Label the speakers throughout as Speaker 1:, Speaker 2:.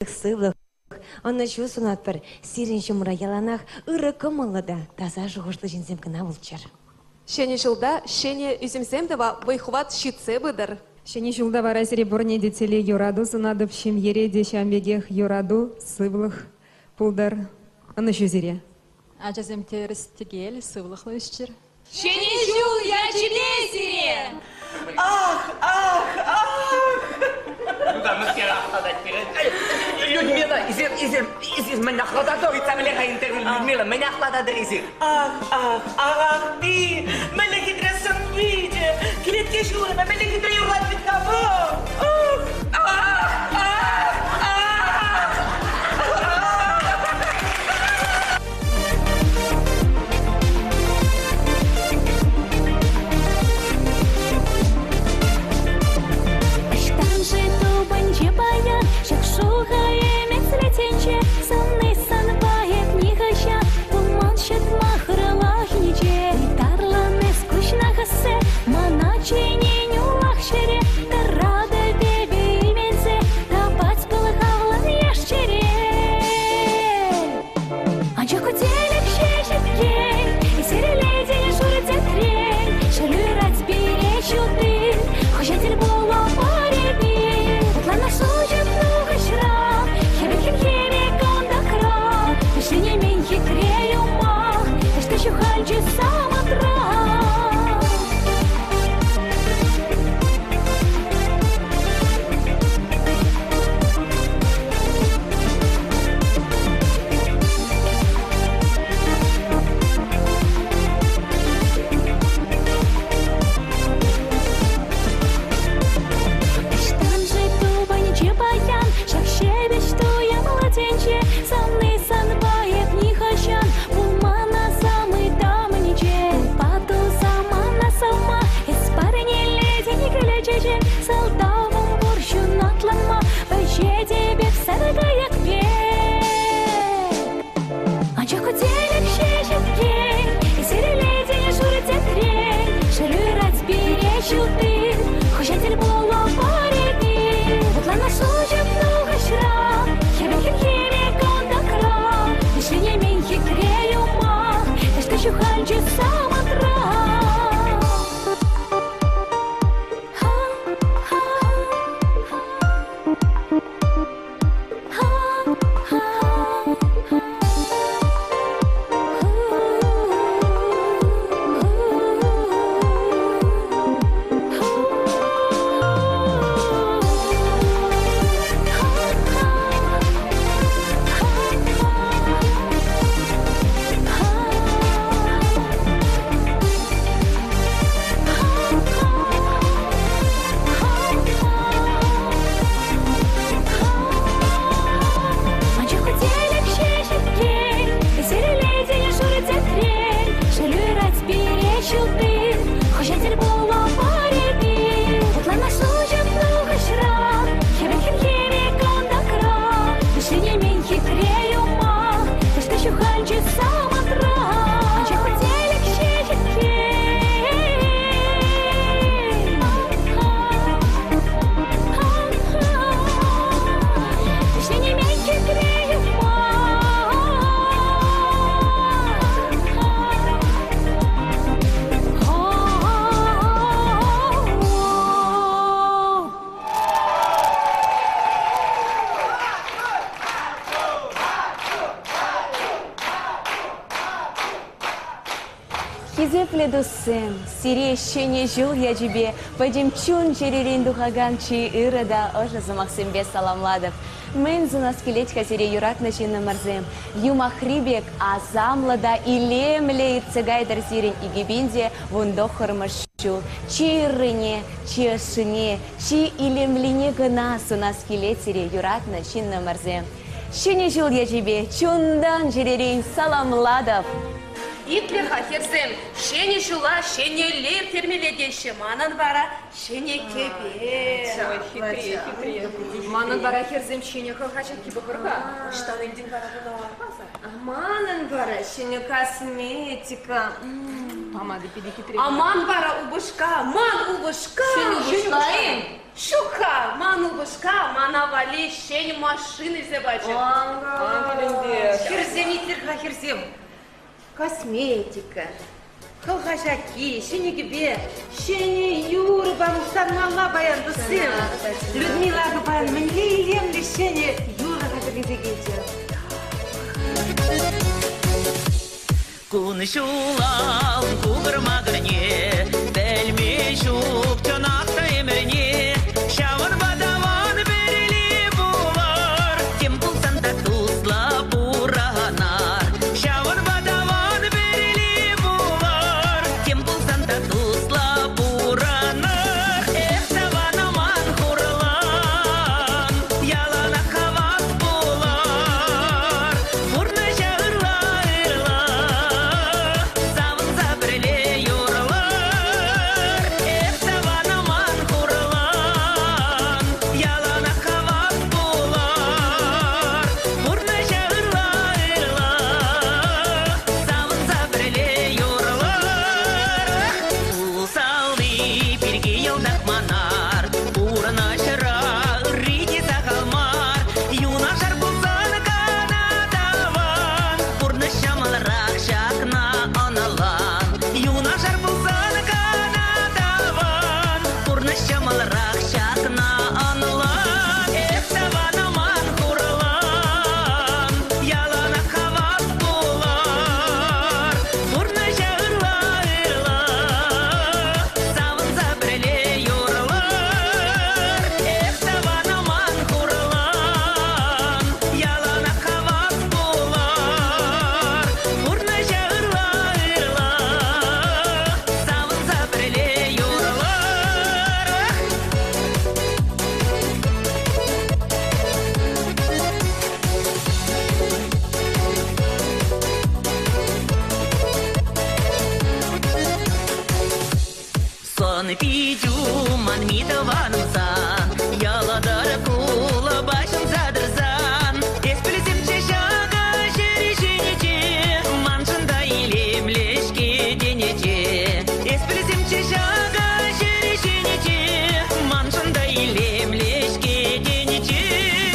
Speaker 1: сывлых. Онна чусунат бір сиренші мұраяланақ ұры кымылыда таза жуғышлы жинзем кіна бұлчар.
Speaker 2: Шене жылда шене үзімсемдіва вайхуват шитсе бұдыр.
Speaker 3: Шене жылда вара сереборне детеле юраду сынадып шемьере дешамбегех юраду сывлых пулдар. Аны жүзере.
Speaker 4: Ажазем теріс тегел сывлықлы үшчір.
Speaker 5: Шене жыл я тебе сире!
Speaker 6: Ах!
Speaker 7: Ну да, мы все охладать перед... Людмила, изир, меня охлададор, и там леха интервью Людмила, меня охлададор изир.
Speaker 6: Ах, ты! Мене хитресом виде! Клетки журы, мене хитрый урод ведь того!
Speaker 1: Дусым, сирещене жыл я тебе, пойдем чун черерин духаган чи ирада ожа замахсимбе саламладов. Мен зунас келечка сире юрат начинна марзем. Юмахрибек азамлада илемле цегайдар сирень игибинде вундохармашу. Чи ирыне, чи ашыне, чи илемлине гына сунас келет сире юрат начинна марзем. Шене жыл я тебе, чундан черерин саламладов.
Speaker 2: Итлеха херзем, шене шула, шене лер термеледе, шеманан бара, шене кебе.
Speaker 3: Хитрее.
Speaker 2: Манан бара херзем, шене хохачат кибо бурга. Штан эльдин бара буна. Манан бара, шене косметика.
Speaker 3: Помады педикитрии.
Speaker 2: Аман бара убышка, ман убышка.
Speaker 1: Шене
Speaker 2: Шука, ман убышка, мана вали, шене машины зебача. Херзем, итлеха херзем. Косметика, колхашаки, шене гибе, шене юрба, мухтармалла баян дусым. Людмила губан, мне емли шене юра катализегете.
Speaker 8: Коншулал кугырмагырне, белмешук чанакта эмерне, шаван бадаван берели булар, тем пулсан да тузла буранар, шаван бадаван берели булар, тем пулсан да тузла буранар, эхтавана ман хурлан, ялана хавас булар, фурна жагырла ирла. Завын забреле юрлар, эхтавана ман хурлан, ялана хавас булар, фурна жагырла ирла. Завын забреле юрлар, усалды пирге елдак манар, урна шыра риди сахалмар, юна жар булсан канадаван, фурна шамалрак шакна аналан, юна жар булсан канадаван, фурна шамалрак шакна аналан, эхтавана ман хурлан, ялана хавас булар, фурна жагырла ирла, завын забреле юрлар, эхтавана ман хурлан, ялана хавас булар, фурна жагырла ирла, завын забреле юрлар. Сон пидю манмитованымсан, яладар кула башын задырзан, эсплесем чешага жереженече, маншында илемлешке денече, эсплесем чешага жереженече, маншында илемлешке денече,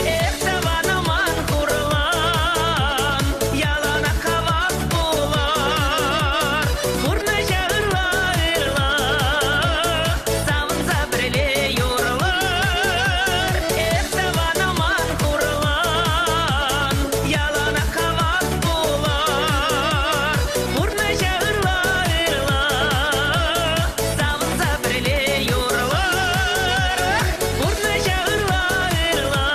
Speaker 8: эхтавана ман хурлан, ялана хавас булар, фурна жагырла ирла, завын забреле юрлар, эхтавана ман хурлан, ялана хавас булар, фурна жагырла ирла, завын забреле юрлар, фурна жагырла ирла,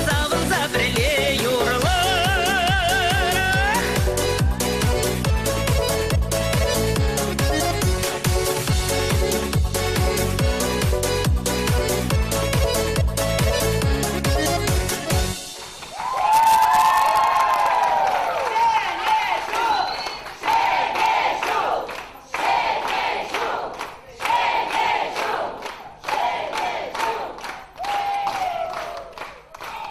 Speaker 8: завын забреле юрлар.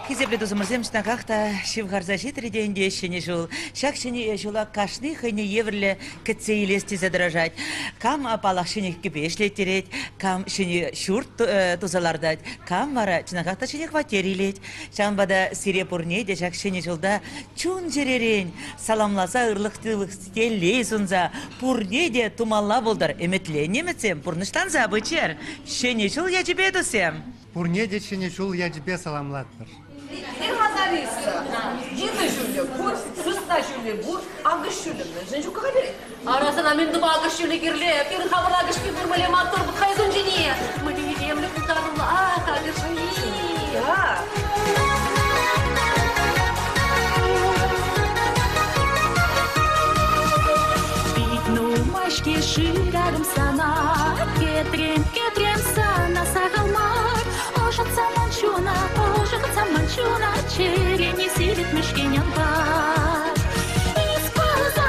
Speaker 8: Хизебле дозымырзем шнагахта шивгарза житриденде шене жул. Шак шене жула кашны хайне еврле кцейлести задрожать. Кам апалах шене кипешле тереть, кам шене шурт тузалардать, кам мара шнагахта шене хватерилеть. Шанбада сире пурнеде шак шене жулда чун жерерень, саламласа ырлыктылык стеллей сунза, пурнеде тумалла болдар. Эметле немецем пурныштан забычер. Шене жул я тебе досем.
Speaker 9: Пурнеде шене жул я тебе саламлаттыр.
Speaker 10: Ирмазалиса, житы жүрле бұр, сұста жүрле бұр, ағыш жүрлемді. Жынжу қаға берет? Арасына мен дұба ағыш жүрле керле, пер қабыр ағыш пен бүрмеле маттыр бұтқай зон жене. Мүлі емлі құтарылы ақ ағыш
Speaker 5: Машки ширагым сана, кетрем сана сағалмар. Ожатса манчуна, черени силит мешкенен бар. Из глаза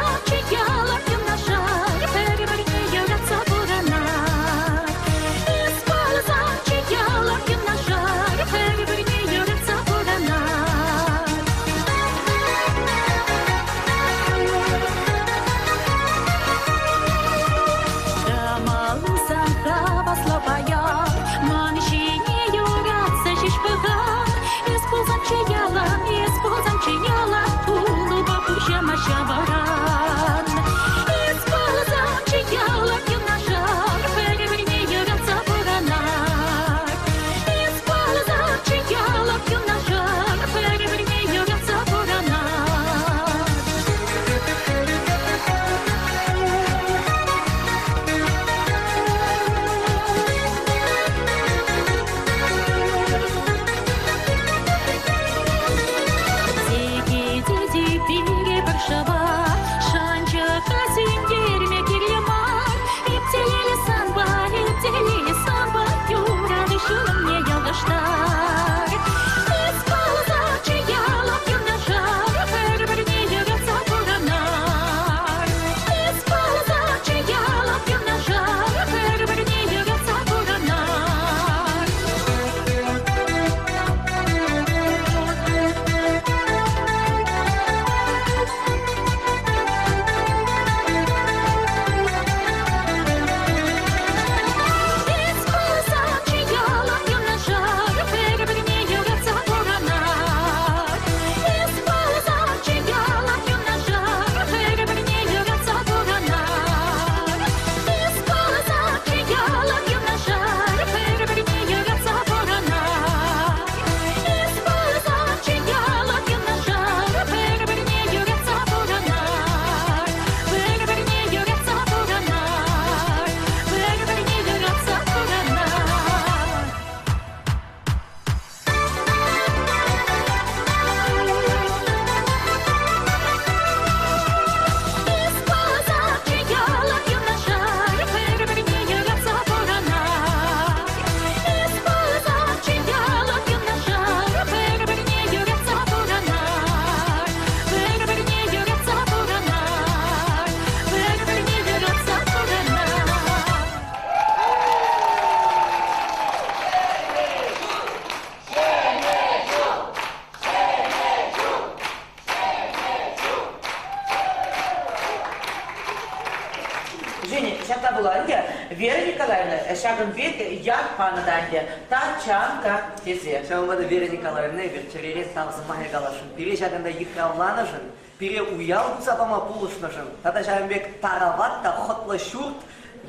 Speaker 8: шата буланде, Вера Николаевна, шагын бет, яр панаданде, тачанка тезе.
Speaker 7: Шамада Вера Николаевна, вечереле тавзымай галашын. Пире жагында йыкраланышын, пире уял бузапама пулышнышын. Тата жамбек тараватта хотлы шурт,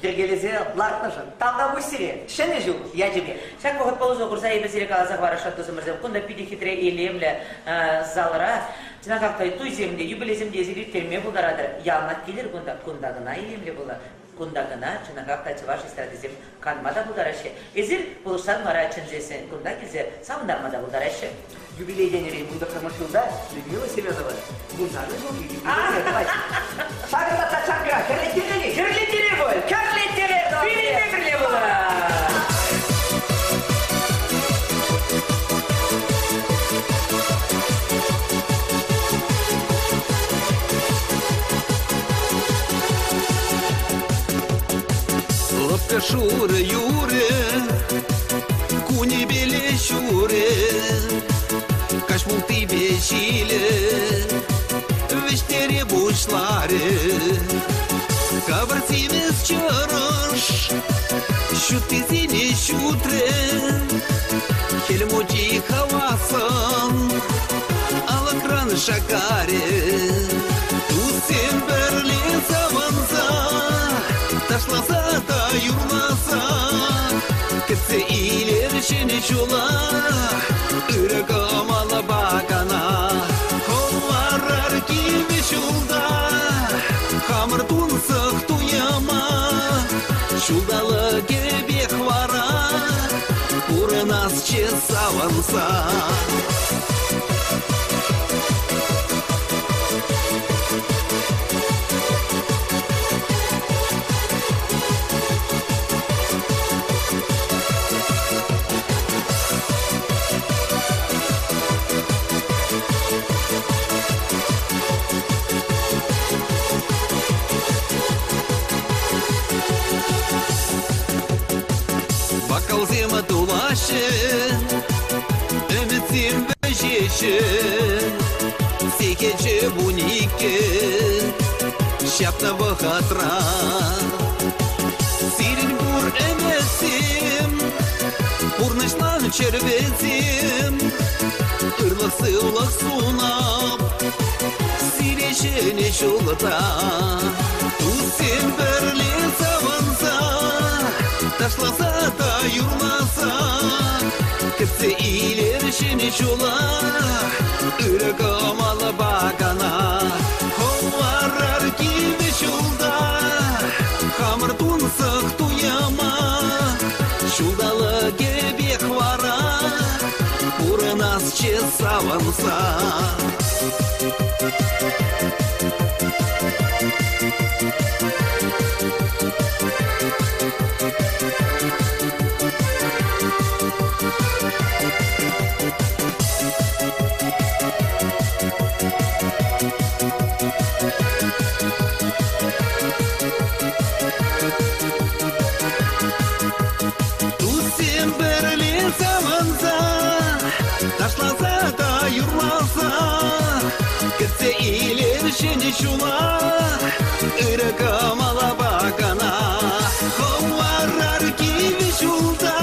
Speaker 7: Ергелезе блатнышын. Тамда бусире. Шене жил, я тебе.
Speaker 8: Шак вахот полозу курса и безире калазах вара шатту замырзем. Кунда пиди хитре елемле залра. Тина кактай туй земде, юбиле земде зири терме булдарадыр. Ялнат келер кунда гына елемле була. Кунда гына, чина кактай чываши стратезем канмада булдарашы. Эзир булышсан мара чынзесен. Кунда келзе самдармада булдарашы.
Speaker 7: Юбилей денерей бунда промышылда Людмила Серезова. Бунзаны жыл юбилей. Давайте. Шагында тачанга, керлеттері. Керлеттері бол. Керлеттері. Фильмдегірле бұла.
Speaker 11: Лапка шуре юре, куни беле шуре, кашмул ты бешиле, вештере бушларе, кабартимес чараш, шуты зине шутре, хельмуди хавасан, алакран шакаре, тусим берлин заванза. Ташласа да юрласа, кетсе илершене чула, үрегі мала багана, колларар киме чулда, хамыр тунсық туяма, чулдалы кебек вара, урынас чесаванса. Бакалзема тулашы, үмітсем бәжеші, секечі бунике, шапта бұқатра. Сирен бұр әмесім, бұрнышлан червезім, ұрлық-сылық сунап, сирешіне жолыта. Тусен бірлен саванса, ташласа да юрласа, кетсе илершене жола, үрегі малы багана, колларар киме жолда, хамыр тунсық туяма, жолдалы кебек вара, урынас чесаванса. Тусим берлин заманза, ташласа да юрласа, кетсе илершене чула, үрегі мала багана, колларар киме чулда,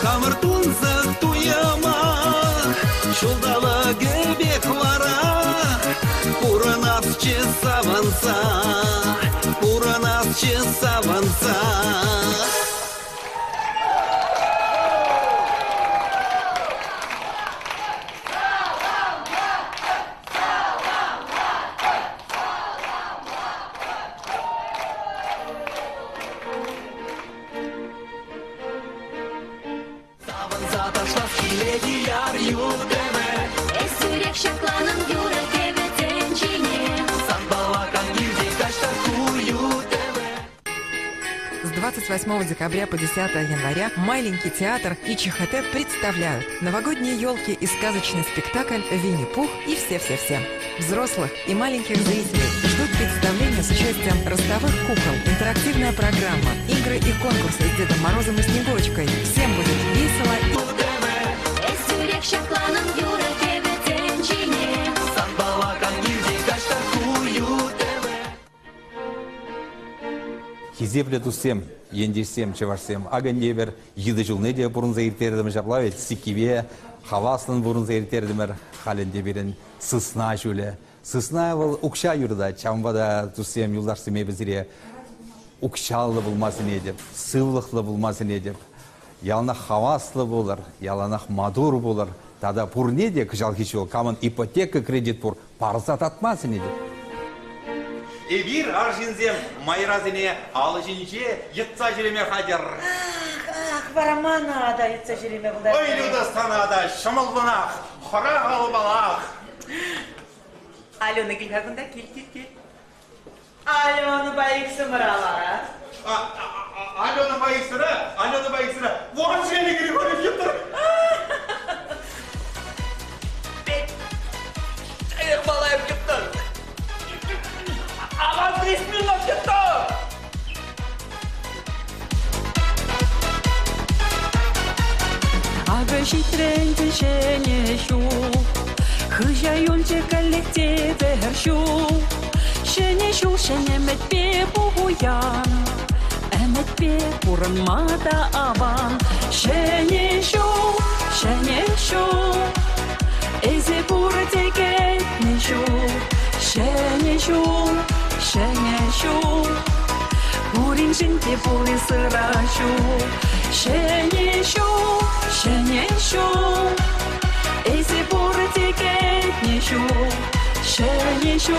Speaker 11: хамыр тунсық туяма, чулдалы кебек вара, урынас чесаванса, урынас чесаванса.
Speaker 12: С 28 декабря по 10 января Маленький театр и ЧХТ представляют новогодние елки и сказочный спектакль «Винни-Пух» и все-все-все. Взрослых и маленьких зрителей ждут представления с участием ростовых кукол, интерактивная программа, игры и конкурсы с Дедом Морозом и Снегурочкой. Всем будет весело и...
Speaker 13: изепле тусем, ендесем, чевашсем, аганде бер, еді жылны де бұрын зайыртердім жаплавет, сикиве, хавасын бұрын зайыртердімер, халінде берін сысна жүлі. Сысна бұл ұқша юрда, чамбада тусем, юлдашсыме бізіре, ұқшалы болмасын едіп, сывлықлы болмасын едіп, ялнақ хаваслы болыр, яланақ мадур болыр, тада пұр не де күжал кешел, камын ипотека кредит пұр, парызат атмасын едіп.
Speaker 14: Эбир аржинзем майразине алжинче йытса жереме хадер.
Speaker 8: Ах, барамана да йытса жереме бұлдар.
Speaker 14: Ой, люда станада, шымылбынақ, хора қалбалақ.
Speaker 7: Алена Гильгагунда, кел. Алена байықсы мұралара.
Speaker 14: Алена байықсыра, оған жені Григорий кептір.
Speaker 7: Чайық балайып кептір.
Speaker 6: Aman bismillah gitti.
Speaker 5: Агашитрен тишене шу, хыжаюнче коллективе шу, шене шу, шене метпе бугуян, эметпе бурынмада аван, шене шу, эзе буры текетне шу, шене шу, бурин жинте були сырашу, шене шу, эзе буры текетне шу, шене шу,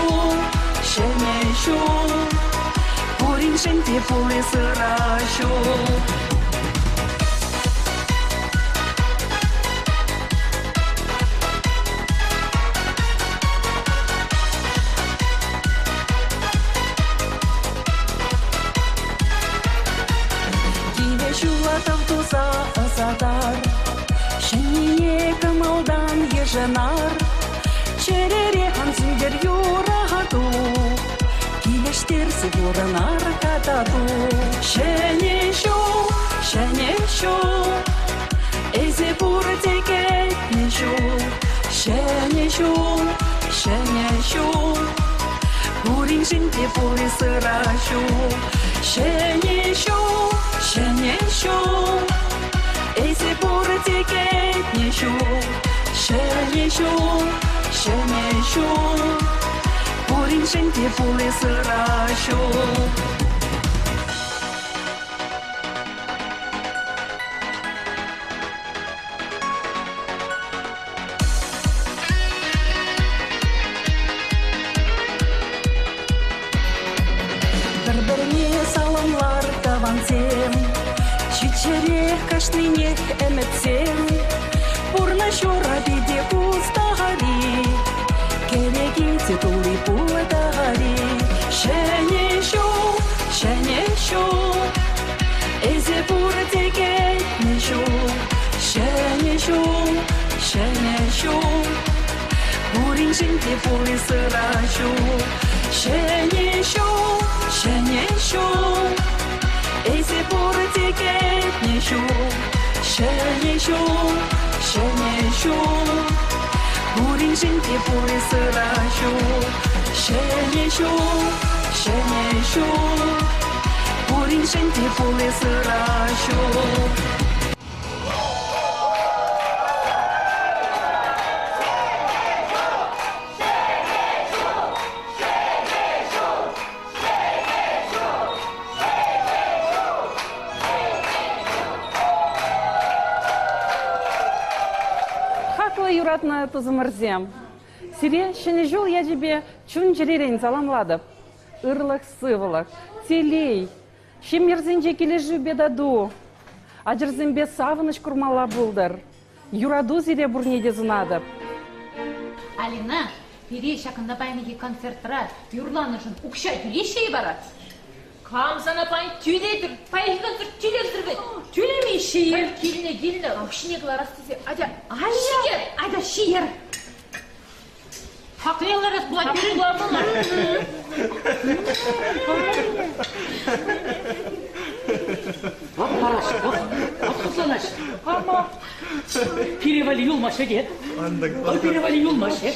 Speaker 5: бурин жинте були сырашу. Задар, шенне кымылдан еженар, черере хансингер юраду, килештерсі юранар кададу. Шене шу, эзе буры текетне шу, шене шу, бурин жинте були сырашу, шене шу, эзе буры текетне шу, шене шу, бурин жинте були сырашу. Бір-біріне салымлар тавансем, чичерех кашнынех эметсем, бурна шора биде устагари, кереги титули пуэдагари. Шене шу, эзе буры текетне шу, шене шу, бурин жинте були сырашу. Шене шу, эзе буры текетне шу, шене шу, бурин жинте були сырашу. Шене шу, бурин жинте були сырашу.
Speaker 15: Юратна тузымырзем. Сире шене жол я тебе чун жеререн заламладып. Ырлық сывылық, телей, шемерзенже кележі бедаду. Ажырзембе савыныш курмала булдыр. Юраду зире бурнеде зынадып.
Speaker 10: Алина, пере шақында байнеге концерттара юрланышын ұқша юлешей барат. Камзана пайн тюледір, пайн концерт тюледір бет. Тюлемей шейер. Келіне, ұқшынегі ларастызе. Айда шейер. Хақиялар ас бұлай берін бармалар.
Speaker 16: Ат параш, ат қысанаш. Ама, перевали юлмаша кет. Перевали юлмаша.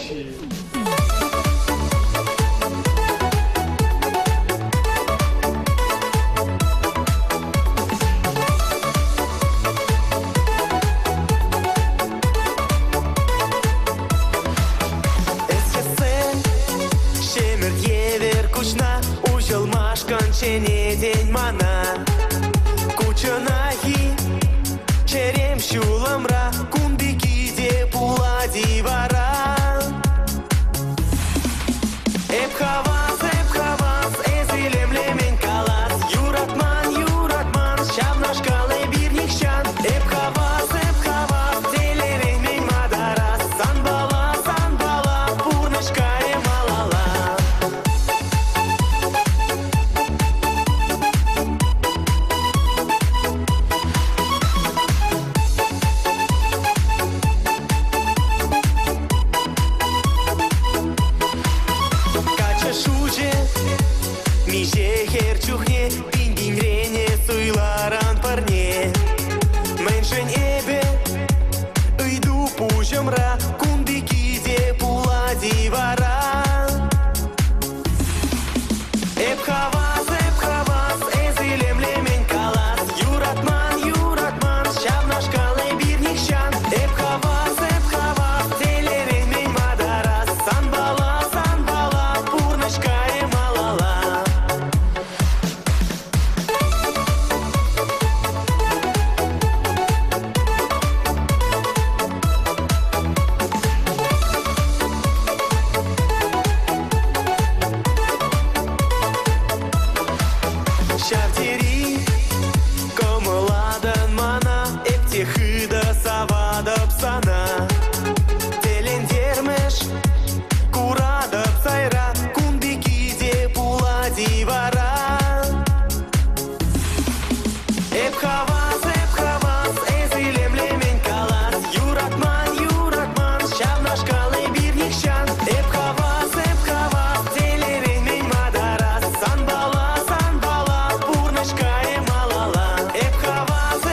Speaker 17: Ашкан ченеден мана Кучынаги черем шуламра Кундикиде пулади вара Эпхавас, эзилемле мен калас Юратман, шамнашкалы бир никшан Эпхавас, телерен мен мадарас Санбала, пурнышкае малала Миже херчухне, пингингрене, суйларан парне. Меншен эбе, ыйду пужамра, кундикиде пулади вара. Эпхавас, эзилемле мен калас. Юратман, шавнашкалы бир никшан. Эпхавас, телерен мен мадарас. Санбала, пурнышкае малала. Шартери, комыладан мана, эптехыда савадып сана. Телендермеш, курадып сайра, кундикиде пулади вара. Эпхавас, эзилемле мен калас. Юратман, шавнашкалы бир никшан. Эпхавас, телерен мен мадарас. Санбала, пурнышкае малала. Эпхавас,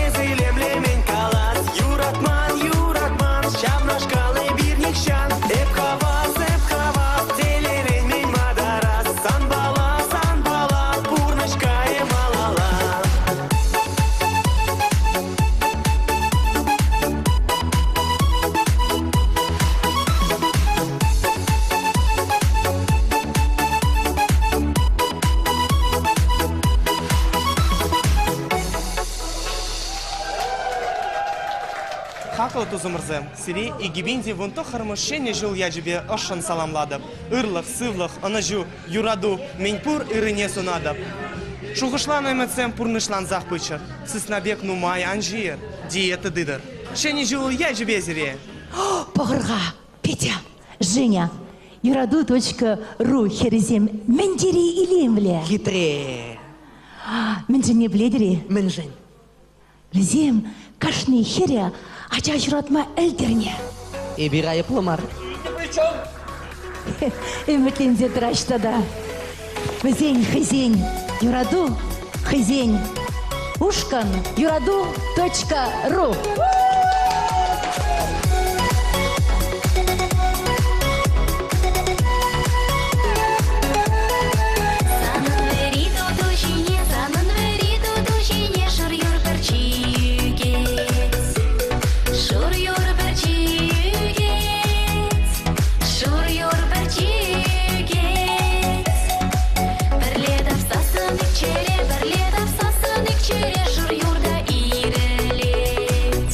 Speaker 17: эзилемле мен калас. Юратман, шавнашкалы бир никшан. Эпхавас, телерен мен мадарас. Санбала, пурнышкае малала.
Speaker 18: Хакыл тузымырзы, сири игибинди вунто хармышене жыл яжибе ошын саламладып. Ырлық, сывлық, анажу, юраду, меньпур ирыне сунадып. Шуғышлан әмітсем пурнышлан зақ пычыр. Сыснабек нумай анжир, диеты дыдыр. Шене жыл яжибе зире.
Speaker 19: Пағырға, Петя, Женя, юраду.ру херезем мендери илемле.
Speaker 7: Хитре.
Speaker 19: Менжене біледіре?
Speaker 7: Менжен.
Speaker 19: Лізем, кашны хере, ача жүратма әлдерне.
Speaker 7: Bir ayıplı mar.
Speaker 19: Үмітлен зетірашта да. Бізен, хызен, юраду, хызен. Ушкан, юраду.ру.
Speaker 20: Чере, жур юрда ирелет.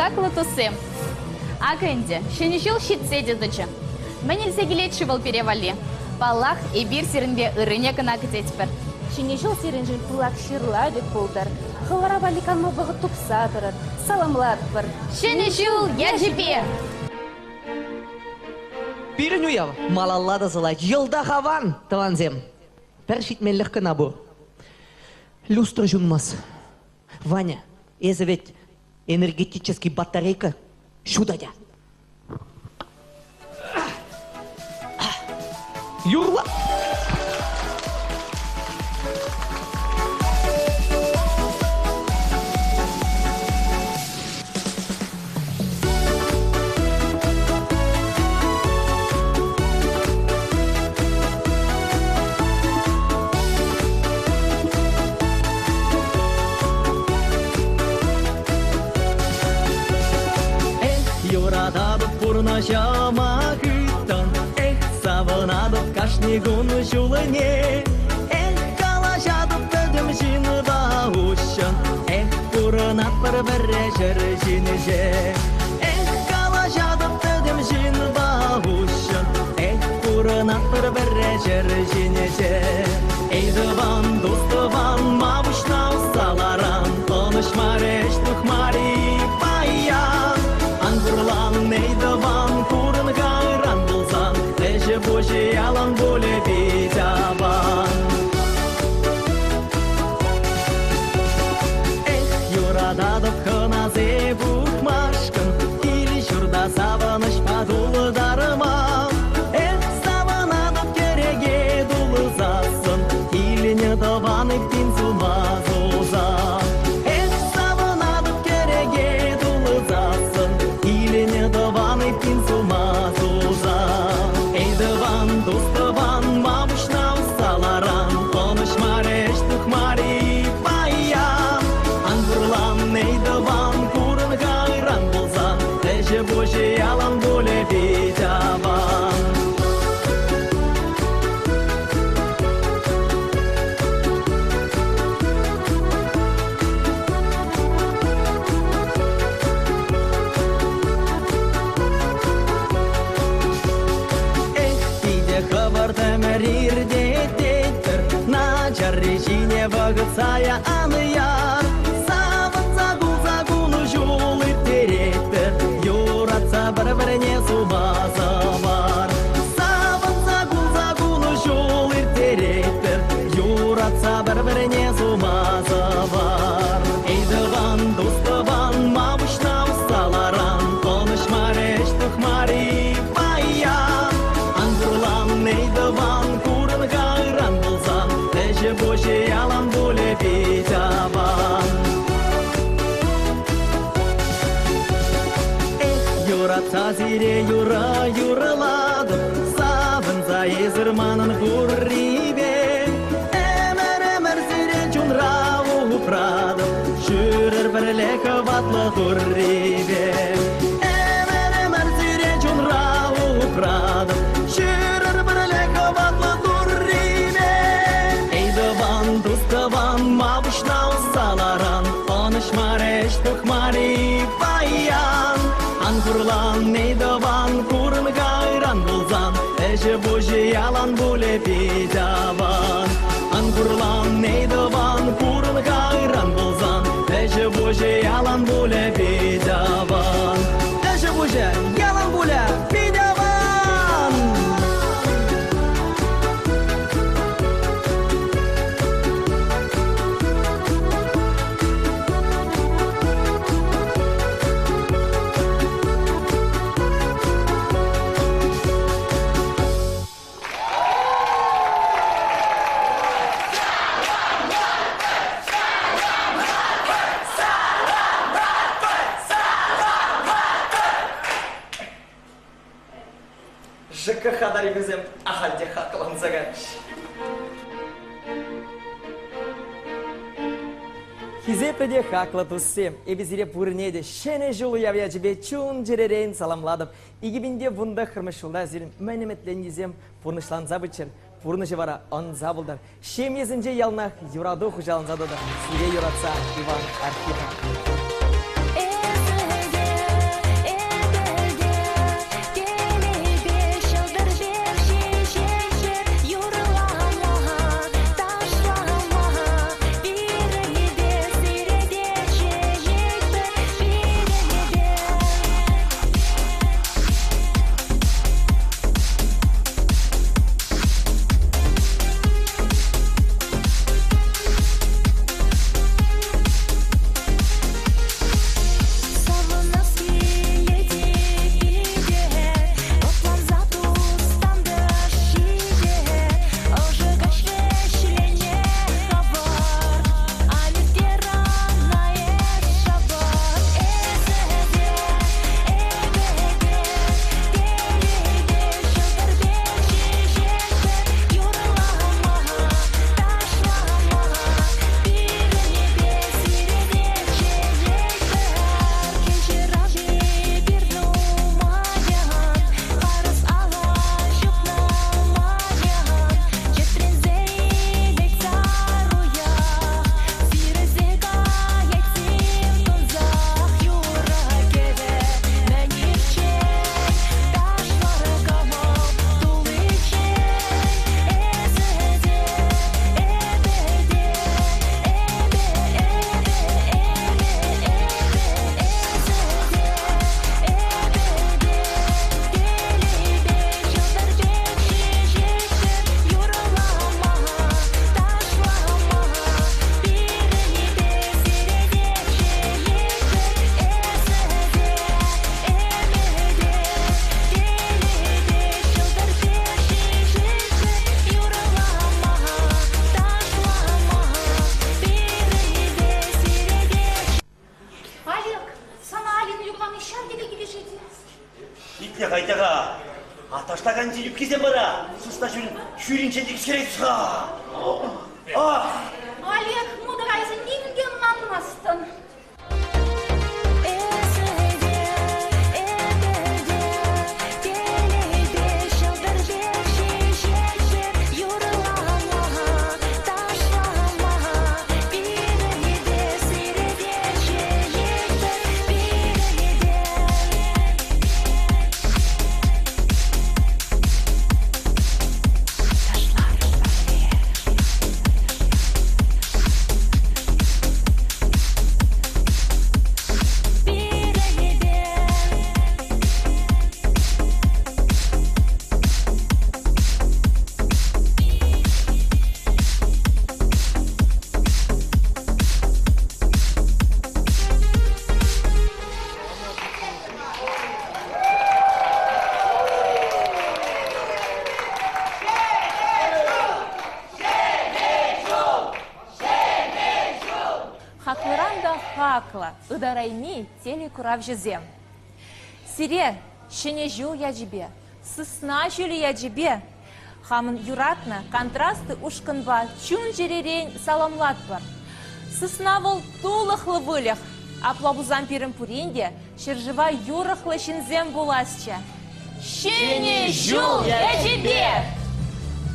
Speaker 20: хаклы тусым. Акенде, шенежил щитсе дедычы. Менелзе келетші был перевали. Палах и бир сирінбе ырыне кына кететпір.
Speaker 1: Шенежил сиренжил пулак ширладик пулдар. Хылара баликанма бұғы тупсатырыр. Саламладпыр.
Speaker 20: Шенежил яжипе!
Speaker 21: Пирин уяв, малаллада зылай, жылда хаван, таланзем. Першитмеллих кына бұр. Люстра жунмас. Ваня, эзі ведь энергетический батарейка шудадя. Юрла!
Speaker 22: Юрададып пурнашама хыттан, савынадып кашнигун жулыне. Калашадып төдім жиныда ушын, пурынат бір жыр жинеже. Калашадып төдім жиныда ушын, пурынат бір жыр жинеже. Эйдыван, достыван, мавышна усаларан, конышмареш тухмари паян. Ангурлан нейдаван, курын гайран булзан, Леже божий алан боле бедяван. Юрададып хыназе бухмашкын, Или журда савыныш падулы дарыма. Савынадып кереге дулы засын, Или недаваны пинзума зузан. Савынадып кереге дулы засын, Недаваны пинсума зуза. Эйдыван, достыван, мавышна усаларан, Конышмареш тухмари паян. Ангурлан, эйдыван, курын гайран болзан, Леже божий алан боле бедяван. Режине вагыцая аныяр, Савын загул-загуну жулы теректер, Юратса бір-біріне субаза бар. Савын загул-загуну жулы теректер, Юратса бір-біріне субаза бар. Эйдыван, достыван, мавышна усаларан, Конышмареш тухмари паян. Ангурлан, эйдыван, курын гайран болзан, Леже божий алан боле бедяван. Юратса зире юра юраладып, Савынза езірманын хуррибе. Әмір зире жунра упрадып, Жүрір бірле кыватлы хуррибе. Әмір зире жунра упрадып, Жүрір бірле кыватлы хуррибе. Эйдыван, достыван, мавышна усаларан, Конышмареш тухмари паян. Ангурлан, эйдыван, курын гайран болзан, Леже божий алан боле бедяван. Ангурлан, эйдыван, курын гайран болзан, Леже божий алан боле бедяван. Леже божий алан боле бедяван. ЖКХ дарибізем ахалде хақыланзаға. Хизепеде хақлы туссем, эбізіре пұрнеде, шене жылу явя жібе чун жеререйін саламладып, игібінде вунда хырмышылда зелін мәнеметлен езем пұрнышлан забычын, пұрнышы бара он забылдар. Шем езінже ялнақ юраду хұжалын задыды, сире юратса Иван Архипов.
Speaker 3: 간지 기세 봐라. 수스타준 휴린체직 세레스가.
Speaker 20: Олег, мұдырайсы неген манмастын? Хаклыранда хакла, ыдарайми теле курав жезем. Сире, шене жул я жібе, сысна жюлі я жібе. Хамын юратна, контрасты ушканба, чун жеререн саламлат бар. Сысна вол тулықлы вылях, аплабузан пирым пуринде, шержыва юрықлы шинзем буласча. Шене жул я жібе!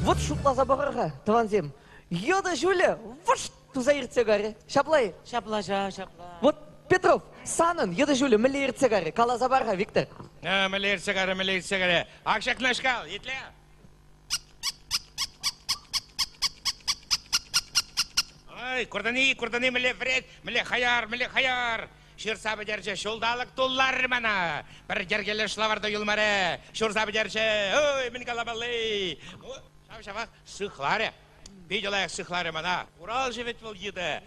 Speaker 21: Вот шутла забарыға, Таванзем. Йода жюля, вот туза ирцегаре. Шаплай.
Speaker 8: Шаплажа, шапла.
Speaker 21: Вот Петров, санын, йода жюля, мілі ирцегаре. Кала забарға, Виктор.
Speaker 14: Мілі ирцегаре. Акшак нашкал, етле. Ой, курдани, мілі вред, мілі хаяр. Шырсабы дәрче, шолдалық толлар мана. Бір дәргелі шлаварды юлмары. Шырсабы дәрче, ой, мен калабалы. Шавақ, сықлары. Бейділайық сықлары мана. Урал жевет бұл еді.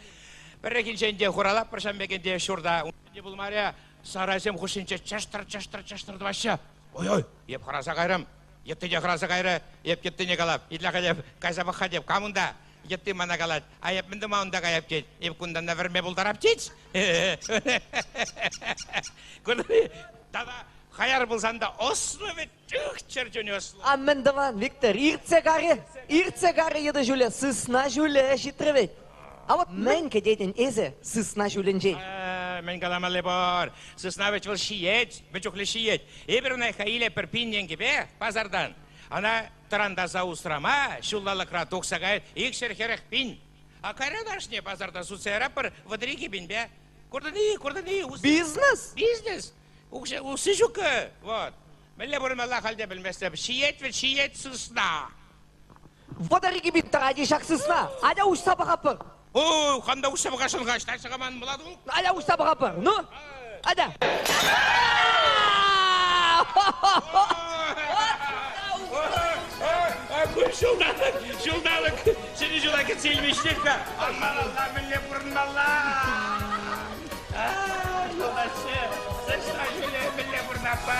Speaker 14: Бір екіншенде құралап, біршамбекенде шурда. Унде бұл мария, сарайсем құшынче чаштырды башы. Ой, еп қараса қайрым. Еттеде қараса қайры, еп кеттіне қалап. Идлақа деп, қайсабыққа деп, қамында. Етті мана қалады. Аяп мінді маунда қаяп кет. Еп күнданна верме бұлдарап кет. Күнді, дада, қаяр бұлсанда ослы бет, түк черчөне ослы.
Speaker 21: Аммендаван, Виктор, ирцегаре еді жүлі, сысна жүлі житревет. А вот мен кедетін езі сысна жүлінже.
Speaker 14: Мен қаламалы бар. Сысна бет бұл шиет, бөчіқлі шиет. Ебір ұнай қайыле пірпиннен кебе, базардан. Ана тұранда заустрама, шуллалықра тоқсағай, екшер херек пин. А кайрадашне базарда суцера пір вадри кебін бе. Көрдіні. Бизнес. Усы жүкі. Вот. Мөлі бұрын Аллах халде білместі. Шиет сысна.
Speaker 21: Вадари кебін тағады шақ сысна. Ада ұшсабы қапыр.
Speaker 14: О, қанда ұшсабы қашынға штайсыға ман бұлады бұл?
Speaker 21: Ада ұшсабы қапыр. Ну? Ада.
Speaker 14: Жылдалық, сені жыла кетселмешілікті. Аман Алла, мілі бұрын Алла. Жолдашы, сышна жүлі, мілі бұрын апа.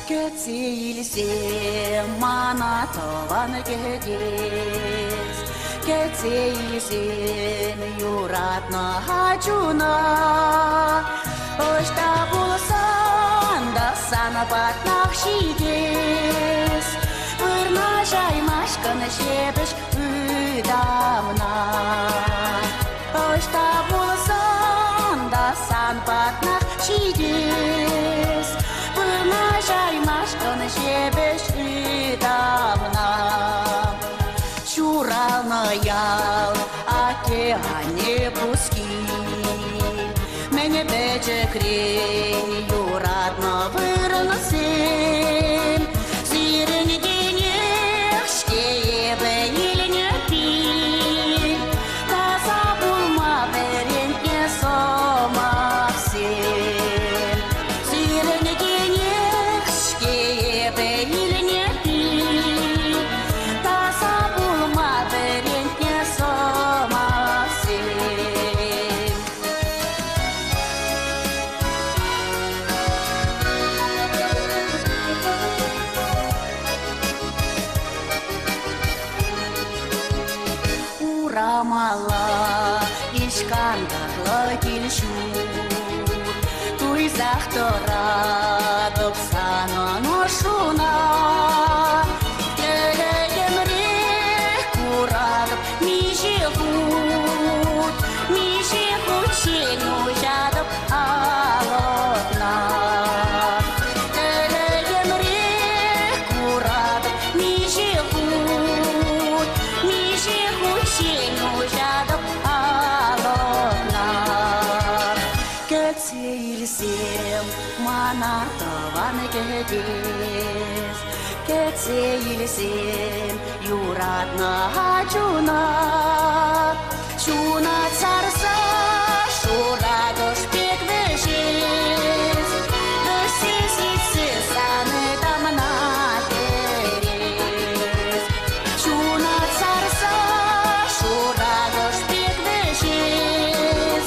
Speaker 5: Кетсейлсе, мана тованы кедес. Кетсейлсен юратна хачуна. Ошта болсан да сана батнақ шидес. Вырна жаймашқаны шебіш үдамна. Ошта болсан да сан батнақ шидес. Вырна жаймашқаны шебіш үдамна. Чурална ял, океане пуски. Мене бече крей, юратна вырнасем. Сирен денег, штебе или не пи. Таза булма беренке сома всем. Сирен денег, штебе или не пи. захторадып санын ошуна Келегемрек курадып Межехут сен ужадып алытна Келегемрек курадып Межехут сен ужадып алытна Кетсейлсем манартыван кетес Кетсейлсем юратна чуна царса шурадыш пек вешес Весесицы саны дамна терес Чуна царса шурадыш пек вешес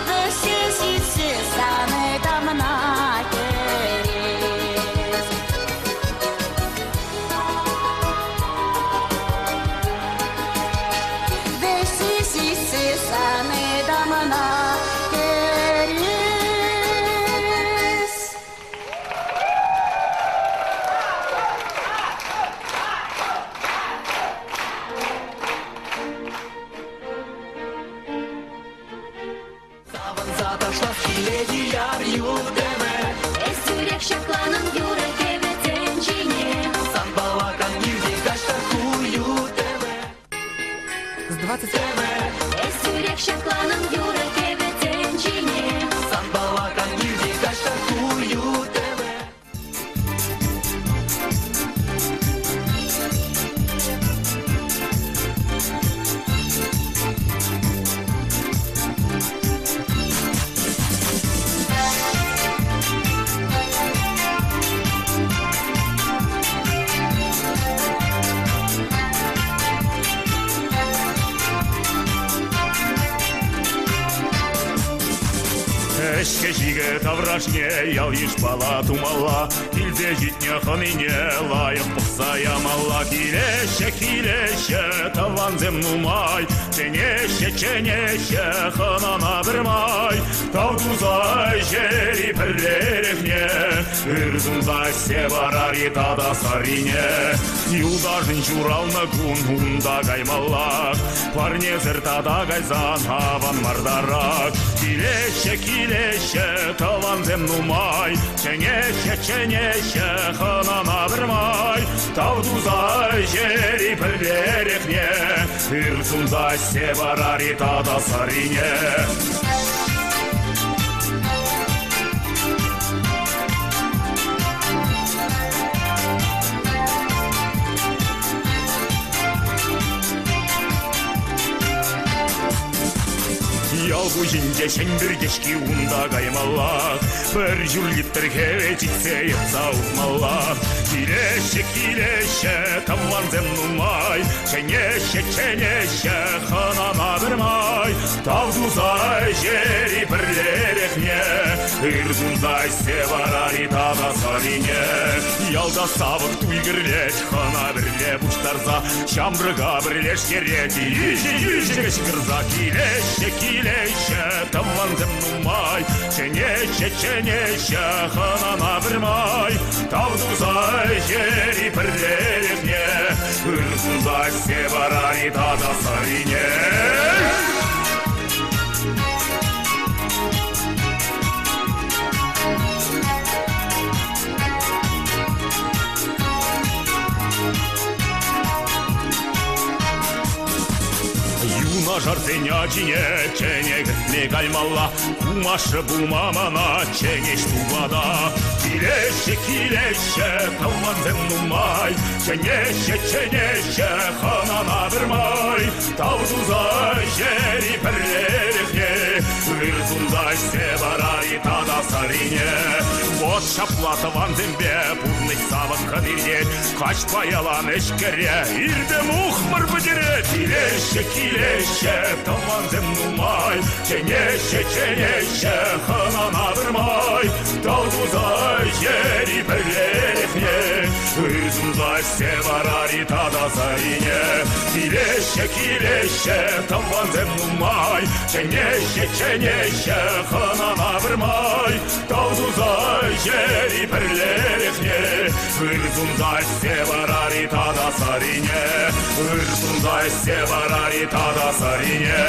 Speaker 5: Весесицы саны дамна терес Весесицы саны дамна терес
Speaker 17: Заташла скеледи яр юдеме
Speaker 5: Эсүрек шакланын юрек эветенчине
Speaker 17: Сан балакан юди кашта хуютеме
Speaker 12: С 20...
Speaker 5: Эсүрек шакланын юрек эветенчине
Speaker 17: Сан балакан юди кашта хуютеме
Speaker 2: Эшке жиге таврашне ял еш бала тумала Килзе житне ханине лайық бұқса ямала Килеше таван зем нумай Ченеше ханана бірмай Тавдузай жери пірререхне Үрзумзай се барар етада сарине Юдажын журална гун унда гаймалак Парне зыртада гайзан аван мардарак Килеше талан зем нумай Ченеше ханана бірмай Тавдузай жери пірререхне Үрзумзай се барар етада сарине Ялгу жинде шендір кешки унда гаймалақ Бір жүрлиттір хеве житсе етса ұтмалақ Килеше таван зем нумай Ченеше ханана бірмай Тавдузай жери бірлерехне Үрзумзай се барар итада сарине Ялда савық туйгірлет хана бірле бұштарза Шамбрыға бірлеш керет Ежі кірза Килеше таван зем нумай Ченеше ханана бірмай Тавдузай жери бірлерехне Үрзумзай се барар итада сарине Жартенячине ченегітне кальмалла Кумашы бумамана ченеш тубада Килеше таван зем нумай Ченеше ханана бірмай Тавдузай жери пірлерехне Үрзумзай се барар итада сарине Вот шаплатыван зембе пурный савық кадирде Качпай алан эшкере ирде мухмыр бідере Килеше таван зем нумай Ченеше ханана бірмай Тавдузай жери пірлерехне Ырзумза севарари тада зарине. Килеще, таванзем нумай, ченеще, ханана вырмай, тавзуза жери перлерехне. Ырзумза севарари тада зарине. Ырзумза севарари тада зарине.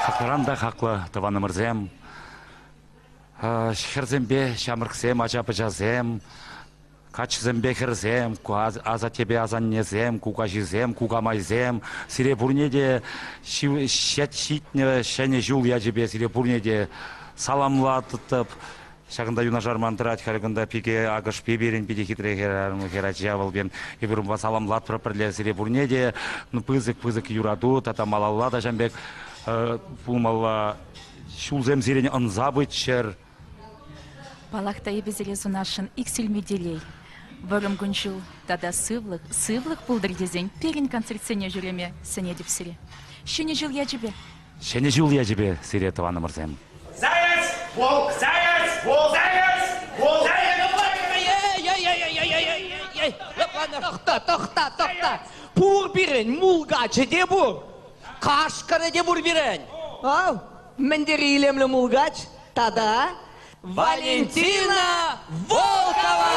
Speaker 4: Хакларанда хаклы, тыванымырзем. Шхерзембе шамырксем, ажапы жазем. Качзембе херзем, аза тебе азаннезем, кукажизем, кукамайзем. Сире бурнеде щитне шене жул я тебе сире бурнеде саламлатып. Шагында юнажар мантырат харгында пике агыш пеберин пиде хитре хера жавыл бен ибрумба саламлат проперле сире бурнеде пызык юраду тата малалла да жамбек пумала шулзем зирене анзабычер.
Speaker 9: Балахта ебезере зунашын иксельмеделей. Варым гунчул тада сывлых пулдыр дезень перин концертсене жүреме сене деп сире. Шене жыл я тебе.
Speaker 4: Шене жыл я тебе сире тыванымырзем.
Speaker 6: Заяц! Волк! Заяц! Волк! Заяц! Волк!
Speaker 21: Тоқта. Пур бирен, мулгачы де бур. Кашкары де бур бирен. Ау, мендері илемлі мулгач, тада Валентина Волкова!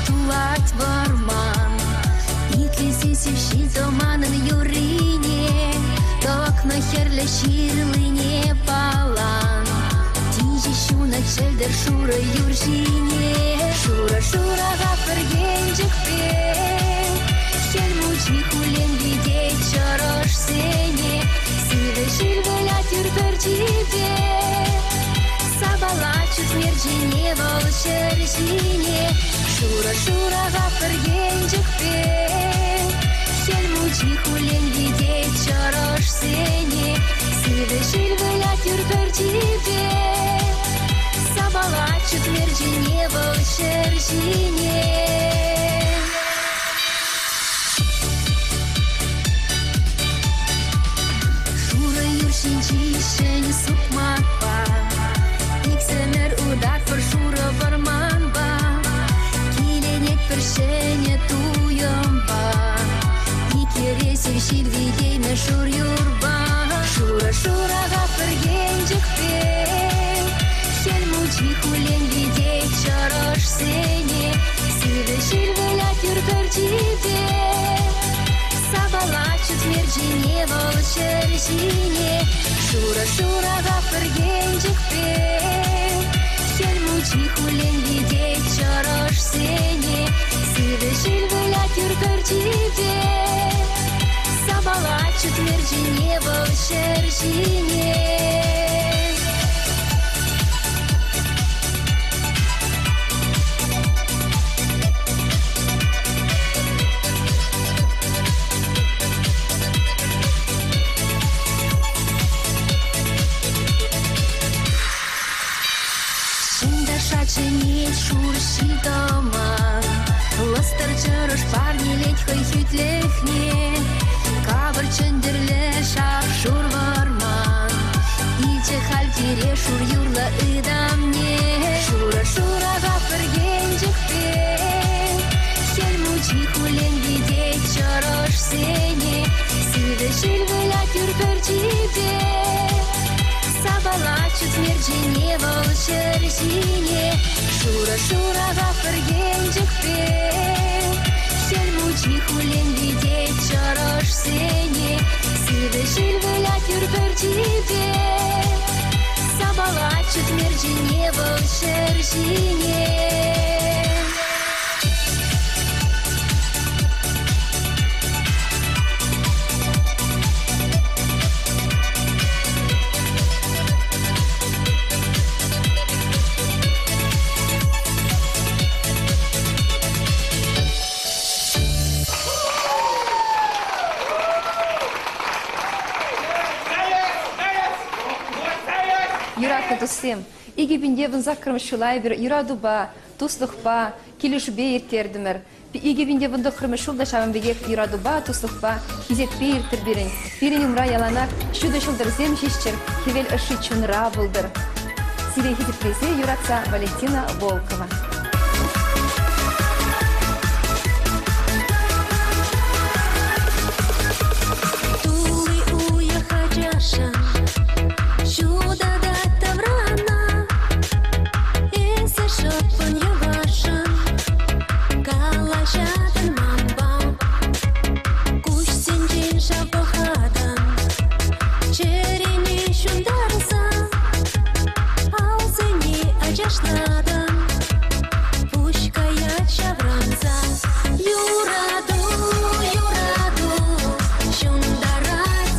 Speaker 5: Тулать варман, итлиси сивши зоманын юрине, ток на херле ширлине палан. Тижи шуна челдер шура юржине, шура гафыргенжик пен. Шельмучи хулен видеть чорош сене, сивы шильвеля тюрперчибе. Сабалачут мерджине волшержине, шура гафыргенжик пен. Шельмучи хулен видеть чорош сене, сивы шильвеля тюрперчибе. Сабалачут мерджине волшержине. Шура юршинчи шень сукмакпа, иксемер удар пыр шура варманба. Киленек першене туйымба, икереси шильвидейме шур юрба. Шура гафыргенжик пен, шельмучи хулен видеть чорош сене, сивы шильвеля тюрперчибе. Сабалачут мерджине волшержине, шура гафыргенжик пен. Шельмучи хулен видеть чорош сене, сивы шильвеля тюрперчибе. Сабалачут мерджине волшержине. Шаченет шурши дома, ластар чорош парни леть хой хютлехне. Кабар чендерле шап шур варман, иче хальтире шур юрла идамне. Шура гафыргенжик пен, шельмучи хулен видеть чорош сене, сивы шильвеля тюрперчибе. Сабалачут мерджине волшержине, шура гафыргенжик пен. Шельмучи хулен видеть чорош сене, сивы шильвеля тюрперчибе. Сабалачут чуть мерчине волшебщине.
Speaker 1: Юратны тусым, игибинде вынзак кырмышулай бир юрадуба, туслухпа, килишубе иртердимер. Игибинде вынды кырмышулда шабынбегек юрадуба, туслухпа, хизетпе иртер бирин. Бирин юмра яланак, шуды шулдыр зем жишчер, хевел ыши чунра булдыр. Сире хизетпезе юратса Валентина Волкова.
Speaker 5: Тулы уехать Чудо да таврана, ese шопон ювашан, калашатын мамбам, куш сенжин шапохадан, черени шундарсан, алзыни ажашнадан, пушкая чавранза, юраду, юраду, шундарат,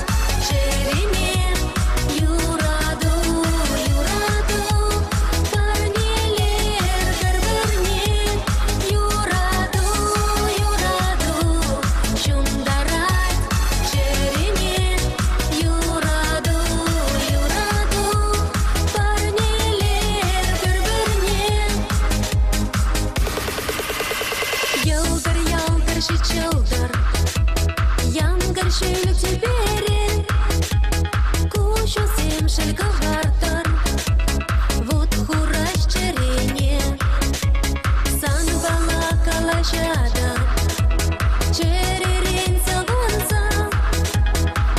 Speaker 5: черене. Чылдыр, янгыр шүлік теберен, кушу земшіл кылғартыр, вот хураш черене, сан бала калашады, черерен сылғынса,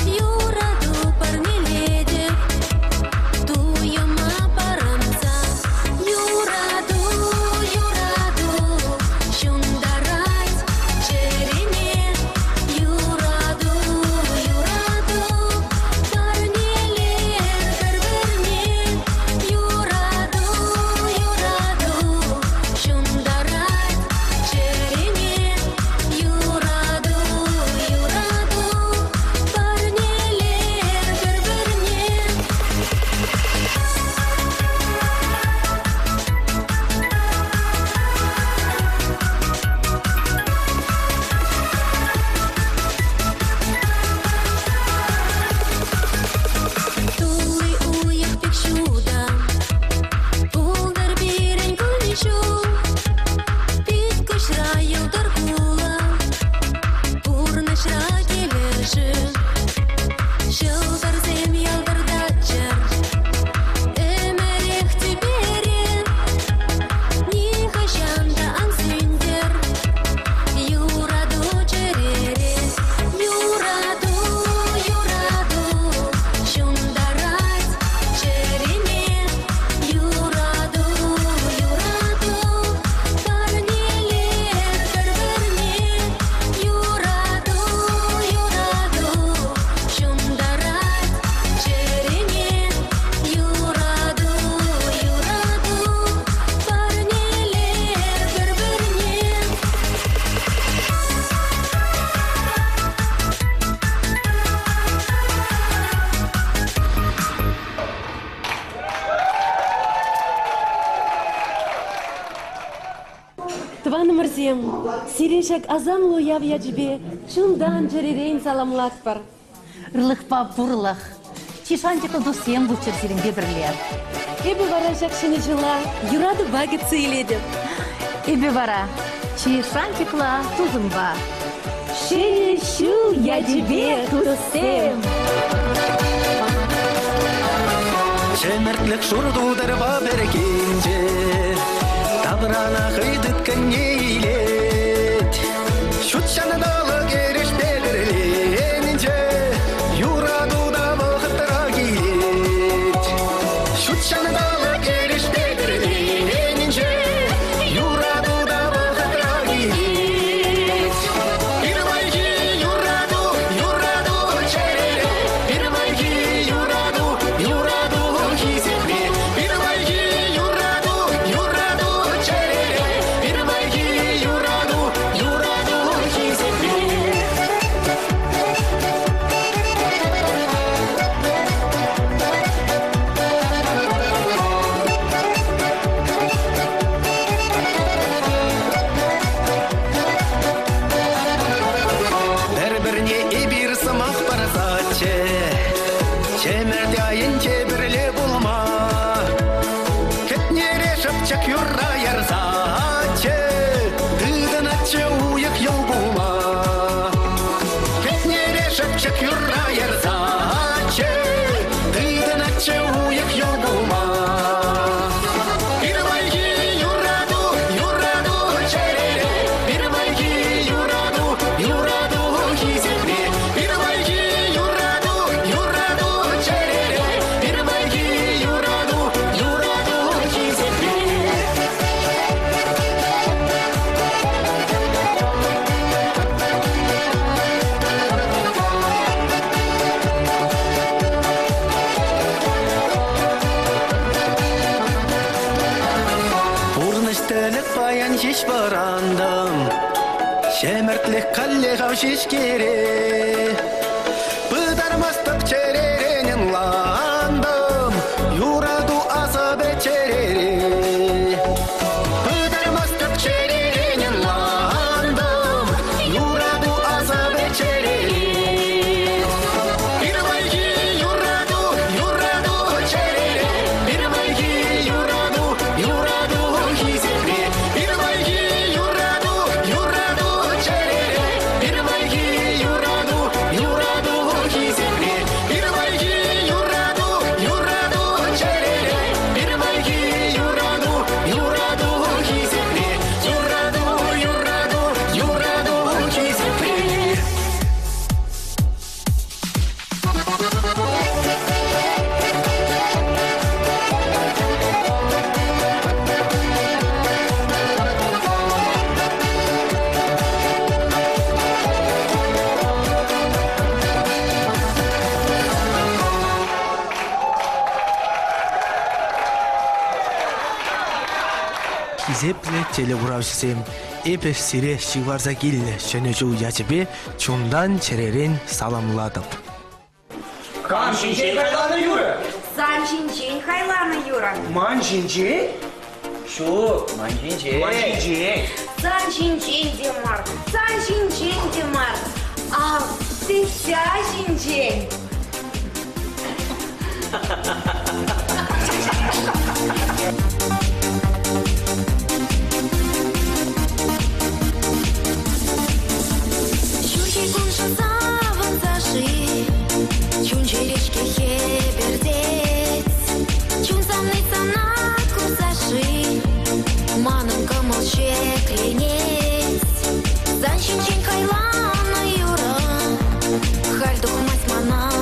Speaker 5: юраду парнеледе, туйыма паранса, юраду, юраду, шундарай, черене, юраду, юраду, парнелер бір-бірмен, юраду, юраду, шундарай, черене, юраду, юраду, парнелер бір-бірмен. Тулы уях пек шуда, пулдар бирен кулмишу, пит кушра йылдар кула, пурнышра келеші, жылдар зем ялдар дачар, эмерех тиберен, ни хашанда ансиндер, юраду черере, юраду, юраду, шундарай, черене, юраду, юраду, парнелер бір-бірмен, юраду, юраду, шундарай, черене, юраду, юраду, парнелер бір-бірмен.
Speaker 11: Тван мырзем, сиреншак азамлу явя жібе, чундан жеререйн саламлат бар.
Speaker 19: Ырлықпа бұрлық. Чишантиқы досем бұчыр сиренге бірлер.
Speaker 11: Эбі вара жақшыны жыла, юрады багы цейледім.
Speaker 19: Эбі вара, чишантиқла тузымба.
Speaker 11: Шешу я тебе тусем.
Speaker 17: Шемертлік шурдудыр баберкенже, табрана қайдыткан нейлет. Шутшаны далы кереш бедірленінже, юрадуда вақыттыра келет. Шутшаны далы кереш бедірленінже, юрадуда вақыттыра келет. Ирвайги юраду, юраду черере, ирвайги юраду, юраду хизепе, ирвайги Шемерлік баян шеш барандым Шемертлік қаллеғау шеш кере Бұдармастық череренен ландым Юраду азабе черере Бұдармастық череренен ландым Юраду азабе черере Бирвайги юраду, юраду черере Бирвайги юраду, юраду хизере Бирвайги юраду, юраду черере Бирвайги юраду, юраду хизере Бирвайги юраду, юраду черере Бирвайги юраду, юраду хизере Юраду, юраду, юраду хизере Кизепле телебуравшисем эпе сире шиварза килле және жыл ячыбе чундан черерен саламладып.
Speaker 3: Кам шинчен кайланы юра?
Speaker 13: Сан шинчен кайланы юра?
Speaker 3: Ман шинчен? Шо, ман шинчен. Ман шинчен.
Speaker 13: Сан шинчен демар, сан шинчен демар. А ты вся шинчен.
Speaker 5: Чурки кунша саван заши, чун черечки хебердец, чун самный сана кусаши, маным камолче клинец, занщин чин кайлана юра, хальдух мать мана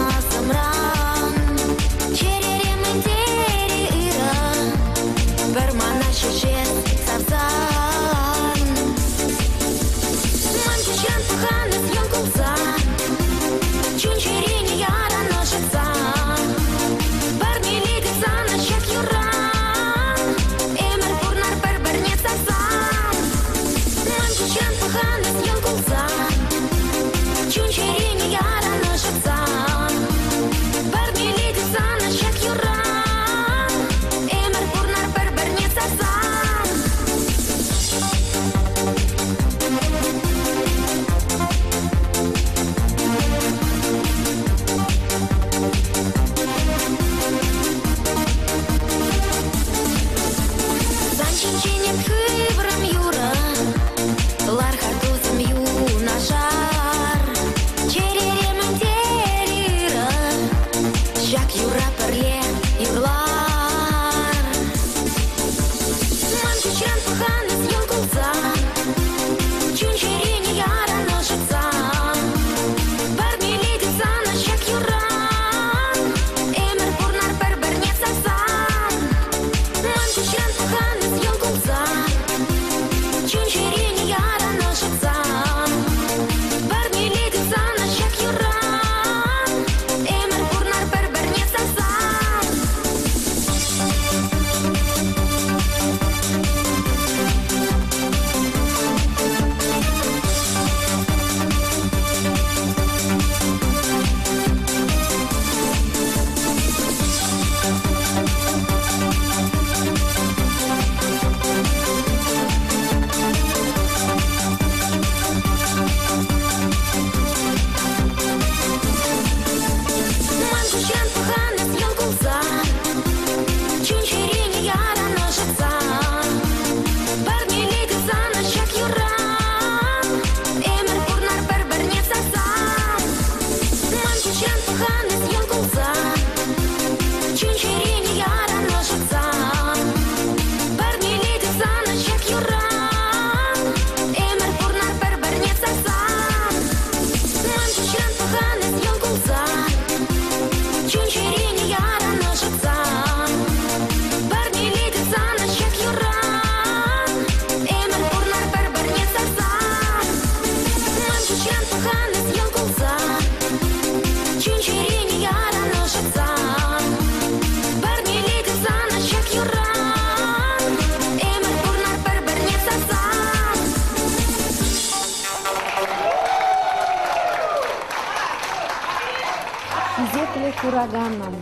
Speaker 13: ураганом,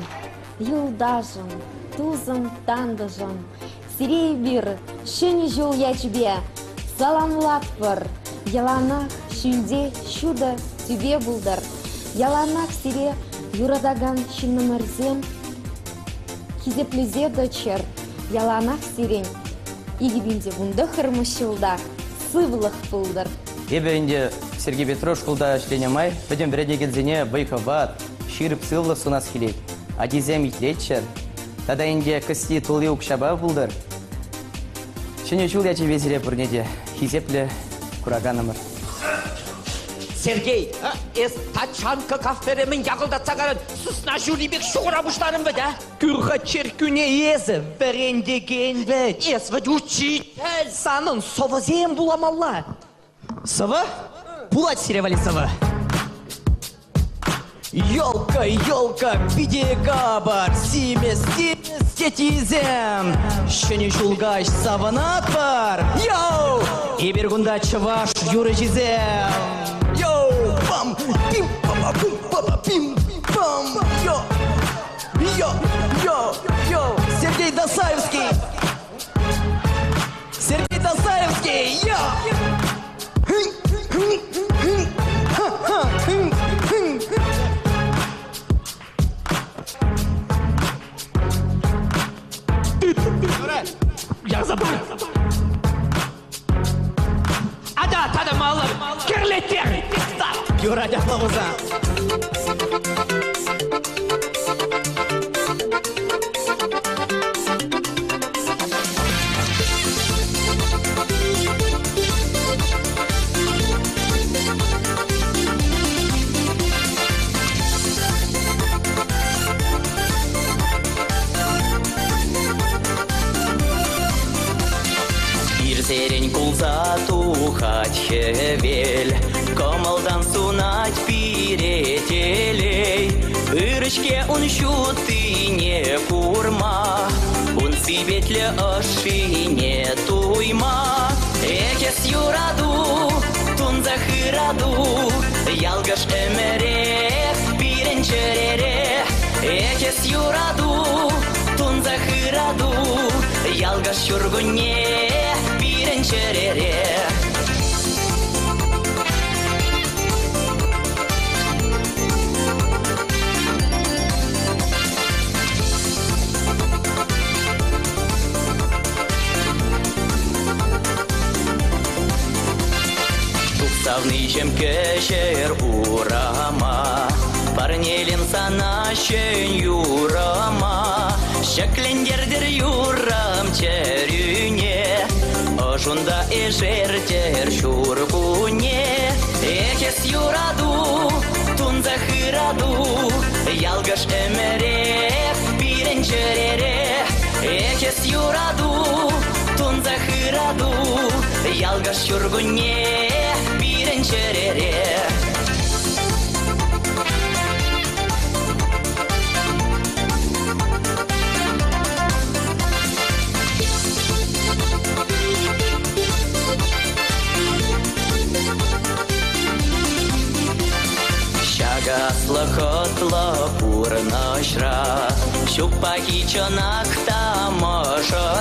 Speaker 13: юлдажым, тузым, тандыжым. Сирей бир, шыны жол я тебе, саламлап бір. Яланақ шүлде шуды түбе бұлдыр. Яланақ сире юрадаган шынымырзем, кизеплізе дочер. Яланақ сирен, игибінде бұнды хырмышылда, сывлық бұлдыр.
Speaker 3: Ебе Сергей Петрович кулда членемай, пойдем вреде гензине байковат, ширып сыллы сунас хилет. Адизем итлетчер, тада инде кысти тулы укшаба булдыр. Шыне жул я тебе зире пурнеде, хизепле кураганымыр.
Speaker 21: Сергей, эс тачанка кафтеремін яғылдатсағарын сысна жулибек шуғырамыштарым бі, да? Күрға черкүне езі верендеген бі, эс вәд учитель санын совазем буламалла. Сова? Булать сиревали сова. Ёлка, ёлка, бидега бар, симес, тетизем. Шыны жулгаш саванат бар. Йоу! И бергунда чаваш юры жизем. Йоу! Пам! Пим! Пама! Пим! Пама! Пим! Пам! Йо! Йо! Йо! Йо! Сергей Досаевский! Сергей Досаевский! Йо!
Speaker 16: Я забыл. Ада, тада малым, керлеттер.
Speaker 21: Юра дяхлауыза.
Speaker 10: Серень кулза тухать хевель, комалдан сунать пиретелей. Ырышке он щуты не курма, он сибетле оши не туйма. Экес юраду, тун захыраду, ялгаш эмере, пиренчерере. Экес юраду, тун захыраду, ялгаш чургуне. Черере. Туқсавный чем кешер урама, парнелин санашен юрама, шеклендердер юрам черюне. Ошунда эшертер шуркуне. Экес юраду, тун захыраду, ялгаш эмере, пиренчерере. Экес юраду, тун захыраду, ялгаш чургуне, пиренчерере. Гасло хотла пурнашра, щупаки чонак тамошардан.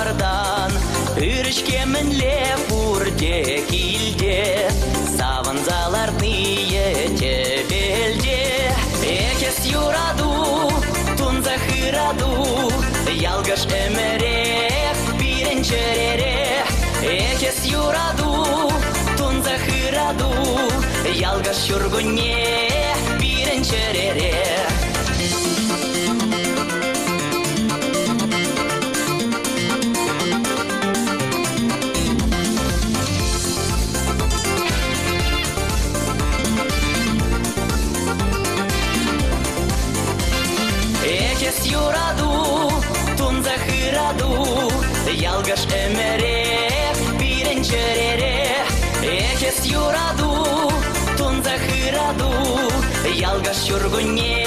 Speaker 10: Ырышке мінле пурде килде, саванзаларные тебелде. Экес юраду, тун захыраду, ялгаш эмере, пиренчерере. Экес юраду, тун захыраду, ялгаш чургуне. Черере. Экес юраду, тун захыраду, ялгаш эмере, пиренчерере. Экес юраду, тун захыраду, ялгаш чургуне,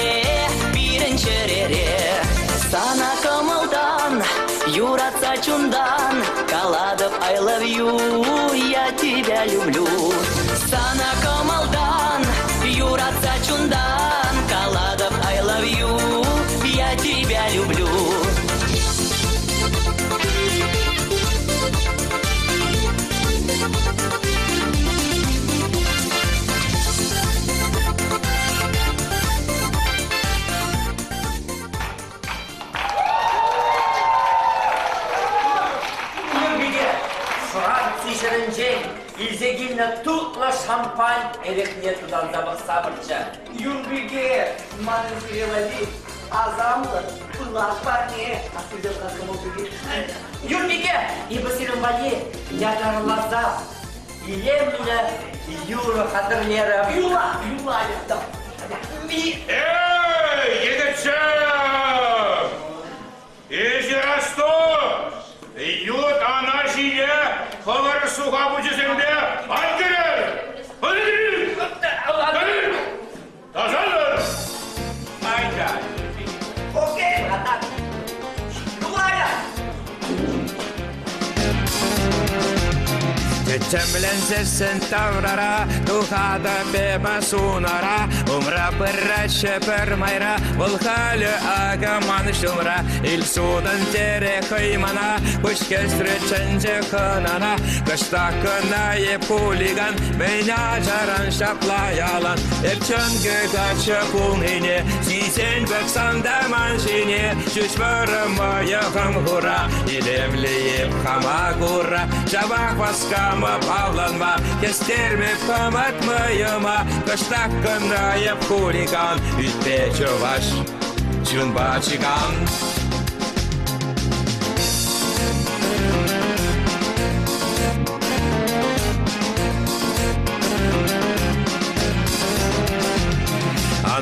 Speaker 10: пиренчерере. Сана камалдан, юратса чундан, Каладов I love you, я тебя люблю. Сана камалдан, юратса чундан, Каладов I love you, люблю.
Speaker 21: Илзегильна тутла шампань эрехне тудан забық сабырча.
Speaker 7: Юрбиге, манызгевали, азамлы, пылаш парне, асылдыр қасым олбиге.
Speaker 21: Юрбиге, ибысырым вали, ядar лаза, илемлі юры қадырлері.
Speaker 7: Юла, епті.
Speaker 2: Эй, егетче! Ezi Ростов! Ют ана жине, қылыр суға бұжызымде, аңгірі! Тазалыр!
Speaker 21: Айда. Окей, братан. Юлая!
Speaker 14: Тетем білен сесін таврара, тухада беба сунара, умра біррәші бір майра, бұл халі ағаман шумра, ил судан тере қаймана, күш кесірі чәнже қынана, күшта қынайы пулиган, бейна жаран шаплай алан, әрчөнгі қачы пулныне, сисен бөксанда маншине, жүш бұрым ойығым ғура, илемлейіп қама ғура, жабақ басқам Павланма, кестерме памат мыйыма, кыштак кынайып хулиган, үтпе чуваш, чунба чиган.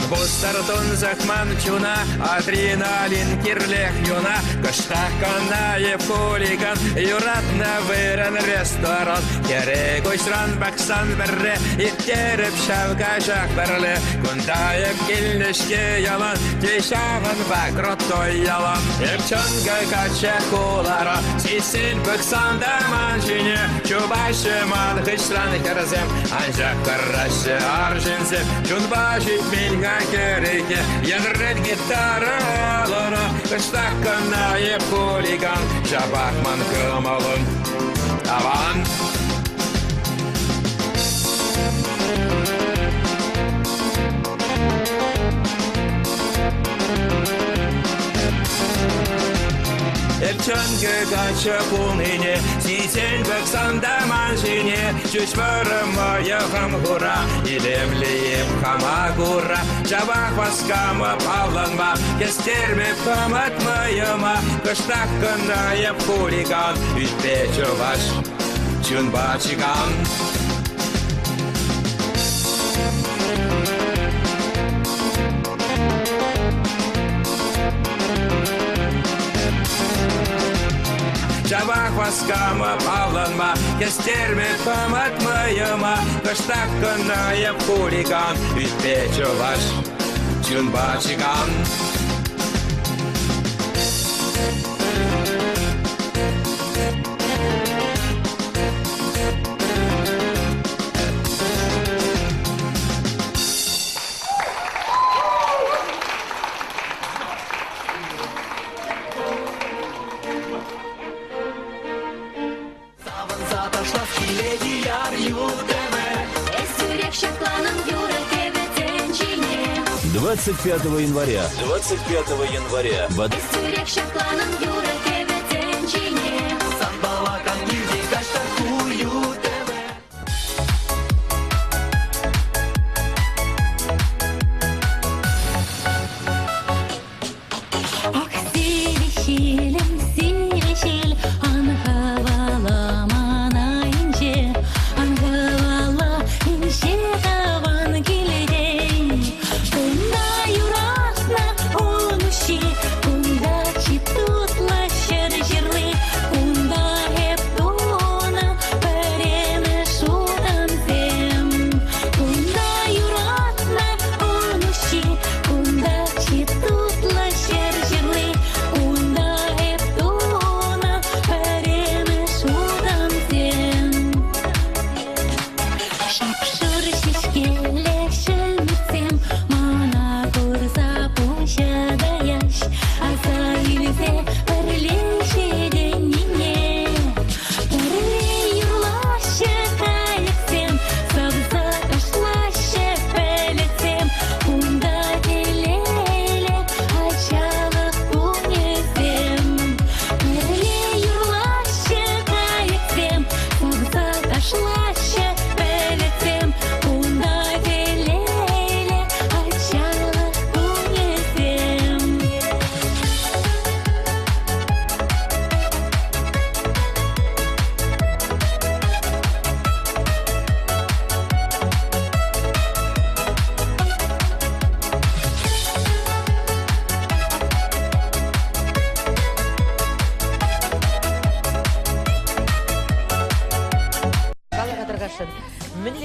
Speaker 14: Бустартун захман чуна, адреналин кирлех юна, кыштак канайып хулиган, юратна выран ресторан, керек ойсран бақсан бірре, иттеріп шавға жақ бірлі, күндайып келнішке ялан, тешағын бақрот той ялан, епчонға кача кулара, сесіл бақсанда манжине, чубашы ман хышран кірзем, анжақ қарашы аржынзем, чунбашит мельга кереке, янрет гитара алана, кыштак канайып хулиган, жабақман кымалын, аван. Эрчөнгі қачы пулныне, сисен бөксанда маншине, жүш бұрым ойығым ғура, илемлейіп қама ғура, жабақ басқамы павланма, кестерме пымат мыйыма, кыштак кынайып хулиган, үтпе чуваш, чунба чиган. Жабақ басқамы павланма, кестерме пымат мыйыма, кыштак кынайып хулиган, үтпе чуваш, чунба чиган.
Speaker 10: Taşlaf kiledi yar yudeme.
Speaker 15: 25 января. 25 января.
Speaker 5: Тут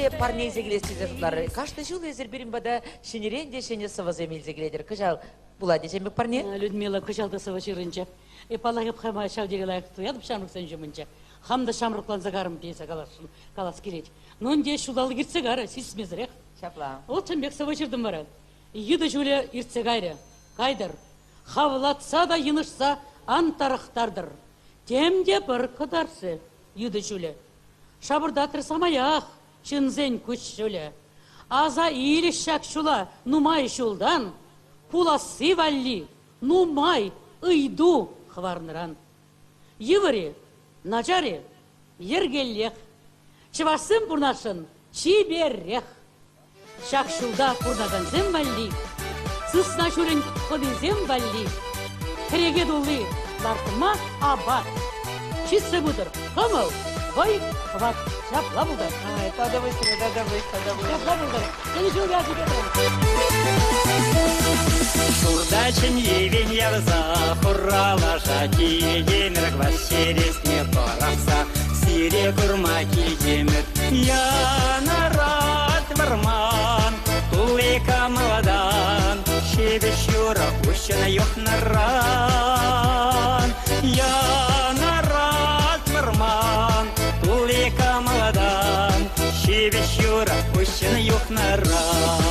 Speaker 8: де парней зегелестезе жылдары. Каждый жыл езір берін бада шенерен де шене сывызы мелзегеледер. Кыжал, бұлады жемек парне?
Speaker 18: Людмила кыжалды сывы жырынча. Палағып қама шавдері лайық туядып шамрықсан жымынча. Хамда шамрықлан загарым пейса калас келет. Нон де шудалы кертсе гары, сіз мезірек.
Speaker 8: Шапла.
Speaker 18: Ол чамбек сывы жырдым бары. Еді жүлі иртсе гайры. Кайдыр. Хавлатса да йынышса антарықтардыр. Темде бір қыдарсы. Еді жүлі. Шабырдатыр самаях. Чынзен күш жүлі. Аза ийлі шак шула. Нумай шулдан. Пуласы валли. Нумай. Ыйду. Хварныран. Йывыри. Начари. Ергеллех. Чывасым пурнашын. Чиберрех. Шакшулда пурнадан зем валли. Сысна шурин ходы зем валли. Креге дулы. Лартыма абат. Чиссы будыр. Хымыл. Вой. Хват. Шапла бұлдар.
Speaker 8: Тада быстро.
Speaker 18: Шапла бұлдар. Сені жыл газы бедір.
Speaker 22: Шурдачын евен явза, хуралаша киегемір, квас чересне парақса, сире күрма киегемір. Янарат варман, тулыка маладан, шебе шура ущана йохнаран. Янарат варман, тулыка маладан, шебе шура ущана йохнаран.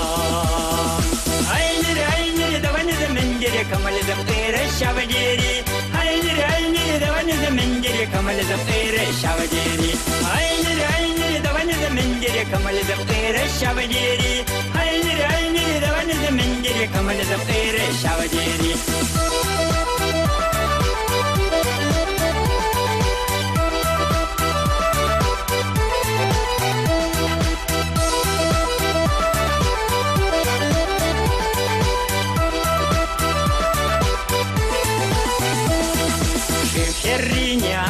Speaker 22: Камализм эре шавадери, айни давани за мендери, камализм эре шавадери, айни давани за мендери, камализм эре шавадери, айни давани за мендери, камализм эре шавадери.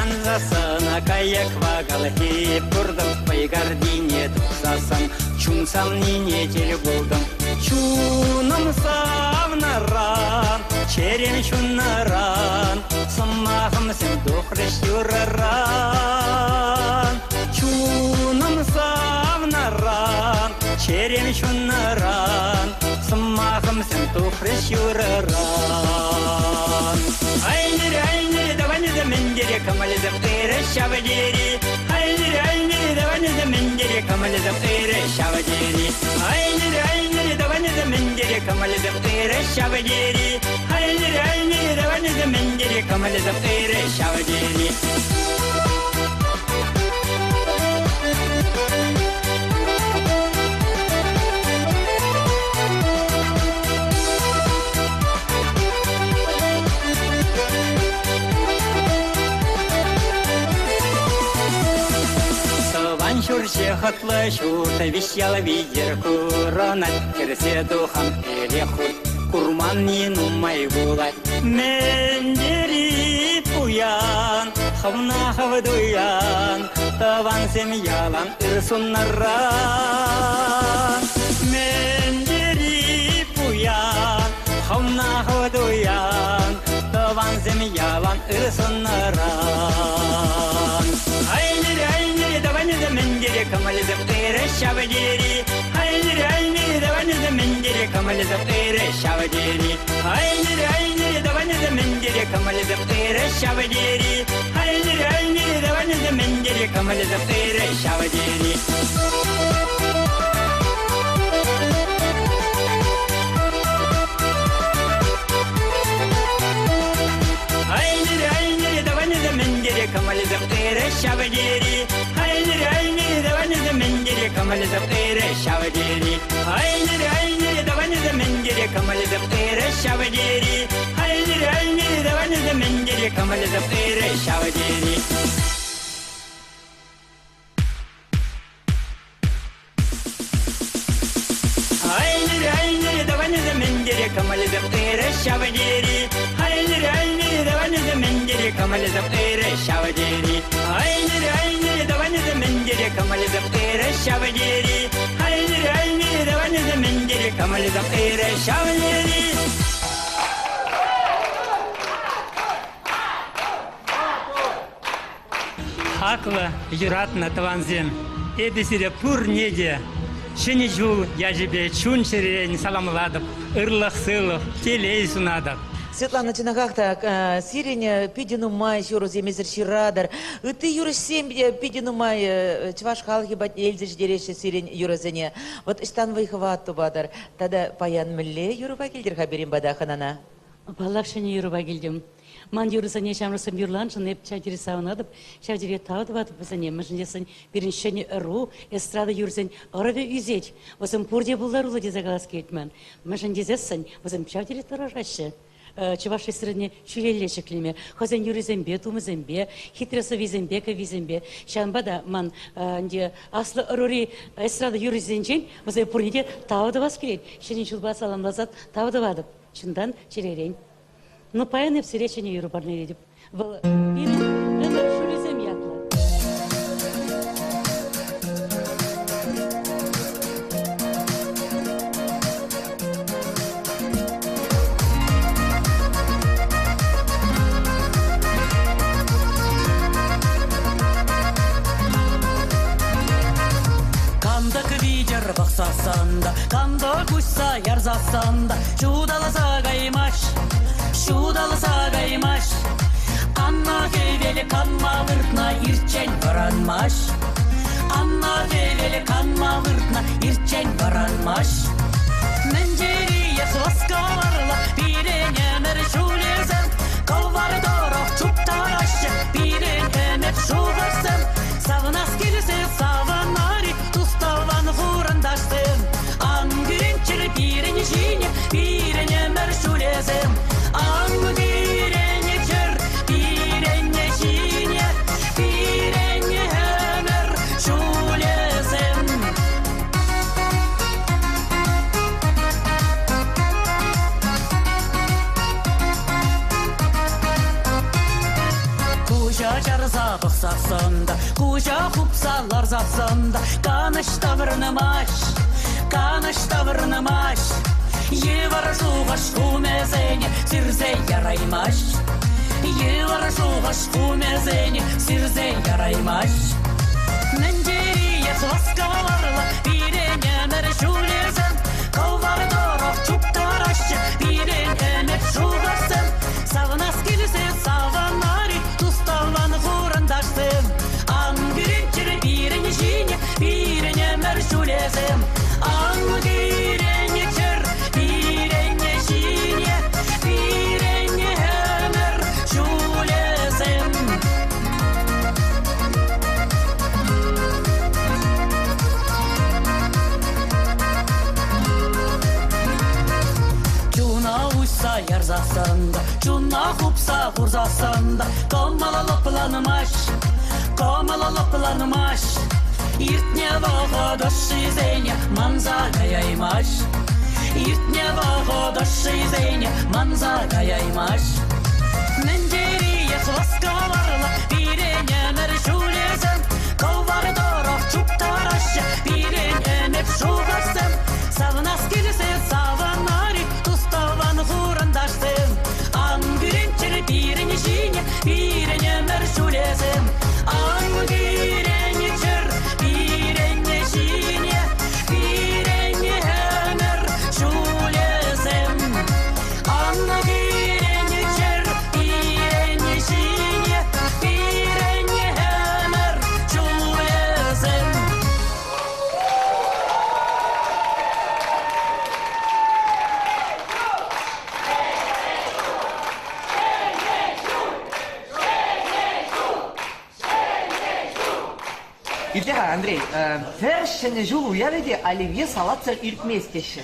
Speaker 22: Анзасана каяк вагалахи бурдам пайгардине тусасан чунсам нине теле булдам чунам савнаран черем чуннаран самахам сен дохреш юраран чунам савнаран черем чуннаран самахам сен дохреш юраран айни давани за мендери камализм эре шавадери айни давани за мендери камализм эре шавадери айни давани за мендери камализм эре шавадери айни давани за мендери камализм эре шавадери. Шурше хатлы шурта вещала видер куранат керсе духам переход курман не нумай булать мендери пуян хавна хавдуян таван семьялан ирсуннаран мендери пуян хавна хавдуян таван семьялан ирсуннаран айни давани за мендери камализм эре шавадери айни давани за мендери камализм эре шавадери айни давани за мендери камализм эре шавадери айни давани за мендери камализм эре шавадери. Айни давани за мендери камализм эре шавадери айни давани за мендери камализм эре шавадери айни давани за мендери камализм эре шавадери айни давани за мендери камализм эре шавадери. Айни давани за мендери камализм эре шавадери айни давани за мендери камализм эре шавадери айни давани за мендери камализм эре шавадери айни давани за мендери камализм эре шавадери.
Speaker 23: Акла юратна таванзем
Speaker 22: эбисире пур неде. Шені жул яжебе чун шеререн саламладып, ырлық сылық, телей сунадып.
Speaker 8: Светлана Чинагахта, сирень пидину май, шурус емезір ширадар. Ты юрыш сем пидину май, чваш халхи бат эльзиш дереші сирень юрызыне. Вот іштан вайхыват тубадар. Тада паян мүлле юрыба келдер хаберин бадаханана.
Speaker 18: Балақ шыне юрыба келдім. Ман юрысыне шамрысым юрланшын, еп чавдері сауынадып, чавдері тауды батып бізіне. Мүшіндесін біріншіні ұру, эстрада юрсын ұрыве үзет. Осым пурде бұлдар ұлы дезе қалас кетмен. Мүшіндесін, осым чавдері тұрарашы. Чуваши средне чурелле шеклеме, хозяин юризембе, тумызембе, хитраса визембека визембе. Шанбада ман нде аслы рури эстрада юризенчен, возай пурниде тауды вас келет. Шенин чулба салам назад тауды вадып. Чындан черерень. Но паян еп сиречене юрубарны едіп. Бұл бірін өмір шуризем ятлы.
Speaker 12: Бақсасанда, қанда күшса ярзасанда, шудаласа қаймаш. Анна кевелі қанма выртна ирчен баранмаш. Анна кевелі қанма выртна ирчен баранмаш. Менжерие суаскаларла, пирен емер шулезен, колвар дорог чуптарашы, пирен емер шуғырсын. Савынас келсе савынари, туставан хурандашсын. Ангүренчір пирен жине, пирен емер шулезен. Ангүренчір пирен жине, пирен емер шулезен. Кужа жарза бұқсақсында, кужа құпсалар зақсында, қаныш тавырнымаш. Евар жуғаш құмезене, сирзе яраймаш. Евар жуғаш құмезене, сирзе яраймаш. Менжерие суаскаларла, пирен емер шулезен, колвар дорог чуптарашы, пирен емер шуғырсын. Савынас келсе савынари, туставан хурандашсын. Ангүренчір пирен жине, пирен емер шулезен. Ангүренчір пирен жине, пирен емер шулезен. Чуна ұйса ярзасында, чуна құпса құрзасында, комалалы планымаш. Иртне вағы доши зене, манзага яймаш. Иртне вағы доши зене, манзага яймаш. Менжерие суаскаларла, пирен емер шулезен, колвар дорог чуптарашы, пирен емер шуғырсын. Савынас келсе савынари, туставан хурандашсын. Ангүренчір пирен жине, пирен емер шулезен. Ангүренчір пирен жине, пирен емер шулезен. Ангүренчір пирен жине, пирен емер шулезен.
Speaker 7: Илья, Андрей, фершені жул уяведе оливье салатсыр иртместеші.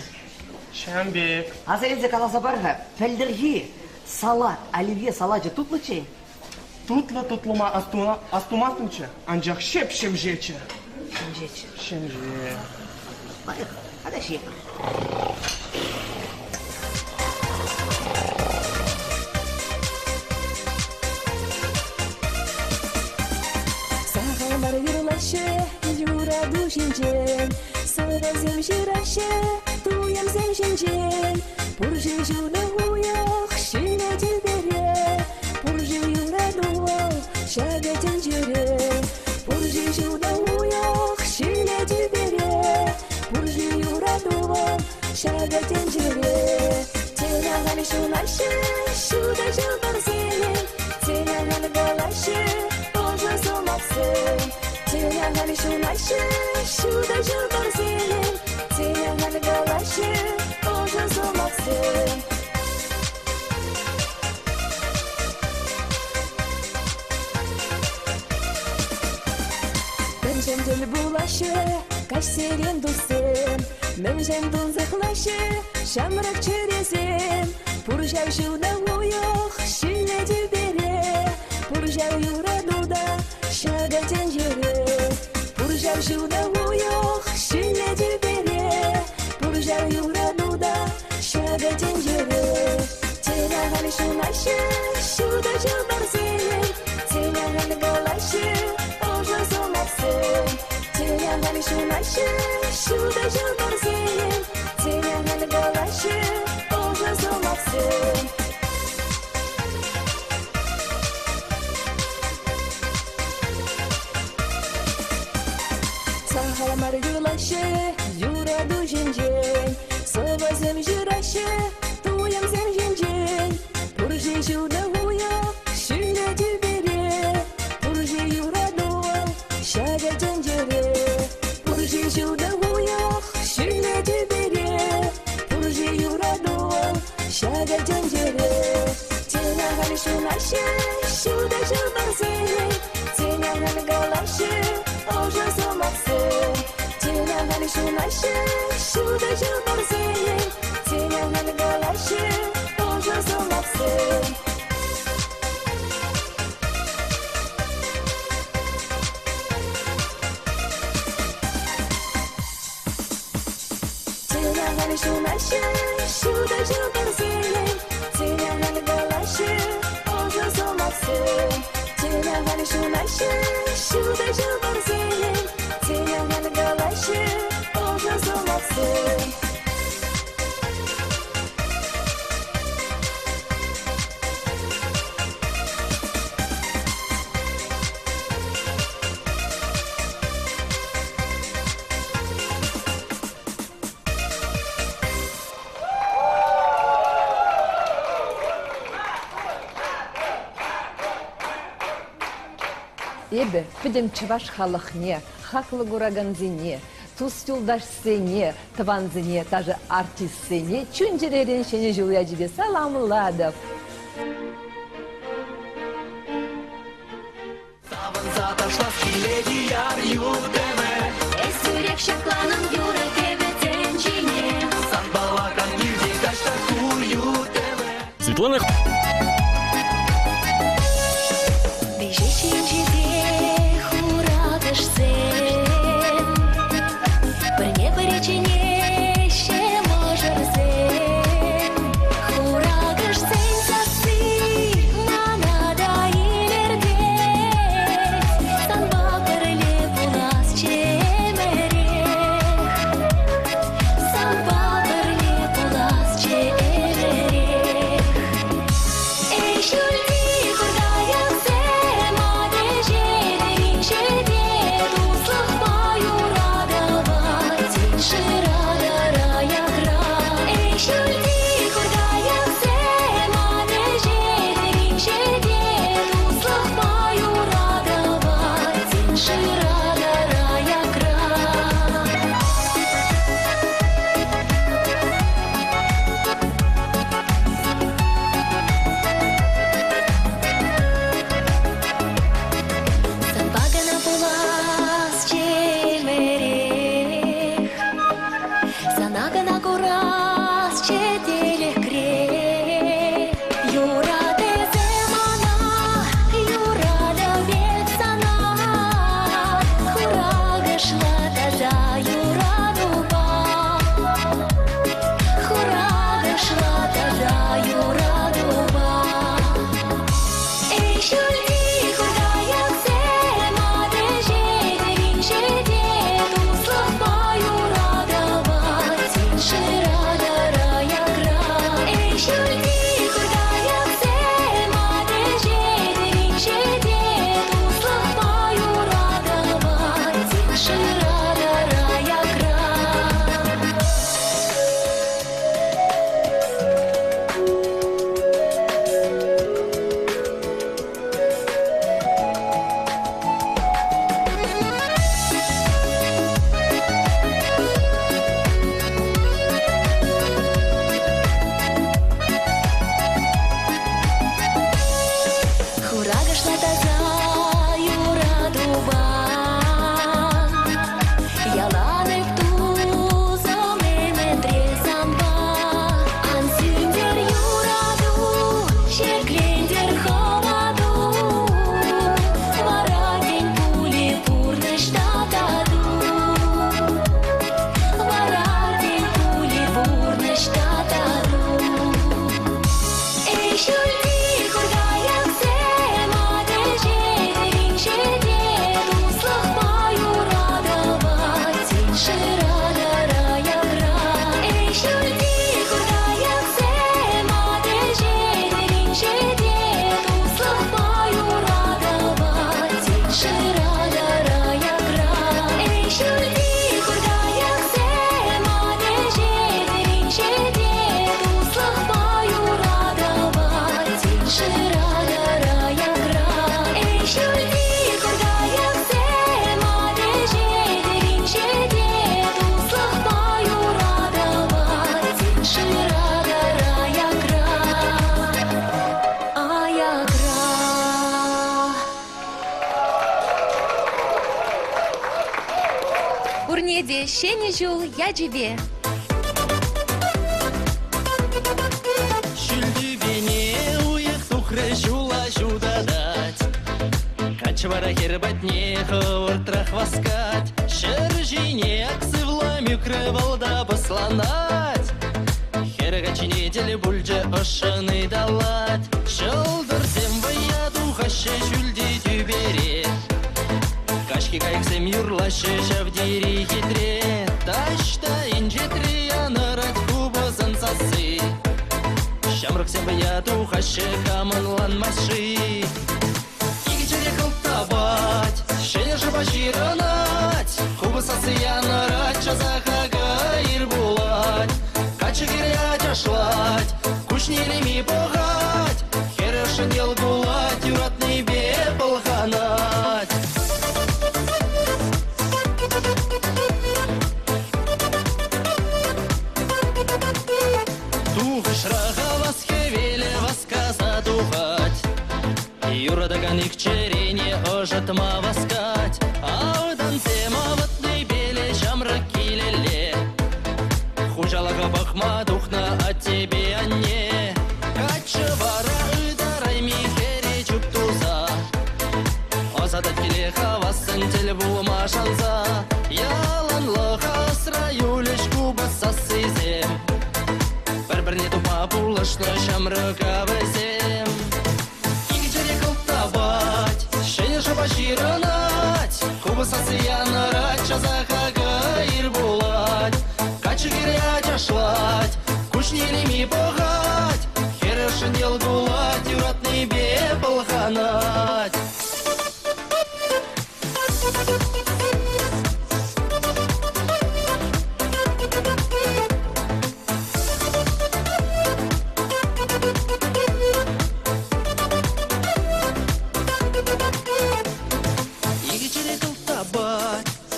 Speaker 17: Шамбек.
Speaker 7: Азайынзе қаласа барға, пәлдірге салат, оливье саладжы тутлычы?
Speaker 17: Тутлы-тутлыма астуматынчы, анжақ шеп-шеп жечі. Шемже.
Speaker 7: Байық, ада шеп.
Speaker 11: Сағалар юрлашы, юра душинчен, сағазем жирашы, туям земшинчен. Пуржи жуны уяқ, шыра тілбере, пуржи юра дуал, шагатын жүре. Пуржи жуны уяқ, hali şunaşı, şuda жылдар сенен, сенен hali галаşı, ожа солмапсың. Сенен hali şunaşı, şuda жылдар сенен, сенен hali галаşı, ожа солмапсың. Мӹнжӹн булашы, кашсерен дусем, мӹнжӹн дунзыхлашы, шамрак чӹрезем. Пуржав жылда уйох, шиле дюбере, пуржав юрадуда, шагатен жюре. Пуржав жылда уйох, шиле дюбере, пуржав юрадуда, шагатен жюре. Тена хали шунашы, шуда жылдар сенен, тена хали галашы, ожа солмапсың. Тена хали шунашы, шуда жылдар сенен, тена хали галашы, ожа солмапсың. Сахаламар юлашы, юраду жинжен, совазым жирашы, туям зем жинжен. Пуржи жылда уйок, шүле дюбере, пуржи юраду, шагатен жюре. Пуржи жылда уйок, шүле дюбере, пуржи юраду, шагатен жюре. Тена хали шунашы, шуда жылдар сенен, тена хали галашы, ожа солмапсың. Тена хали шунашы, шуда жылдар сенен, тена хали галашы, ожа солмапсың. Тена хали шунашы, шуда жылдар сенен, тена хали галашы, ожа солмапсың. Тена хали шунашы, шуда жылдар сенен, тена хали галашы, ожа солмапсың.
Speaker 9: Эбі, підем чываш халықне, хақлы ғураганзіне, туз юлдашсене, тыванзіне, тажы артистсене, чүнжеререн шене жылыя жібе саламладып.
Speaker 10: Сабынса ташлас келеді яр юрдеме.
Speaker 5: Эсүрек шакланым юры кебетен жине.
Speaker 10: Санбалакан елде кашта кую деме.
Speaker 20: Светлана...
Speaker 5: Еде шене жул яжебе.
Speaker 10: Шүлдүбене уйық тухры жула жудадать. Качвара хербатне ховыртрах васкать. Шыржине аксывла мюкрывалда посланать. Хергачине теле бульже ошыны далать. Шылдырсем вая тухаще шүлди тюбере. Кашки кайксем юрлаще жавдири хитре. Ташта инжетри анырать кубысын сасы. Шамрыксем вая тухаще камынланмашы. Игичере кылтабать, шене жыба жиранать. Кубысасы янырать, жазаха ир булать. Качы кере ачашлать, кушнелеми погать. Херешен ел гулать, юратный бе полханать. Тухышраға васхевеле васказа тухать. Юрадаган икчерене ожатма васкать. Аудан тема ватный беле жамрак килеле. Хужалага бахма духна от тебе анне. Качывара ыдарай михере чуптуза. Озадат келе хавасын тел булма шанза. Яланлыға сраюлеш кубаса сызем. Бір-бірне тупа пулышны шамрыға візем. Игичере кылтабать, шене жыба жиранать. Кубысасы янырать, жазаха ир булать. Качы кере ачашлать, кушнелеми погать. Херешен ел гулать, юратный бе полханать.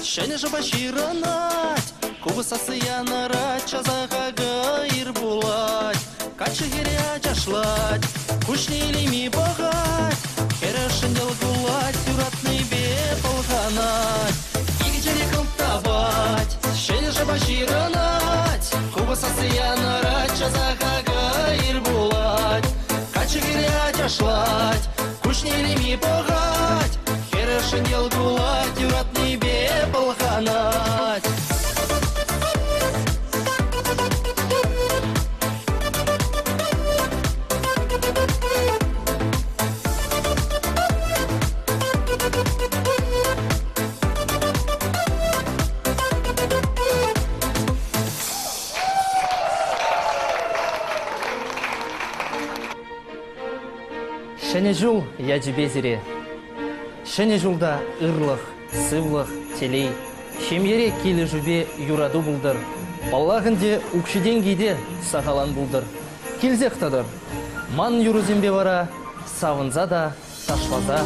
Speaker 10: Шене жыба жиранать, кубысасы янырать, жазаха ир булать. Качы кере ачашлать, кушнелеми погать. Херешен ел гулать, юратный бе полханать. Игичере кылтабать, шене жыба жиранать. Кубысасы янырать, жазаха ир булать. Качы кере ачашлать, кушнелеми погать. Херешен ел гулать, юратный бе полханать.
Speaker 21: Шене жул яжбезере. Шене жулда ырлық, сывлық, телей. Шемере келі жүбе юраду бұлдыр. Баллағынде ұқшиден кейде сағалан бұлдыр. Келзектадыр. Ман юрузембе бара, савынза да, ташлаза,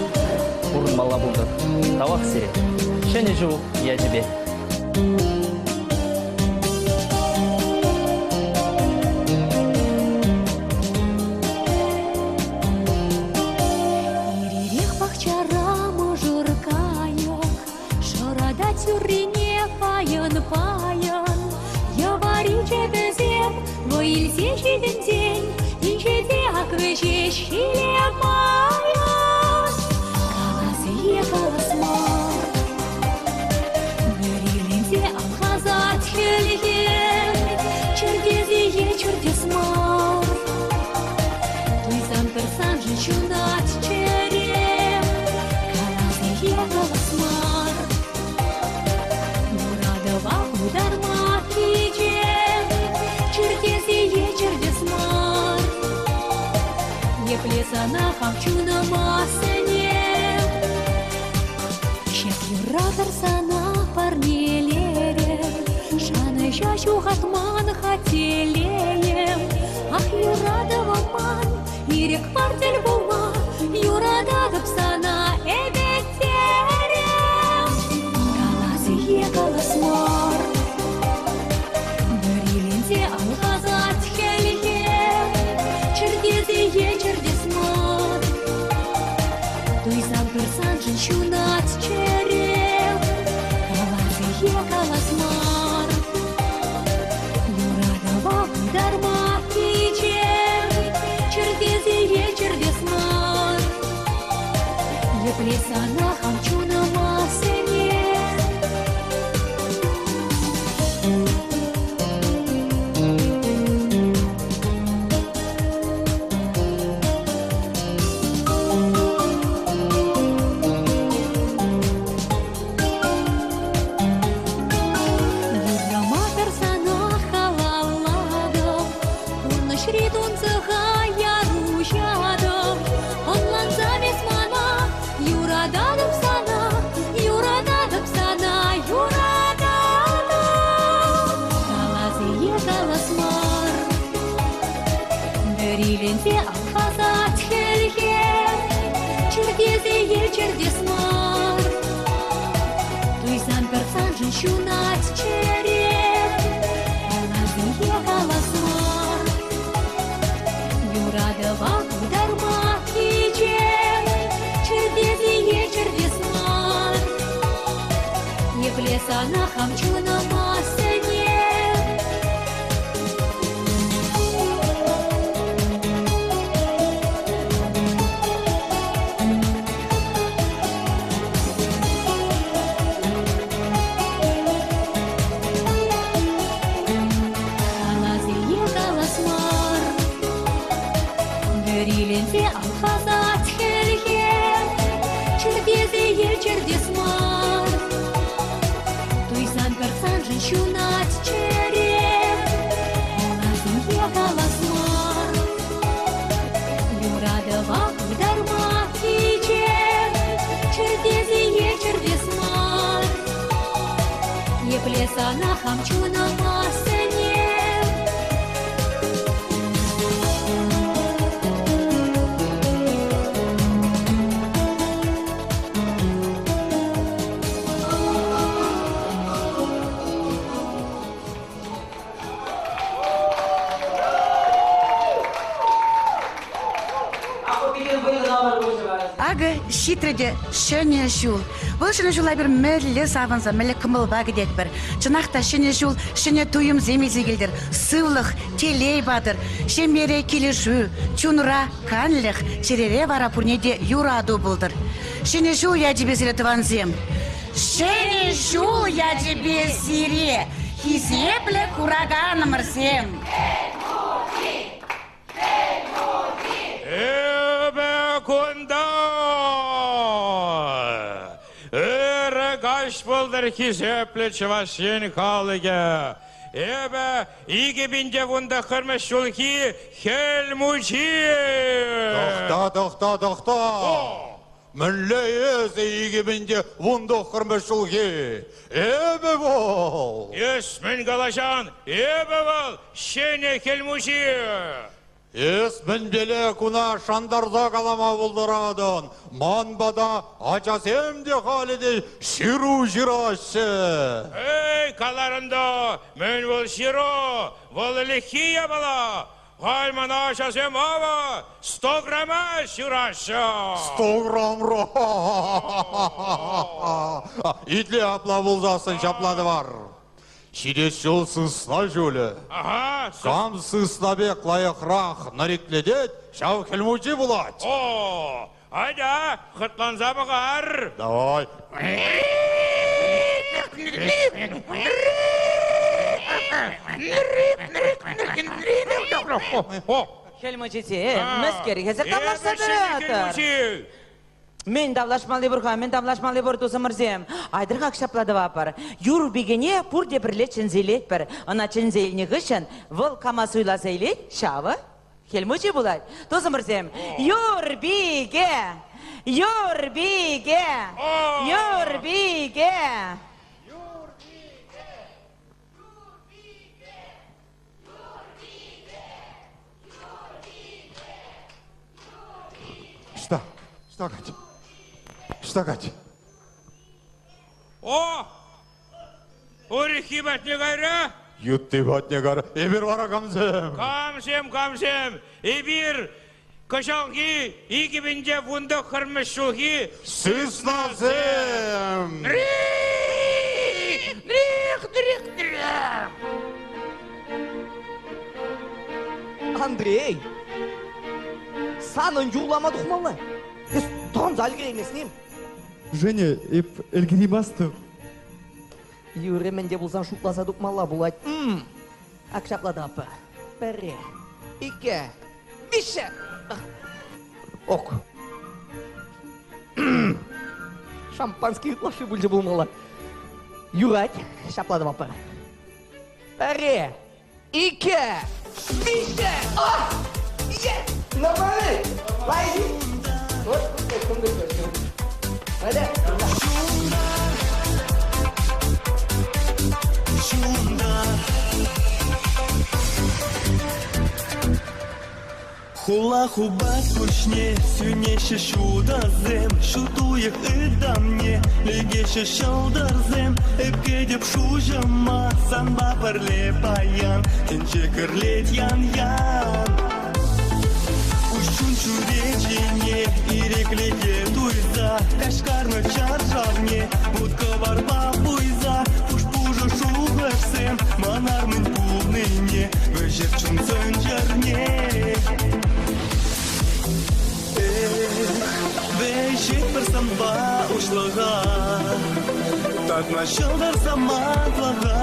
Speaker 21: бұрынмала бұлдыр. Тавақ сере. Шене жул яжбе.
Speaker 5: Тюрине паян, я вариче безем, но ильзе жиден день, инжеде аквеже щиле маян. Калазые каласмар, берилинзе алхазат хельген, чердезие чердесмар. Туйзан персан женщунат черем, калазые каласмар. Ударма кичен, черкезие чердесмар. Не плесана хамчуна масыне. Шек юратар сана парнелере. Шаны шашу хатман хателеем. Ах, юрадова ман, ирек партель бума. Юрададып сана эбеттерем. Калазые каласмар. Алхазат хельген, чердезие чердесмар. Туйзан персан женщунат черем, калазые каласмар. Еплесана хамчуна масене. Ленте алхазат хельге, чердезе е чердесмар. Туйсан персан женщунат черед, алазие галасмар. Юрадова ударма киче, чердезе е чердесмар. Еплесана хамчуна масене. Ленте алхазат хельге, чердезе е чердесмар. Туйсан персан женщунат черед, алазие галасмар. Юрадова ударма киче, чердезе е чердесмар. Еплесана хамчуна масене.
Speaker 4: Ага, щитреде, шене жул. Бұл шене жула бір мәлі савынса, мәлі кымыл бағы дед бір. Чынақта шене жул, шене туйым земезе келдір. Сывлық, телей бадыр. Шемере келешу, чунра, канлық, черере вара пурнеде юраду бұлдыр. Шене жул я тебе зіре тыван зем. Шене жул я тебе зіре. Хизепле кураганым рзем.
Speaker 14: Кунда! Kaç buldur ki zeple vaşin kalıge. Ebe iki binde bunda kırmış yol ki helmuci.
Speaker 2: Dokta. Mülleyiz iki binde bunda kırmış yol ki. Ebe bol.
Speaker 14: Esmin galaşan, ebe bol. Şene helmuci.
Speaker 2: Esmin bile kuna şandarda kalama bulduradın. Manbada acasem de halide şiru jiraşı.
Speaker 14: Ey kalarında men vol şiro, vol lehiye bala. Halman acasem hava, 100 grama şiraşı.
Speaker 2: 100 gram ro. İdli abla bulzasın şapladı var. Через жол сысна жолы.
Speaker 14: Ага.
Speaker 2: Кам сысна бек лайықрақ нарекледет, шау келмучи булат.
Speaker 14: О, айда, хытланза бағар.
Speaker 2: Давай.
Speaker 6: Келмучите, мәскері кезер тамлашса біратыр. Мен давлашмалы бұр тусы мұрзем. Айдыр қақшаплады вапыр. Юр бігене пұр депірле чынзейлет бір. Она чынзейліне ғышын выл қама суйла сейлет, шавы. Келмучи бұлай. Тусы мұрзем. Юр биге! Юр биге! Юр биге!
Speaker 2: Что, Катя? Что, Катя?
Speaker 14: О! Орехи батне гайра?
Speaker 2: Ютты батне гайра. Эбир вара камзем.
Speaker 14: Камзем. Эбир кашалги, iki binde bunda kırmış şuhi.
Speaker 2: Сысназем.
Speaker 21: Андрей! Санын юламадық малы. Тон залгер емеснем.
Speaker 1: Женя, элгири бастық.
Speaker 21: Юремен де болсан шукласа дұқмалла болады. Ақшаплады апы. Бірі, икі, біші. Оқ. Шампанский лашы бүлді болмала. Юрать, шаплады апы. Бірі, икі, біші. Нормально. Лайди. Вот, кімді көрсің. Hadi.
Speaker 12: Хула хубат кучне, сюнеше шудазем, шутуях ида мне, легеше шалдарзем, эпкедеп шужама, санба парле паян, тенче кырлет ян-ян. Ушчун чуречене, иреклете туйза, кашкарно чаржавне, утка барба буйза, пуш-пужу шугасем, манармын пулныне, выжепчун сöncerне. Вещик персанба ушлага, так началдар саматлага.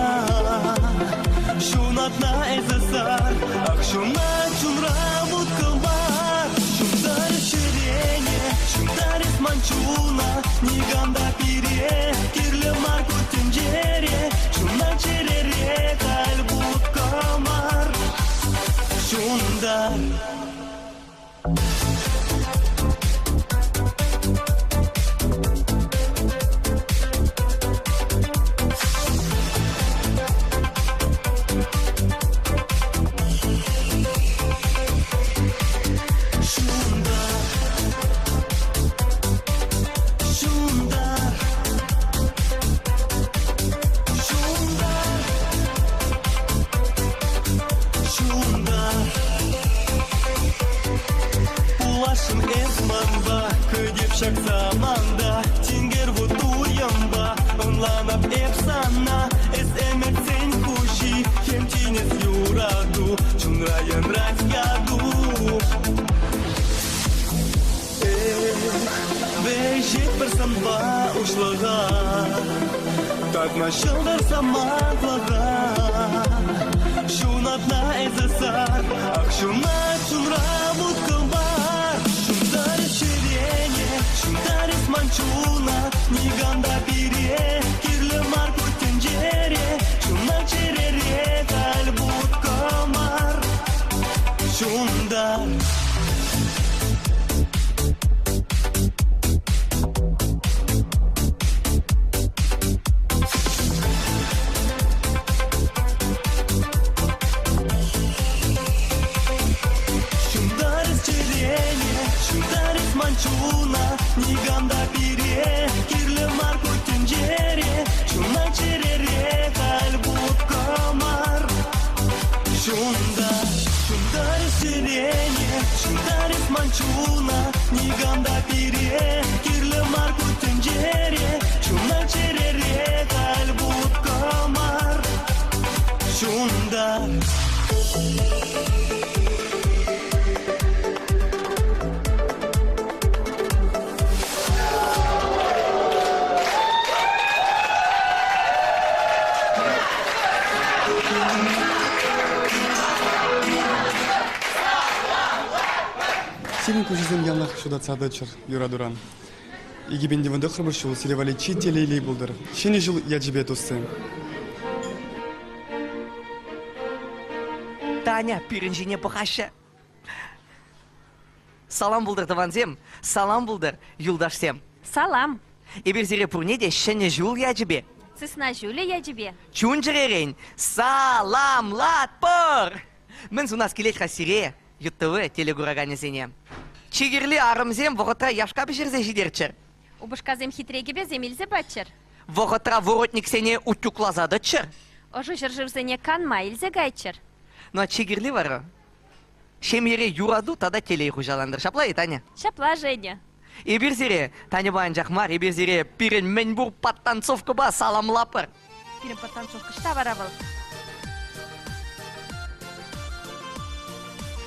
Speaker 12: Шунатна эзазар, ах шуна чунра буткалбар. Шундар черене, шундар манчуна, ниганда пире, кирле марку тенджере. Шуна черере, кальбут камар. Шундар. Şak zamanda Tinger vudu yamba Onlanap efsana Es emet sen kuşi Kemtines yuradu Çunrayan rasyadu Vejit persanba uшлага Так началдар саматлага Шунатна эзасар Ах шуна чунра буткалбар Шундар черене Шундарис манчуна Ниганда пире Кирле марку тенджере Шуна черере Кальбут камар Шундар Манчуна, ниганда пире, кирле марку тенджере, шуна черере, кальбут камар. Шунда, шундар сирене, шундарис манчуна, ниганда пире, кирле марку тенджере, шуна черере, кальбут камар. Шунда.
Speaker 1: Сенің көшесен янлақ шудат садычыр, Юра Дуран. Егебенде вынды қырбышыл, селевали чителейлей бұлдыр. Шені жыл яджібет осы.
Speaker 21: Таня, пиренжине бұқашы. Салам бұлдыр Таванзем, салам бұлдыр Юлдашсем.
Speaker 20: Салам.
Speaker 21: Еберзере пұрнеде шәне жул яджібе.
Speaker 20: Сысна жуле яджібе.
Speaker 21: Чунжыререн, саламлат пыр. Мен сунас келет хасире, ЮТВ телегураганезене. Чигерли арымзем вғытра яшка бішерзе жидерчір.
Speaker 20: Убышказем хитрегебе земелзе батчыр.
Speaker 21: Вғытра воротник сене утюклазадычыр.
Speaker 20: Ожы жыржырзене канма илзе гайчыр.
Speaker 21: Ну а чигерли вары? Шемере юраду тада телей хужаландыр. Шапла и Таня?
Speaker 20: Шапла, Женя.
Speaker 21: Еберзере, Таня баан жақмар, еберзере пирен менбур подтанцовка ба саламлапыр.
Speaker 20: Пирен подтанцовка шта варабыл?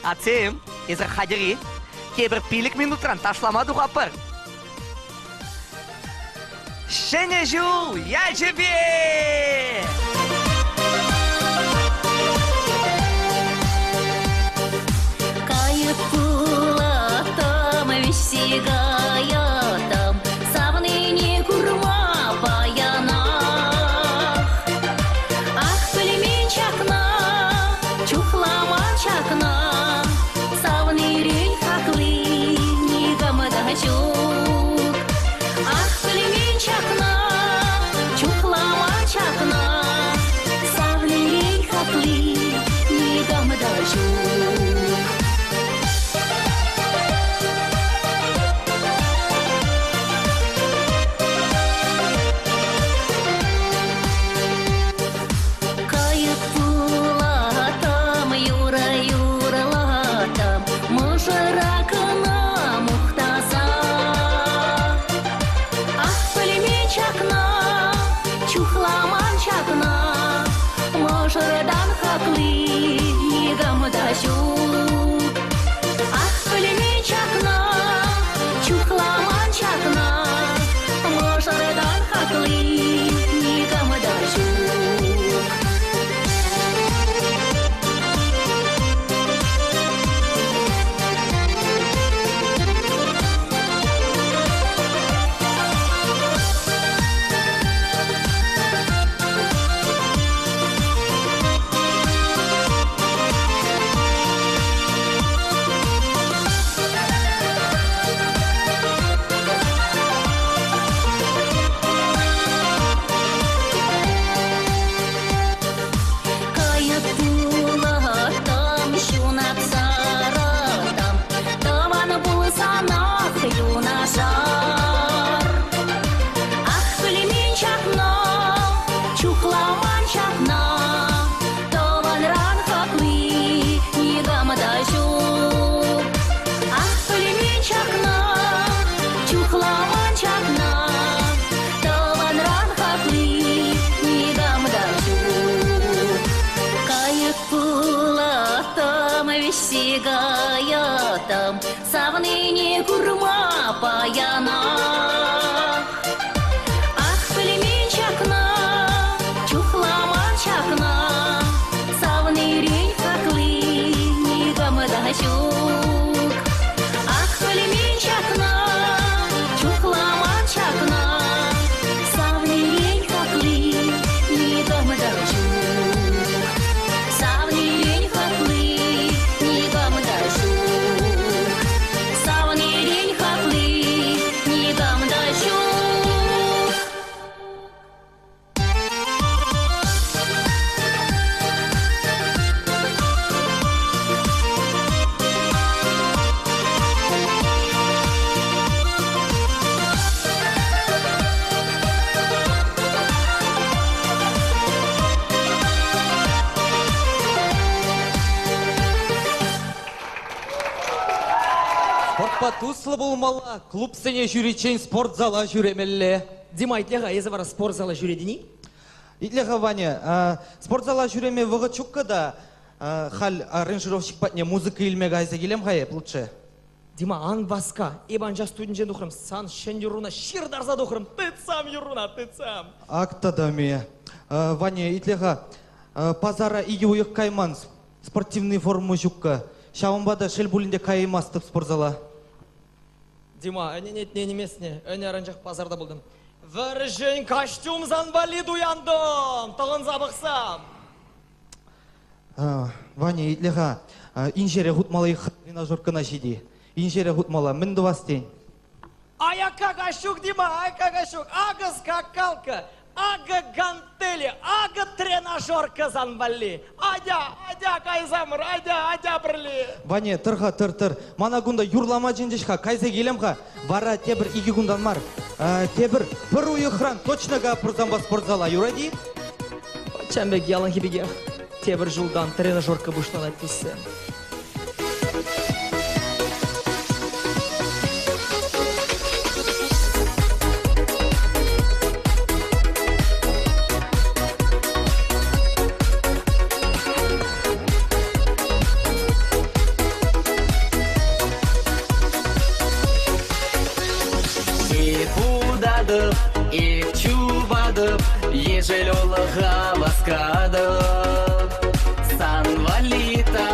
Speaker 21: Ацем, езір хадери, кебір пилік минутран ташламаду қапыр.
Speaker 13: Шене жул, я тебе!
Speaker 5: Кайып пулатам, висигаятам, савныне курма паянах. Ах, пельмен чакна, чухламан чакна, савный рень хаклы, нигамада жук. Ах, пельмен чакна, чухламан чакна, савный рень хаклы, нигамада жук. Кайык пулатам, юра-юралатам, мыжыракына мухтаза. Ах, пельмен чакна, чухламан чакна, мыжырдан хаклы, нигамда жук. Ах, пельмен чакна, чухламан чакна, мыжырдан хаклы, нигамда жук. Кайык пулатам, шунак саратам, таван булсанах юнашар. Ах, пельмен чакна, чухламан чакна, таванран хаклы, нигамда жук. Ах, пельмен чакна, чухламан чакна, таванран хаклы, нигамда жук. Кайык пулатам, висигаятам, савныне курма паянах. Ах, пельмен чакна, чухламан чакна, савный рень хаклы, нигамда жук. Ах, пельмен чакна, чухламан чакна, савный рень хаклы, нигамда жук. Савный рень хаклы, нигамда жук. Савный рень хаклы, нигамда жук.
Speaker 21: Спортпа туслы болмала, клуб сене жүречен спорт зала жүремелле.
Speaker 19: Дима, итлеға езі бара спорт зала жүредіні?
Speaker 21: Итлеға, Ваня, спорт зала жүреме вғы чукка да, хал аранжировщик патне музыка илмега айза келем хайып лучше.
Speaker 19: Дима, ан басқа, ебан жас студент дұқырым, сан шен юруна ширдарза дұқырым, тыцам юруна, тыцам.
Speaker 21: Акта да ме. Ваня, итлеға, пазара иге уйық кайман, спортивный форму жүкка. Шауынбада шел булінде каймастып спорт зала.
Speaker 19: Дима, әне немесіне, әне аранжақ пазарда болдым. Віржен костюм занбалид уяндым, тұғын забықсам.
Speaker 21: Ваня, итлеға, инжере ғутмала иқ тренажеркына жиди. Инжере ғутмала, мінді бастен.
Speaker 19: Ая кагашук, Дима, ая кагашук, ага скакалка, ага гантели, ага тренажерка занбали. Адя кайзамыр, адя бірлі.
Speaker 21: Ваня, тұрға, тұр. Мана күнда юрлама жендешқа, кайзе келемға, вара тебір игі күндан мар. Тебір бір уйықран точныға пұрзанба спортзала, юради?
Speaker 19: Чәмбек ялын хибеге, тебір жылдан тренажерка бұштан айтпесі.
Speaker 12: И
Speaker 10: Целюлага ласкадов Сан валита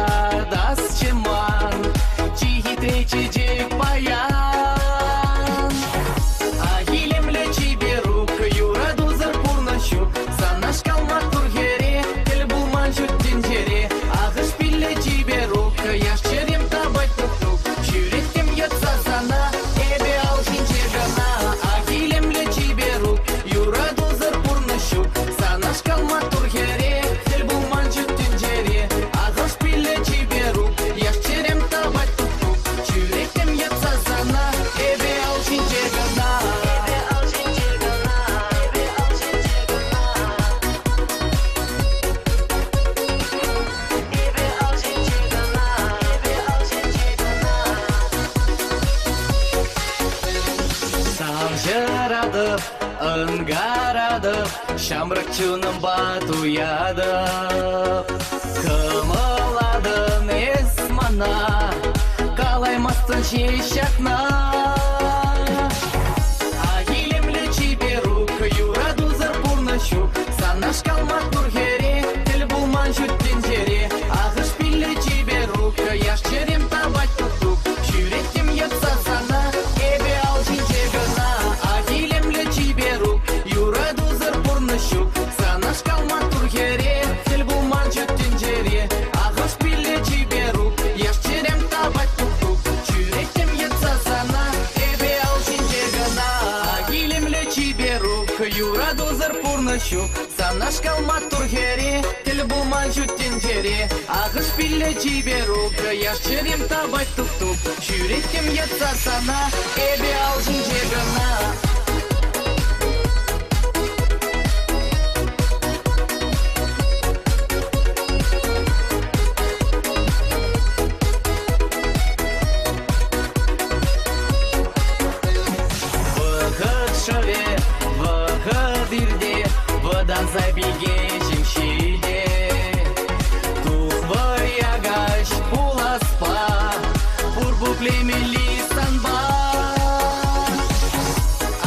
Speaker 10: дас чеман Чихи тречи джек паян Агилем лечи берук Юраду зарпурнащу Санаш калма тургере Тел булман чуттин жере Агыш пиллечи берук Яш черем табать тук-тук Чүректем ятса сана Эбе алшин чегана Агилем лечи берук Юраду зарпурнащу Санаш калма тургере Тел булман чуттин жере Агыш пиллечи берук Яш черем табать тук-тук Чүректем ятса сана Эбе алшин чегана Жарадып, ынгарадып, шамрак чуным батуядып. Кымыладым эсмана, калаймастын шешакна. Агилемле чиберук, юраду зарпурнащу, санаш калмак тургере, тел булман чуттен жере. Агыш пилле чиберук, яш черем табать тук-тук, чүректем ятса сана, эбе алшин чегана. Агилемле чиберук, юраду зарпурнащу, санаш калмак тургере, тел булман чуттен жере. Агыш пилле чиберук, яш черем табать тук-тук, чүректем ятса сана, эбе алшин чегана. Агилемле чиберук, юраду зарпурнащу, санаш калмак тургере, тел булман чуттен жере. Агыш пилле чиберук, яш черем табать тук-тук, чүректем ятса сана, эбе алшин чегана. Вахыт шове, вахыт ирде, водан забеге жемшиде. Тух ваягаш пуласпа, пурбу племели санба.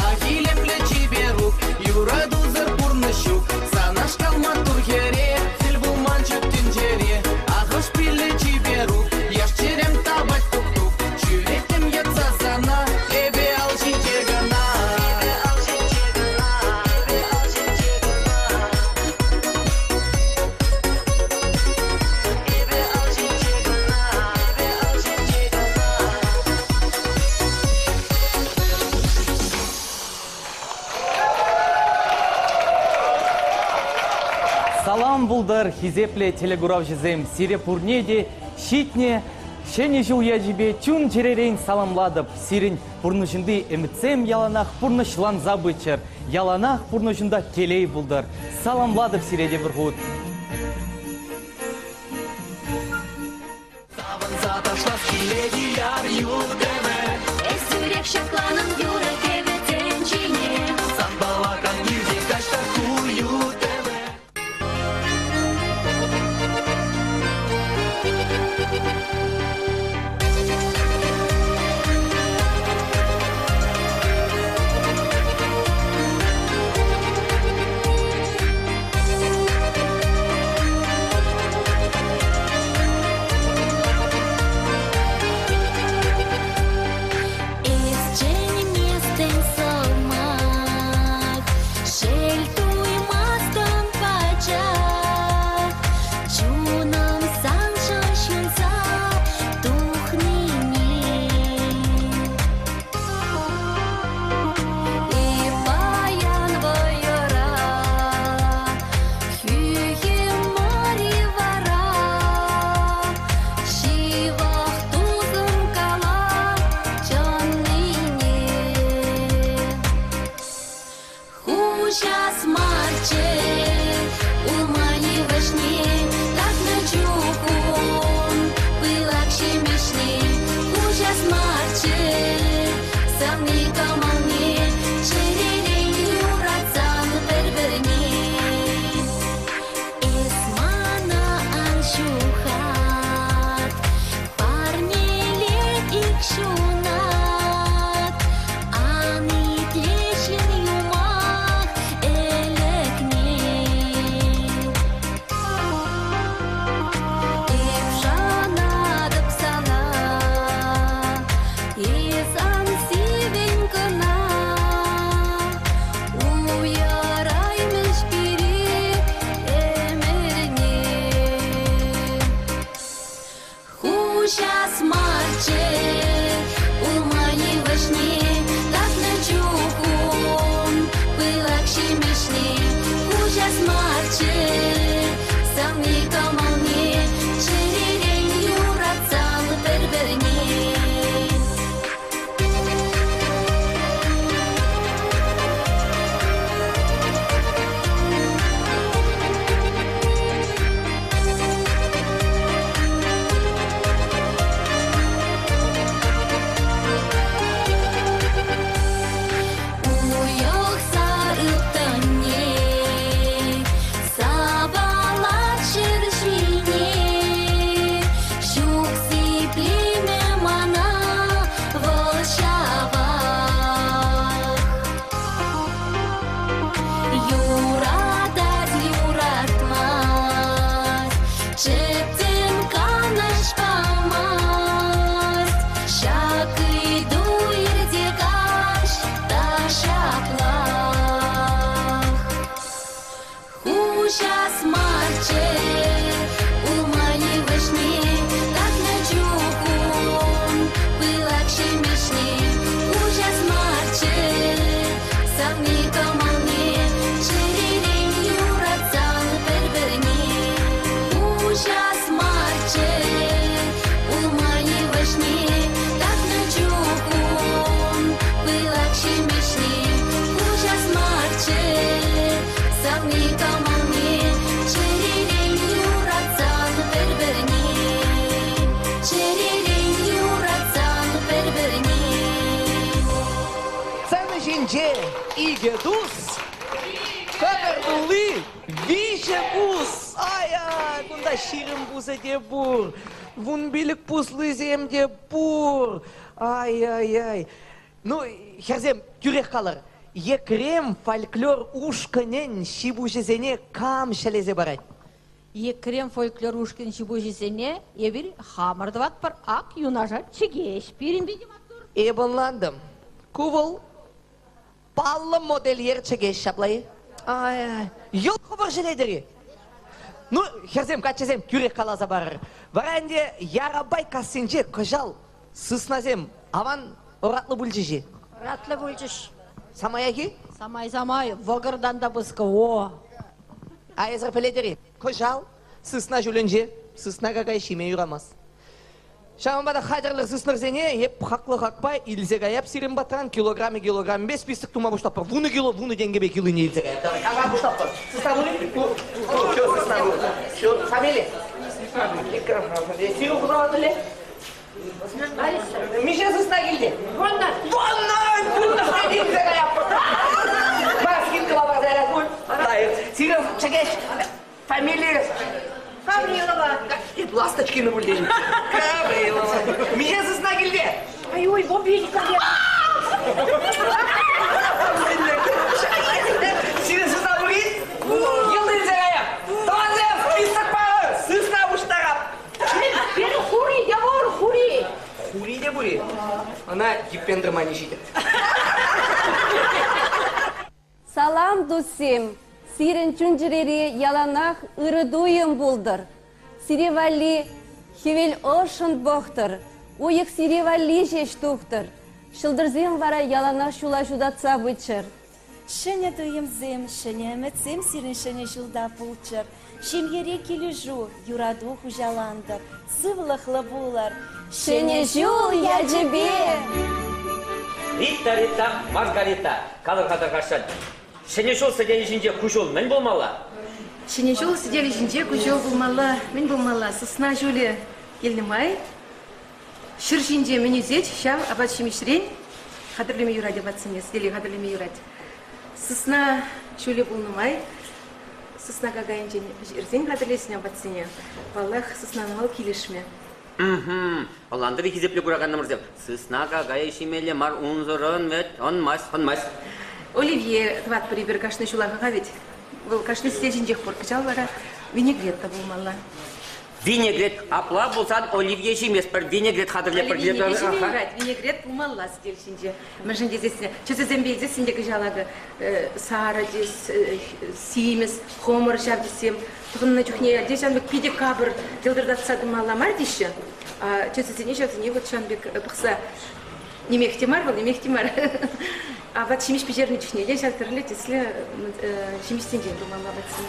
Speaker 10: Агилемле чиберук, юраду зарпурнащу, санаш калмак тургере, тел булман чуттен жере. Агыш пилле чиберук, яш черем табать тук-тук, чүректем ятса сана, эбе алшин чегана.
Speaker 19: Салам булдар, хизепле телегурав жезем, сире пурнеде, щитне, шене жыл яжибе, чун жеререйн саламладып, сирин пурнушынды эмитсем яланах пурнышлан забычыр, яланах пурнушында келей булдар, саламладып сиреде бір худ.
Speaker 10: Заташлас келеди яр юлдеме,
Speaker 5: Эсүрек шакланым юрек эветенчине.
Speaker 10: санбалакан юзе кашта кую теме.
Speaker 5: Ани тлешин юмах элекне. Камални, камални, черелен юратсан бір-біріне. Черелен юратсан бір-біріне.
Speaker 21: Цены жинже, иге дус, кабердулы, виже бус. Ай-ай, бунда ширим бузе де бур, вун билік пуслы земде бур. Ай-ай-ай. Ну, херзем, тюрех қалар. Екрем фольклор ушканен шибу жезене кам шелезе барай.
Speaker 3: Екрем фольклор ушкан шибу жезене, ебір хамардыват бар ак юнажа чегеш пирин бейдім аттыр.
Speaker 21: Ебанландым. Кувал, паллы модельер чегеш шаплайы. Ай-ай, йол хабар желедері. Ну, херзем, качезем, тюрех қалаза барыр. Варанде ярабай касынже кыжал, сысназем, аван оратлы бүлжежі.
Speaker 3: Ратлы бүлжеш.
Speaker 21: Самаяги?
Speaker 3: Самай, вогырдан да бызқы, о.
Speaker 21: А езір пеледері, кыжал, сысна жүлінже, сысна гагай шиме юрамас. Шамбада хадерлық сысныр зене, еп хақлы хақпай, илзе гаяп сирен батран, килограммы 5 пистік тума бұштаппыр. Вуны кило, вуны денгебе кило не илзе гаяп. Ага, бұштаппыр. Сысна бұлы? Що сысна бұлы? Що, фамилия? Сиру құдаваты ле? Мише сысна келді? Воннан! Вунны илзе гаяп. Бас килді лапа зәрәт бұл. Сиру, чекеш, фамилия? Гаврилова. Ласточкины бульдень. Гаврилова. Меня сосна гильде.
Speaker 3: Ой, бомбили ко мне.
Speaker 21: Сирен сосна бульдень? Елды зая. Тазев, писак пары. Сосна буштарап.
Speaker 3: Бері хури, явор, хури.
Speaker 21: Хури де бури. Она гиппендрама не щитит.
Speaker 11: Салам дусим. Сирен чунжерери яланах ырыдуем булдыр. Сиревали хевел ошын боқтыр. Уйық сиревали жеш тухтыр. Шылдырзем вара яланах шула жудатса бычыр.
Speaker 16: Шыне дуемзем, шыне мәтсем сирен шыне жылда пулчыр. Шемьере кележу, юраду хужаландыр. Сывлықлы булар.
Speaker 11: Шыне жул я жебе.
Speaker 23: Рита, Маргарита, калыр-кадыр қашан. Шенешол сәделішінде күшол мен болмала?
Speaker 24: Шенешол сәделішінде күшол болмала, мен болмала. Сысна жөлі елнімай. Шыршінде мен үзет, шам абат шемешірен. Қадырлеме юраде батсыне, сәделі қадырлеме юрад. Сысна жөлі болнымай. Сысна қағайын жен ерзен қадырлесіне батсыне. Баллах сыснаны ал келішме.
Speaker 23: Оландыры кезеплі құрағанымыз деп. Сысна қағай шемелі мар ұнзырын вет, онмас.
Speaker 24: Оливье тват прибер кашны шулаға ведь. Был кашны стежинжех пор качал бара винегрет табылмалла.
Speaker 23: Винегрет апла болсан оливье жемес бір винегрет қадырлеп бір
Speaker 24: винегрет булмалла стежинже. Мәжін дезесіне. Чөзі зәмбе дезесіндегі жалағы сары дес, сеймес, хомыр жав десем. Тұғынна жүхне дежанбек пиде кабыр делдырдатсады малла мар дейші. Чөзі зәне жавзіне вот жанбек бұқса немехтемар был, немехтемар. А вот шимиш пижерный чухне, я сейчас терлет, если шимиш тенген думала в отсине.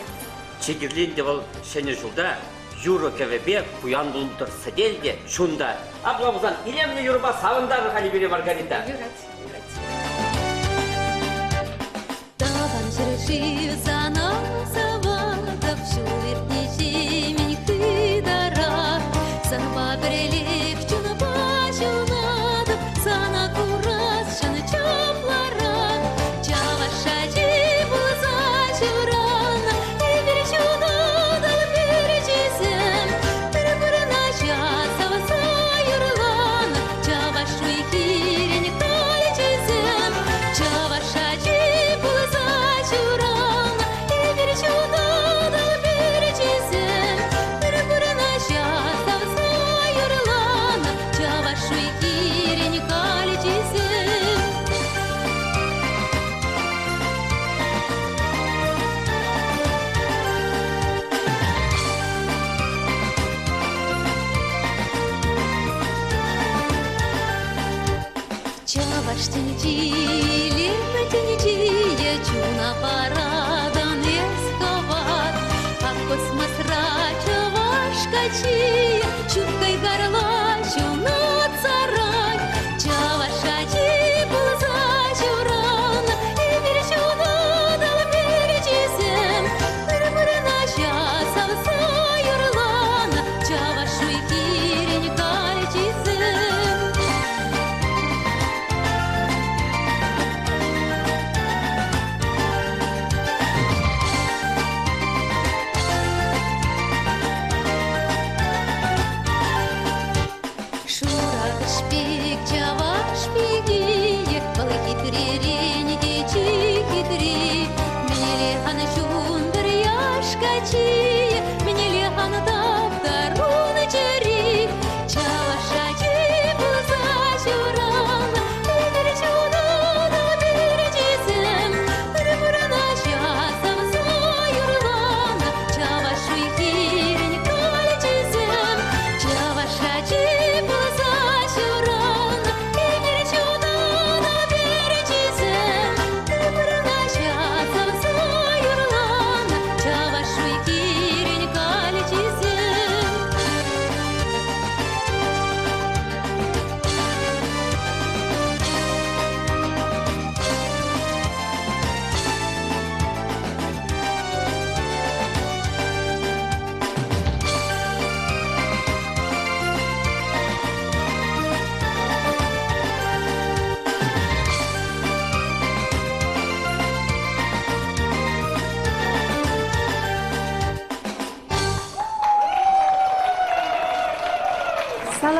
Speaker 23: Чегирлен девал шене жылда, юро кевебе, куян бұлымтыр сәделде, шунда. Абламызан, илемні юрба савындағы қали бере Маргарита.
Speaker 5: Таған жүрші сана савадып, шулыртне жемін қидара, сарба бірелік чуна башылнадып, сана курас шыны чаплара, чаваша жибуза журана, ебір чудадал бір жезім, бір біріна жасава сайырлана, чавашу екерен қали жезім, чаваша жибуза журана, ебір чудадал бір жезім, бір біріна жасава сайырлана, чавашу екерен қали жезім. Чаваштенчи, лемтенчи, чуна парадан эсковат, а космос рачавашкачи, чуткой горла, чуна царай, чавашачи пулза чурана, и перечуна дал перечисем,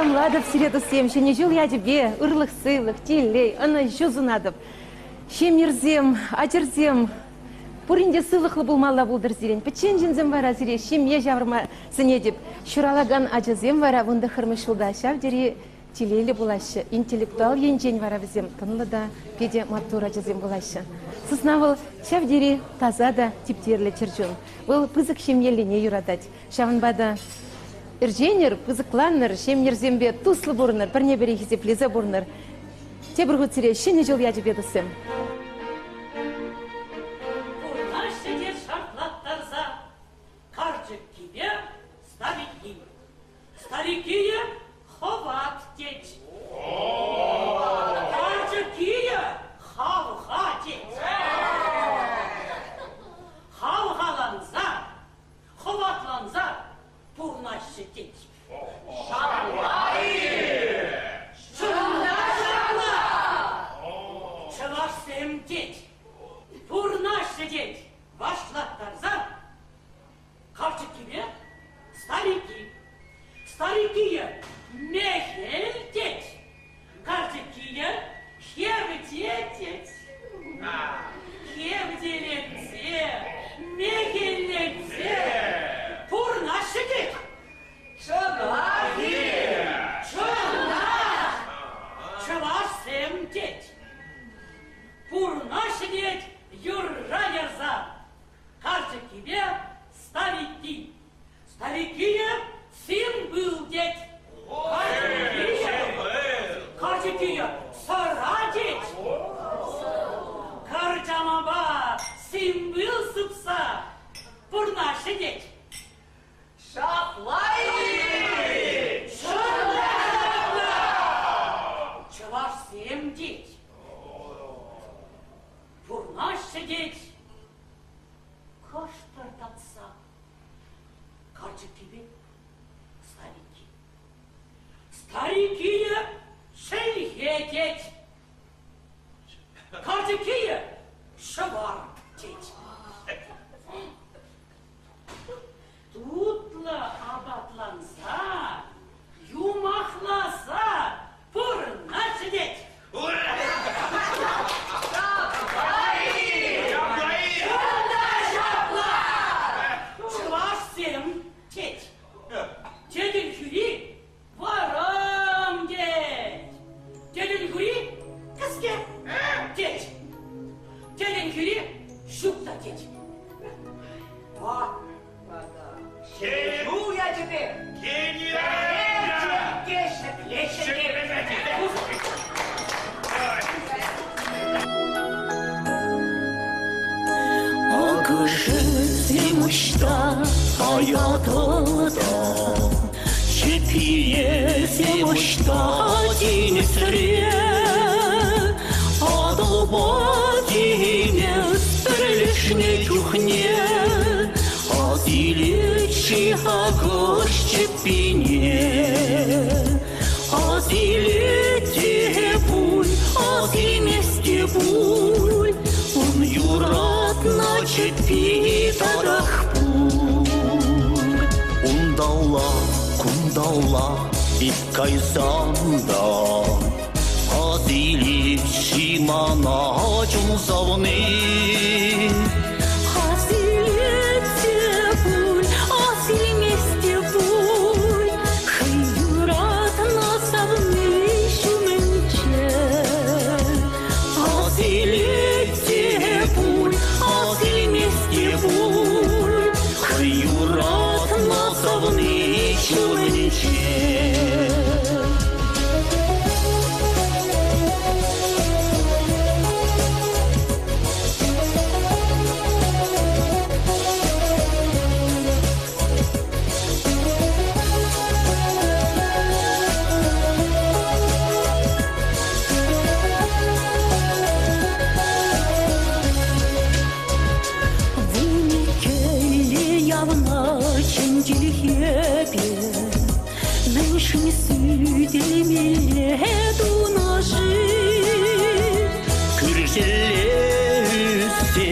Speaker 9: саламладов сиредосем, шене жул я тебе, ырлых сылых, телей, ана жузунадов. Шемерзем, атерзем, пуринде сылыхлы булмалла булдыр зирен. Печен жинзем вара зире, шемье жаврма сынедеп. Шуралаган ажызем вара вунда хырмышылда шавдери телейлі булашы. Интеллектуал енжен вара візем, тынлы да педе матура ажызем булашы. Сыснавыл шавдери таза да типтерлі чыржун. Бұл пызык шемьеліне юрадать. Шавынбада ирженер, пызыкланныр, шемнерзембе туслы бурныр, бірне бірі хизеплезе бурныр. Те бір ғыцере, шене жыл я жібеді сым.
Speaker 8: Старикие ховат течь. Карчакие хавха течь. Хавхаланза, ховатланза, пурнаще течь. Шаплай! Шапла! Чавашсем течь. Пурнаще течь. Вашла тарза. Карчакие старики. Старикие мехельтеть, картикие хевтететь, хевделенце, мехельленце, пурнашететь, чавахи, чавах, чавашсемтеть, пурнашететь, юрраерза, картикие старики, старикие сын был деть, Карчакия сарадеть, Карчамаба сын был сыпса, пурнаше деть. Шаплай! Шаплай! Чаваш всем деть, пурнаше деть, коштар татса, Карчакибе. Старикие шельхететь, картикие шавартеть. Тутла абатланса, юмахласа, пурнашететь. Чавашсем теть, тедель хюри, варам деть! Телен хюри, каске, деть! Телен хюри, шубта деть!
Speaker 21: Сижу я тебе!
Speaker 12: Мечта hayatımda Çepiyesi muşta dinisre Adıl badimiz birleşne kuhne Azilişi hagış çepine Azilete buy, azimeste buy Он юрат на чепи тарах пуль Кундалла, иккайсанда Азили шимана чунсавны Азилете пуль, азиместе пуль Хай юрат на савны шуменче Азилете пуль, азиместе пуль Хай юрат на савны шуменче Нашими судьями эту ножи Күршелесте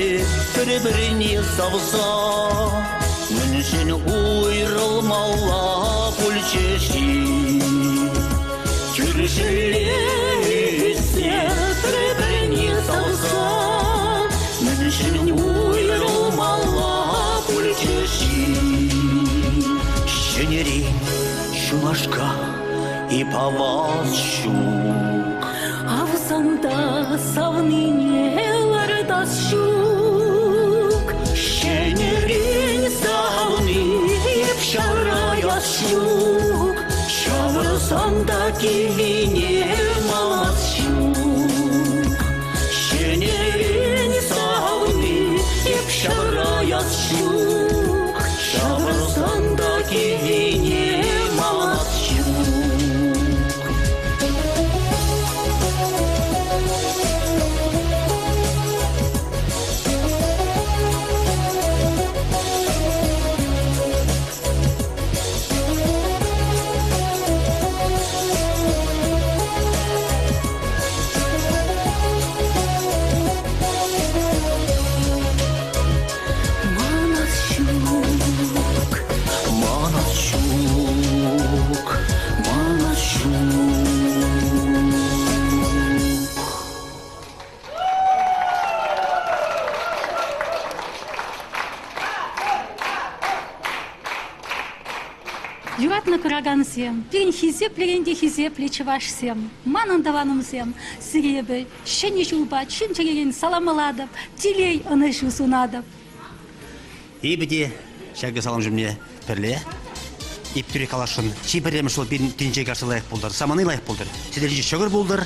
Speaker 12: бір-біріне савса Мүншін ойрылмауа пұл чеші жилесе Требрени салсан Міншін уйрылмала Пульчеші
Speaker 15: Шенерень, Шумашка и Павалчук.
Speaker 12: Авсанда савнынелар тасшук Шенерень савны Епшара яшук Шаврсанда кивине малашук Шенерень савны Епшара яшук Шаврсанда кивине малашук
Speaker 11: Юратны кырагансем, пирин хизеплегенде хизепле чывашсем, манын даванымсем, сиребе, шене жулба, чинчереген саламаладып, тилей анышу сунадып.
Speaker 15: Ибіде, шәгі салам жүмне пірле, иптүре калашын, чибірлемі шыл бен тенже қарсы лайық болдыр, саманы лайық болдыр. Седележі шөгір болдыр,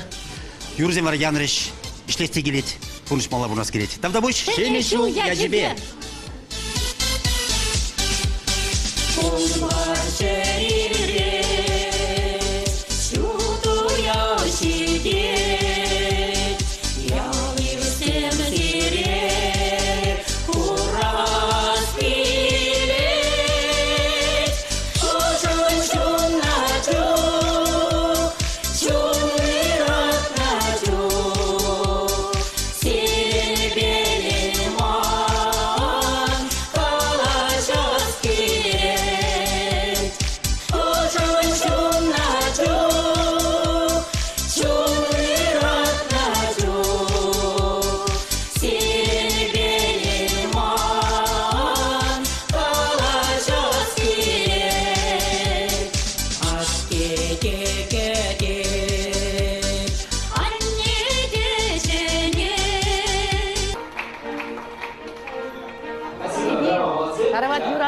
Speaker 15: Юрзем var Янрыш, ішлесте келет, конышмалар бұрнас келет. Тавда бұш, шене жул я жібе.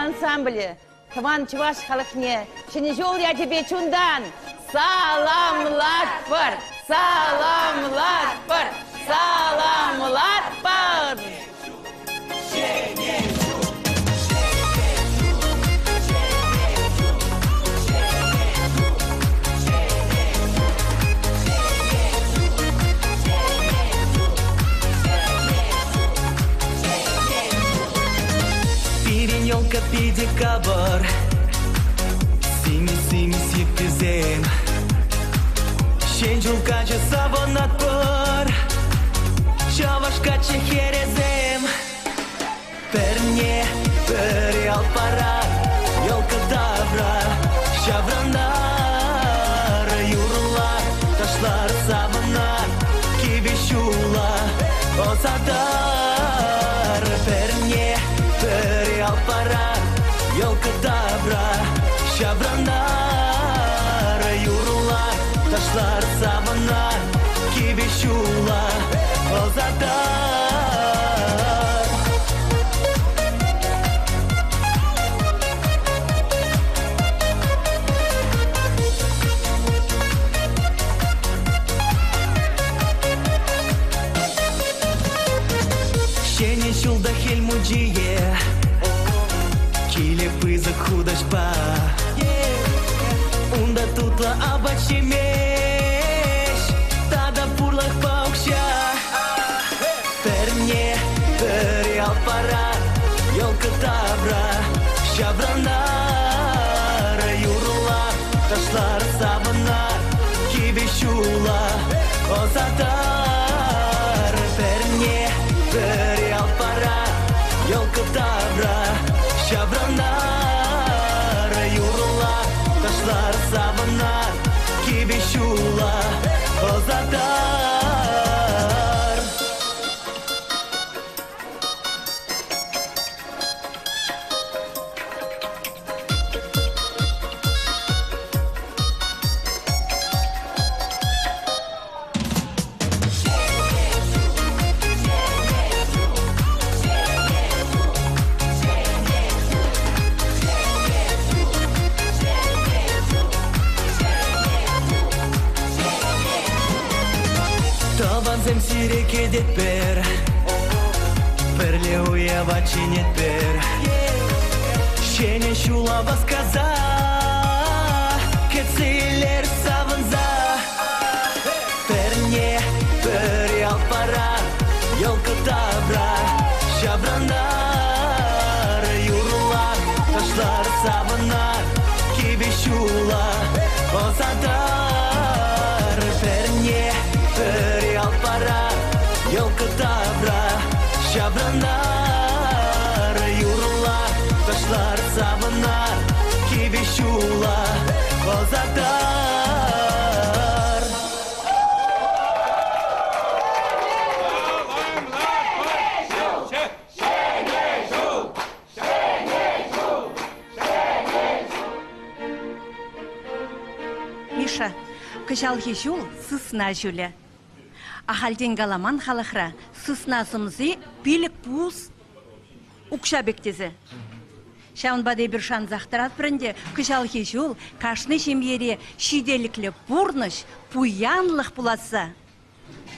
Speaker 9: Ансамблі, Таван Чуваш халықне, шені жол я тебе чундан, саламлатпыр, саламлатпыр, саламлатпыр.
Speaker 10: Елка педикабр, сими сепкізем, шен жылға жасабынат бір, шавашқа чехерезем. Бірне бір алпара, елка табра, шаврандар, юрлар, ташлар сабынар, кебешула, озадар. Бірне бір алпара, елка табра, шаврандар, юрлар, ташлар сабынар, кебешула, озадар. Шене шулда хельмуджие, Киле пызык худашпа, Унда тутла абачемеш, Тада пурлах паукша. Перне, периал пара, елка табра, шаврандар, юрула, ташлар сабанар, кибешула, озадар. Перне, периал пара, елка табра, шаврандар, юрула, ташлар сабанар, кибешула. det ber Перле уева чинет бер Шене шула басказа Кетсилер савынза Перне пер ялпара Елка табра Шабрандар Юрлар Ташлар савынар Кибе шула Озадар Перне пер ялпара Елка табра Шабрандар Юрлар Ташлар савынар Кибе шула Озадар
Speaker 7: Миша, кыжалхи жул сысна жүлі. Ахалден галаман халықра сыснасымызы билік пуыз ұқша бектезі. Шаун бадай бір шан зақтырат бірінде кыжалхи жул кашны жемере шиделіклі бұрныш пуянлық бұлатса.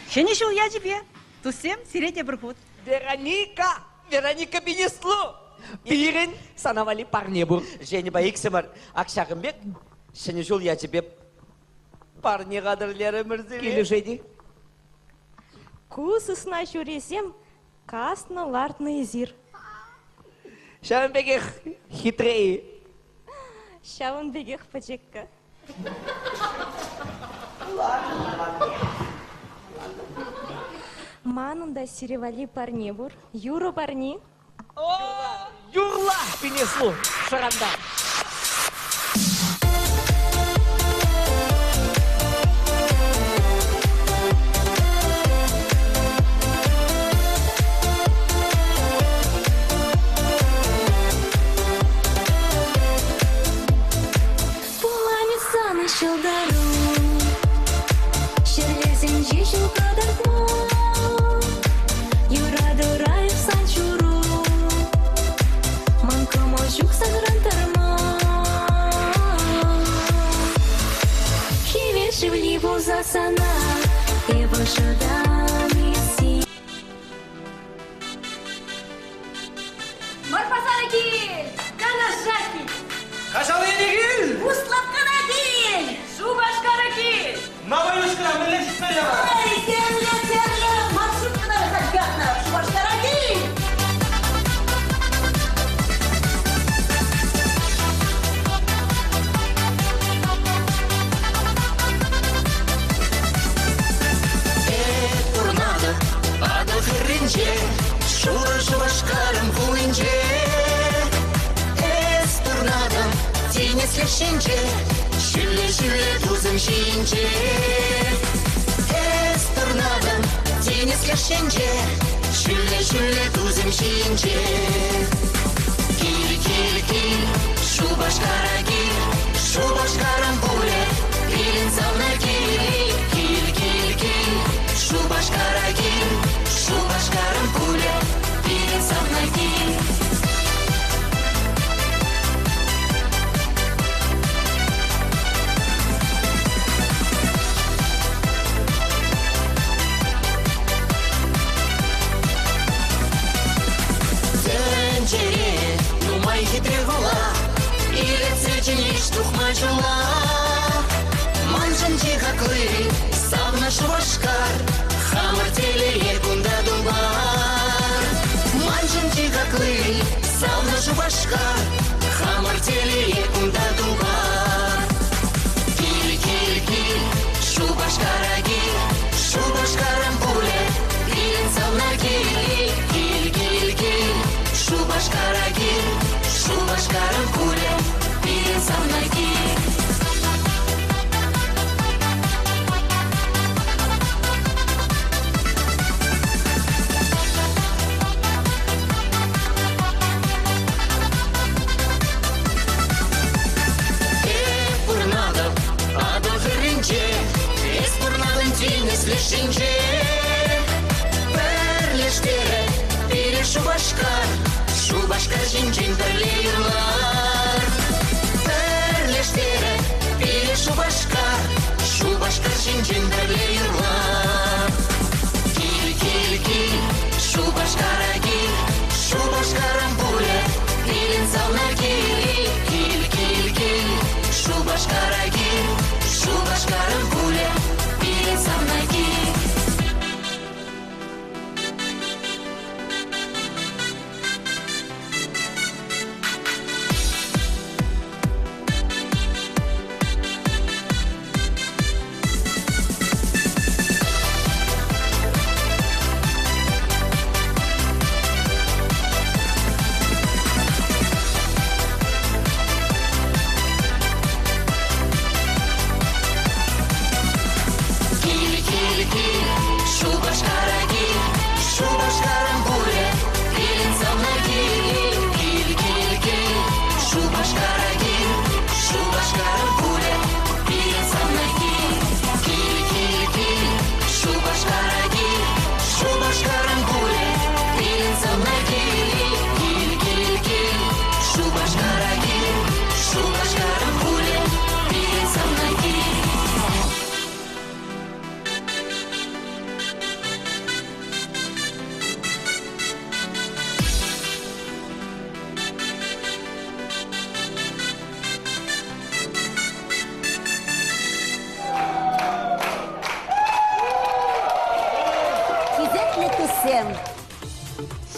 Speaker 7: Шені жул я жібе, тусем сирете бір худ.
Speaker 21: Вероника Бенеслу. Бирин санавали парне бур. Жені байықсымыр. Ақшағымбек, шені жол я жібе парне қадырлері мірзілі. Келі жеді.
Speaker 17: Кусысна жүресем, касны лартны зир.
Speaker 21: Шавынбегех хитрее.
Speaker 17: Шавынбегех пачекка. Манында сиревали парне бур. Юро парни.
Speaker 21: Юрла Бенеслу. Шаранда.
Speaker 5: Шылдару, шерлезен жешіл қадыртма, юраду райып санчуру, манкымо жүк сағырантарма. Хивешівлі бұзасана, ебі шыдамеси.
Speaker 3: Марпасары кел, қана жаки.
Speaker 13: Қашалы енегіл!
Speaker 3: Услап қана кел, шу башқары кел.
Speaker 13: Мабай өшкіра, мүлі жітмелі.
Speaker 3: Ай, терлі, маршруткалары қадгатна, шу башқары кел.
Speaker 10: Турнадо, адыл хырринже, шуры жуашкарым хуинже. Турнадо, тени слешинже, шүлі-шүлі тузым жинже. Турнадо, тени слешинже, шүлі-шүлі тузым жинже. Кил, шу башкара кил, шу башкарым пуле, килин савна кил. Кил, шу башкара кил, шу башкарым пуле, килин савна кил. Думай хитревала, или цветенишь тухмачула. Манжан тихаклы, савна шувашкар, хамар телере кунда дубар. Манжан тихаклы, савна шувашкар, хамар телере кунда дубар. Кил, шубашкара кил, шубашкарам пуле, килин савна кил. Шубашкара кил, шубашкарам пуле, килин савна кил. Пурнадо, адо хырринче, пурнадын тини слешинче. Перлештере, пире шубашкар, шубашкар жинчин перле юрлар. Перлештере, пире шубашкар, шубашкар жинчин перле юрлар. Кил,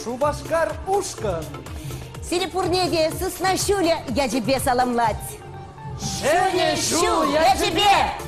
Speaker 4: Шубашкар Ушкан.
Speaker 11: Сирепурнеде Соснашуля я тебе саламлать.
Speaker 4: Шенешу
Speaker 11: я тебе!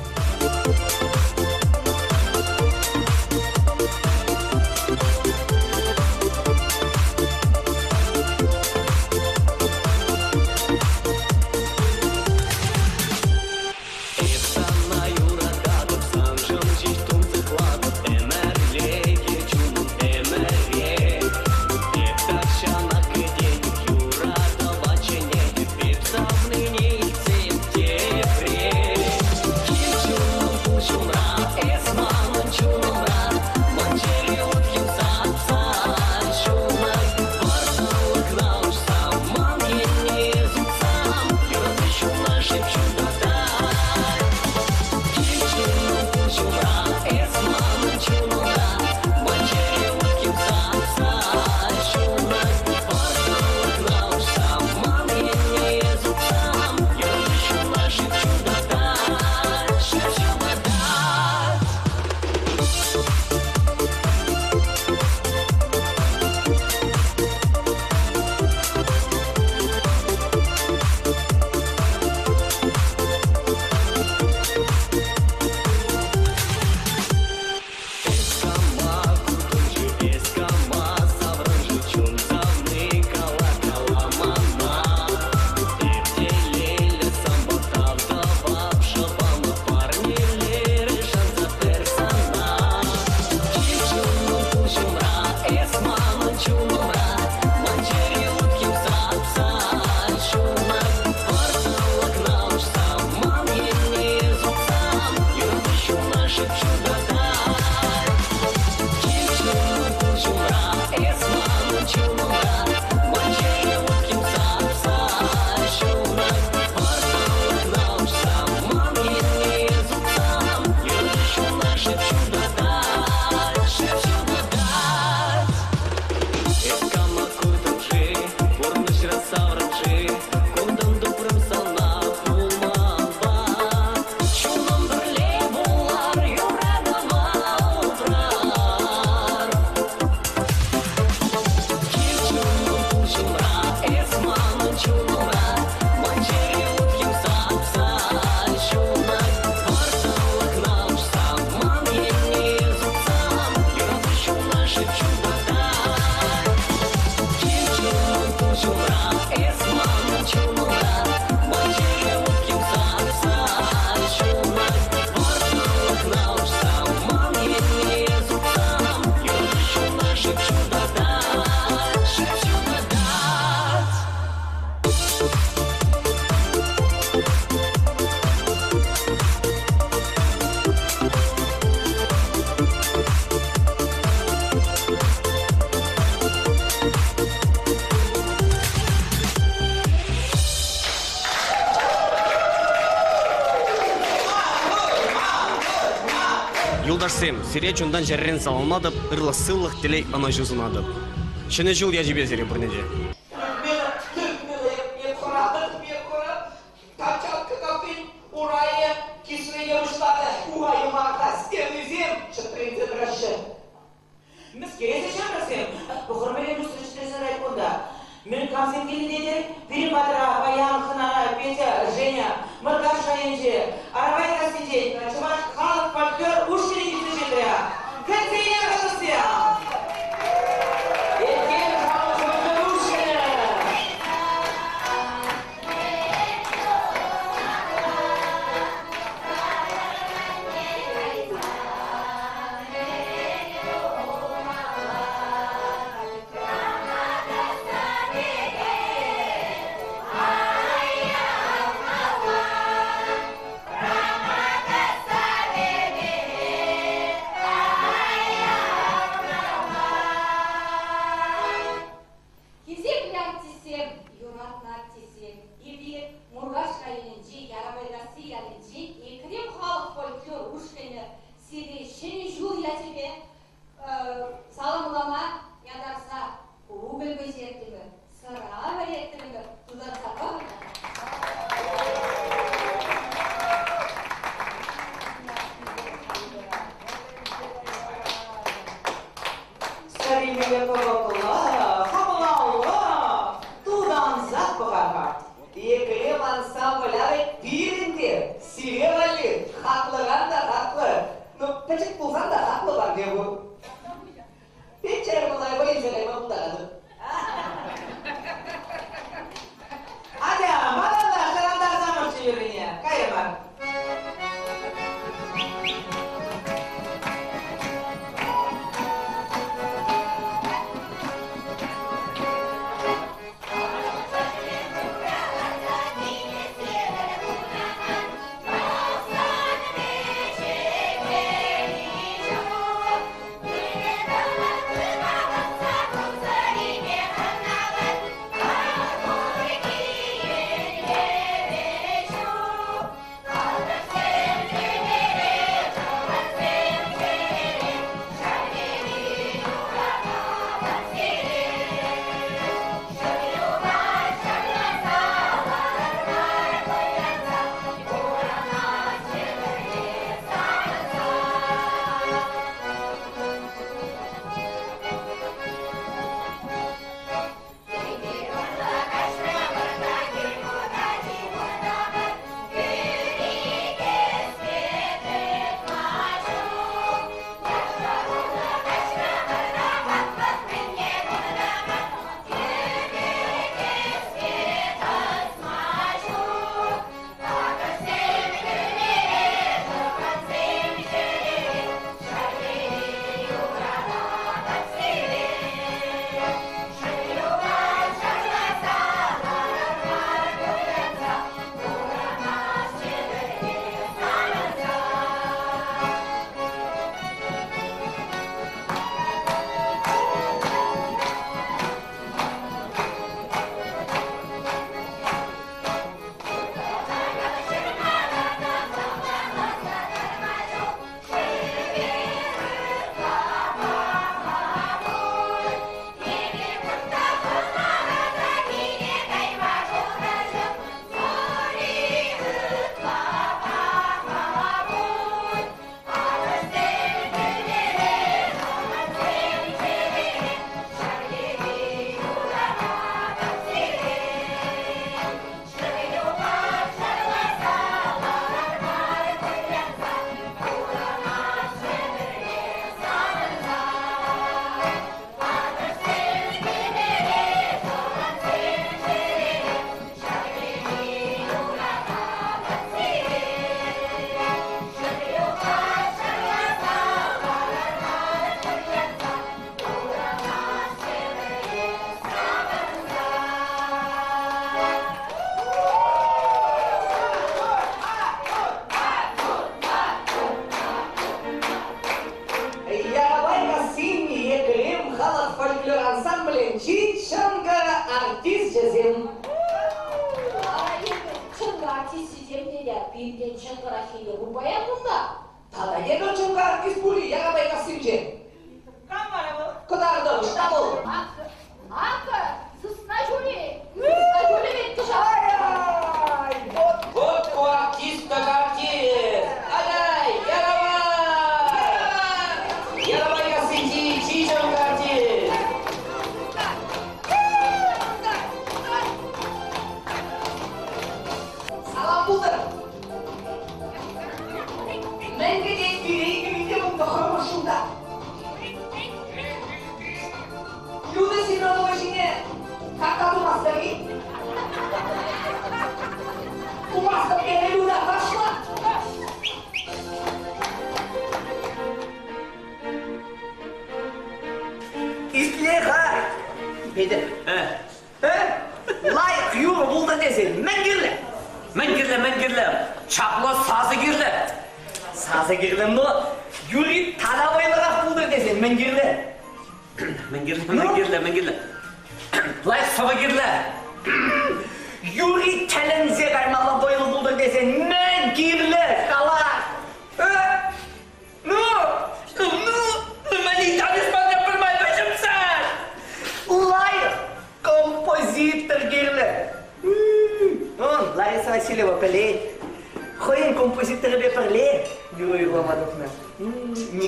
Speaker 6: Юлдашсем, сире чундан жеррен саламадып, ырлық сыллық тілей ана жүзінадып. Шыны жыл я жібе зере бірнеде.
Speaker 8: Мен камсенгелі деді, Пирим Батыра, Баян, Хынара, Петя, Женя, Мыргаш Шайынжи, Арабай Касидей, Чуваш, Халық, Фольклор, Ушкин Екатерина, Катя Россия. Евген Халық, Фольклор, Ушкин.
Speaker 21: Sambalare birinde Sirevali haklıgan da haklı. Pecik bulsan da haklı var diye bu. Hiç ermanay bayılacağım bu da kadın. Hadi ya, madallar karanlar zaman çevirin ya. Kayırma.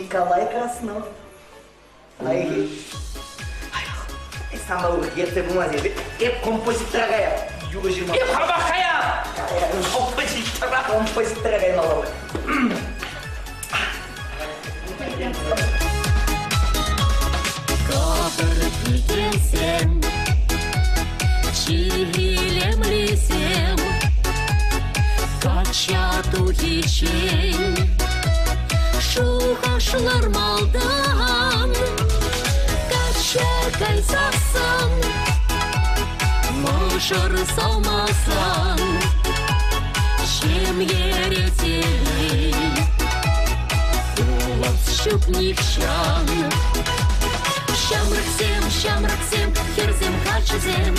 Speaker 21: Николай Краснов. Самый лучший, я тебе бумаге, композитор. юга жирма. Хабахая! Он быстрее налог.
Speaker 5: Кабыр кикенсем, чилем лисем, кача тухичен, шухашлар малдан, кача кайсасан, мошыр салмасан, чем еретели, улас щупникшан. Шамраксем, херзем качызем,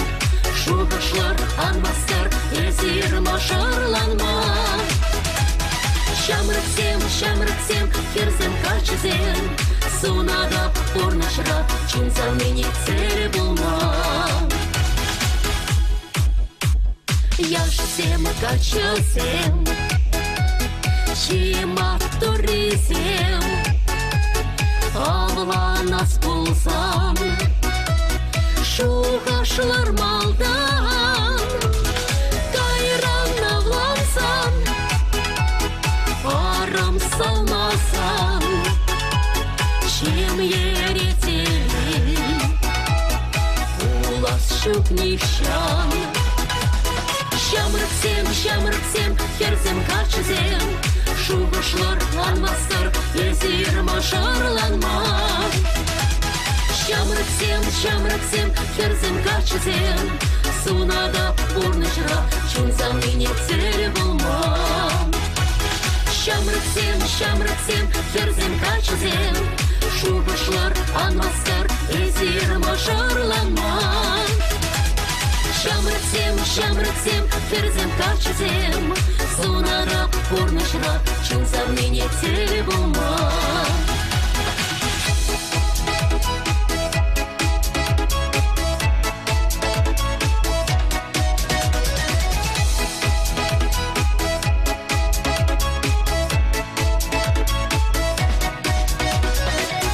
Speaker 5: шугашлар анмастер, эзир машарланма. Шамраксем, херзем качызем, сунада порнашра, чунзал мені цели булма. Яшсем качызем, чима туризем, Авла нас пулсан, шухашлар малдан, кайран навлансан, арам салмасан, чем еретели, улас шукнищан. Шамраксем, херзем качызем, шугашлар анмастер, эзир машарланма. Шамраксем, херзем качызем, сунада порнышра, чунзал мені цели булма. Шамраксем, херзем качызем, шугашлар анмастер, эзир машарланма. Шамраксем, херзем качызем, сунада порнышра, чунзал мені цели булма.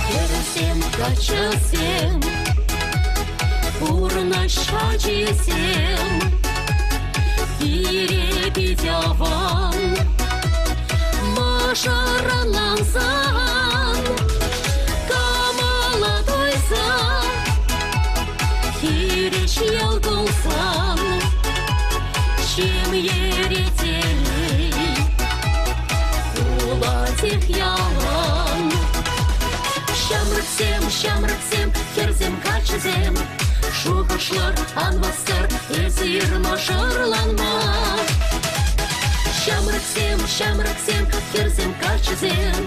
Speaker 5: Херзем качызем, урнашка чесем, ирепетяван, машаранлансан, камала тойсан, хиреш ялгулсан, чем еретели, улатих ялан. Шамраксем, херзем качызем, шухашлар анмастер, эзир машарланма. Шамраксем, херзем качызем,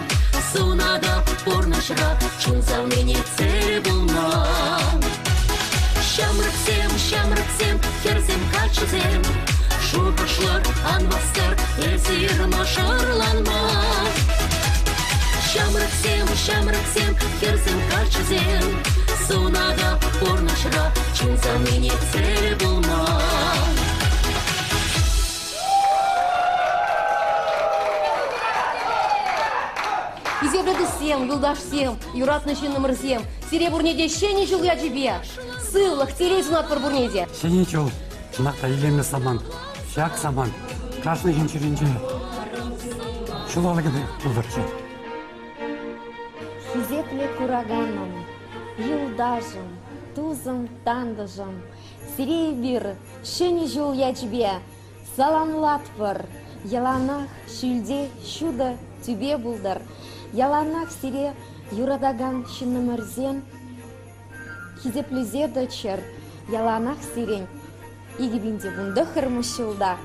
Speaker 5: сунада порнашра, чунзал мені цели булма. Шамраксем, херзем качызем, шухашлар анмастер, эзир машарланма. Шамраксем, херзем качызем, сунада порнашра, чунзал мені цели булма.
Speaker 9: Изебредісем, юлдашсем, юратнышын нөмірсем, серебурнеде шені жыл я жібе, сылық терей зунат бір бурнеде.
Speaker 2: Шені жыл, жынақта елемі саман, шак саман, қашны жинчерінже, шулалығыны бұлдырчы.
Speaker 14: Хизепле кураганом, юлдажым, тузым, тандыжым, сирей бир, шені жыл я жібе, саламлатпыр, яланақ шүлде шуды түбе бұлдыр. Яланақ сире юрадаган шынымырзен, хизеплезе дочер, яланақ сирен, игібінде бұнды қырмышылда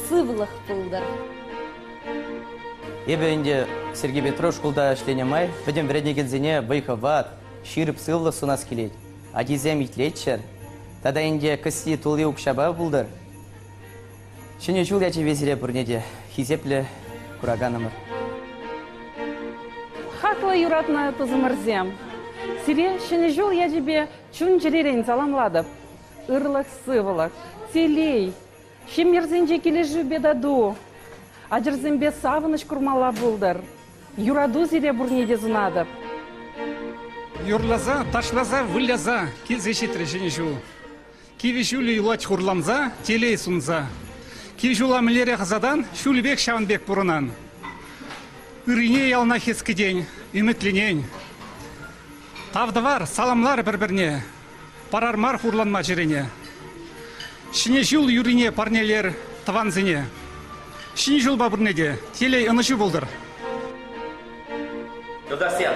Speaker 14: сывлық бұлдыр.
Speaker 19: Ебе инде Сергей Петрович кулда шленемай, бедем вредне гензене байхават, ширып сыллы сунас келет. Адизем итлетчер, тада инде кысти тулы укшаба булдыр. Шыне жул яче везире бурнеде, хизепле кураганымыр.
Speaker 18: Хакла юратна тузымырзем. Сире шыне жул ячебе чун жеререн заламладып. Ырлық сывылық, телей, шемерзенже кележу бедаду. Ажырзембе савыныш курмала булдыр. Юраду зире бурнеде зунадып.
Speaker 2: Юрлаза, ташлаза, выляза, келзе шетірі жіне жу.
Speaker 1: Кивишули юлать хурламза, телей сунза. Кивишула милере хазадан, шулбек шаванбек бурунан. Ирине ялна хески день, үмітленен. Тавдывар, саламлар бір-біріне, парармар хурланма жерене. Шине жул юрине парнелер таванзине. Шине жул бабырнеде, телей ынышы болдыр.
Speaker 23: Додасен,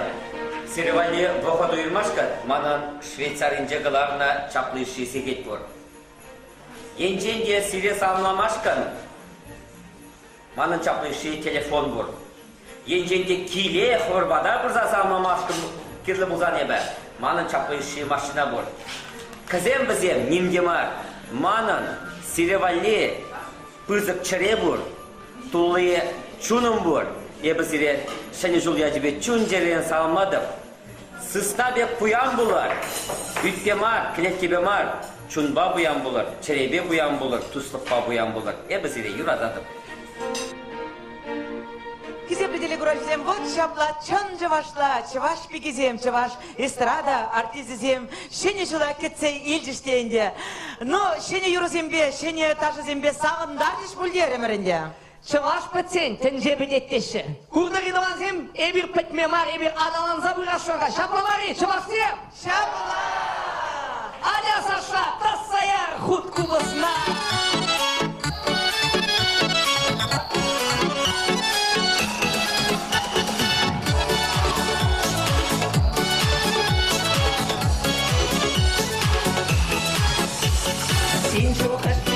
Speaker 23: Серевали выходу Ирмашка, манан Швейцаринже главна чаплыши сегет бор. Енженде сире самламашкан, манан чаплыши телефон бор. Енженде киле хорбада бұрза самламашкан кирлі бұзан ебі, манан чаплыши машина бор. Кізем бізем нимдемар, манан Серевали пызык чыре бор, тулы чуным бор. Ебі сире шәне жыл яжыбе чун жерен салмадып. Сыста бек пуян бұлар, үтпе мар, кілеткебе мар, чунба буян бұлар, черебе буян бұлар, туслықпа буян бұлар. Ебі сире юрададып.
Speaker 8: Кизем бедели гуражизем, вот шапла, чон жавашла, чаваш пигизем, чаваш эстрада, артизизем, шене жыла кетсей илжіштейінде. Но шене юрызембе, шене тажызембе сағындар жеш бүлдер емірінде.
Speaker 21: Чаваш пациент, тенже бедеттеші. Курдырын ванзем, эбір пітмемар, эбір адаланза бұрашуға. Шапалары, чавасем!
Speaker 8: Шапала!
Speaker 21: Аля саша, тассаяр, худ кубысна!
Speaker 8: Син жоқ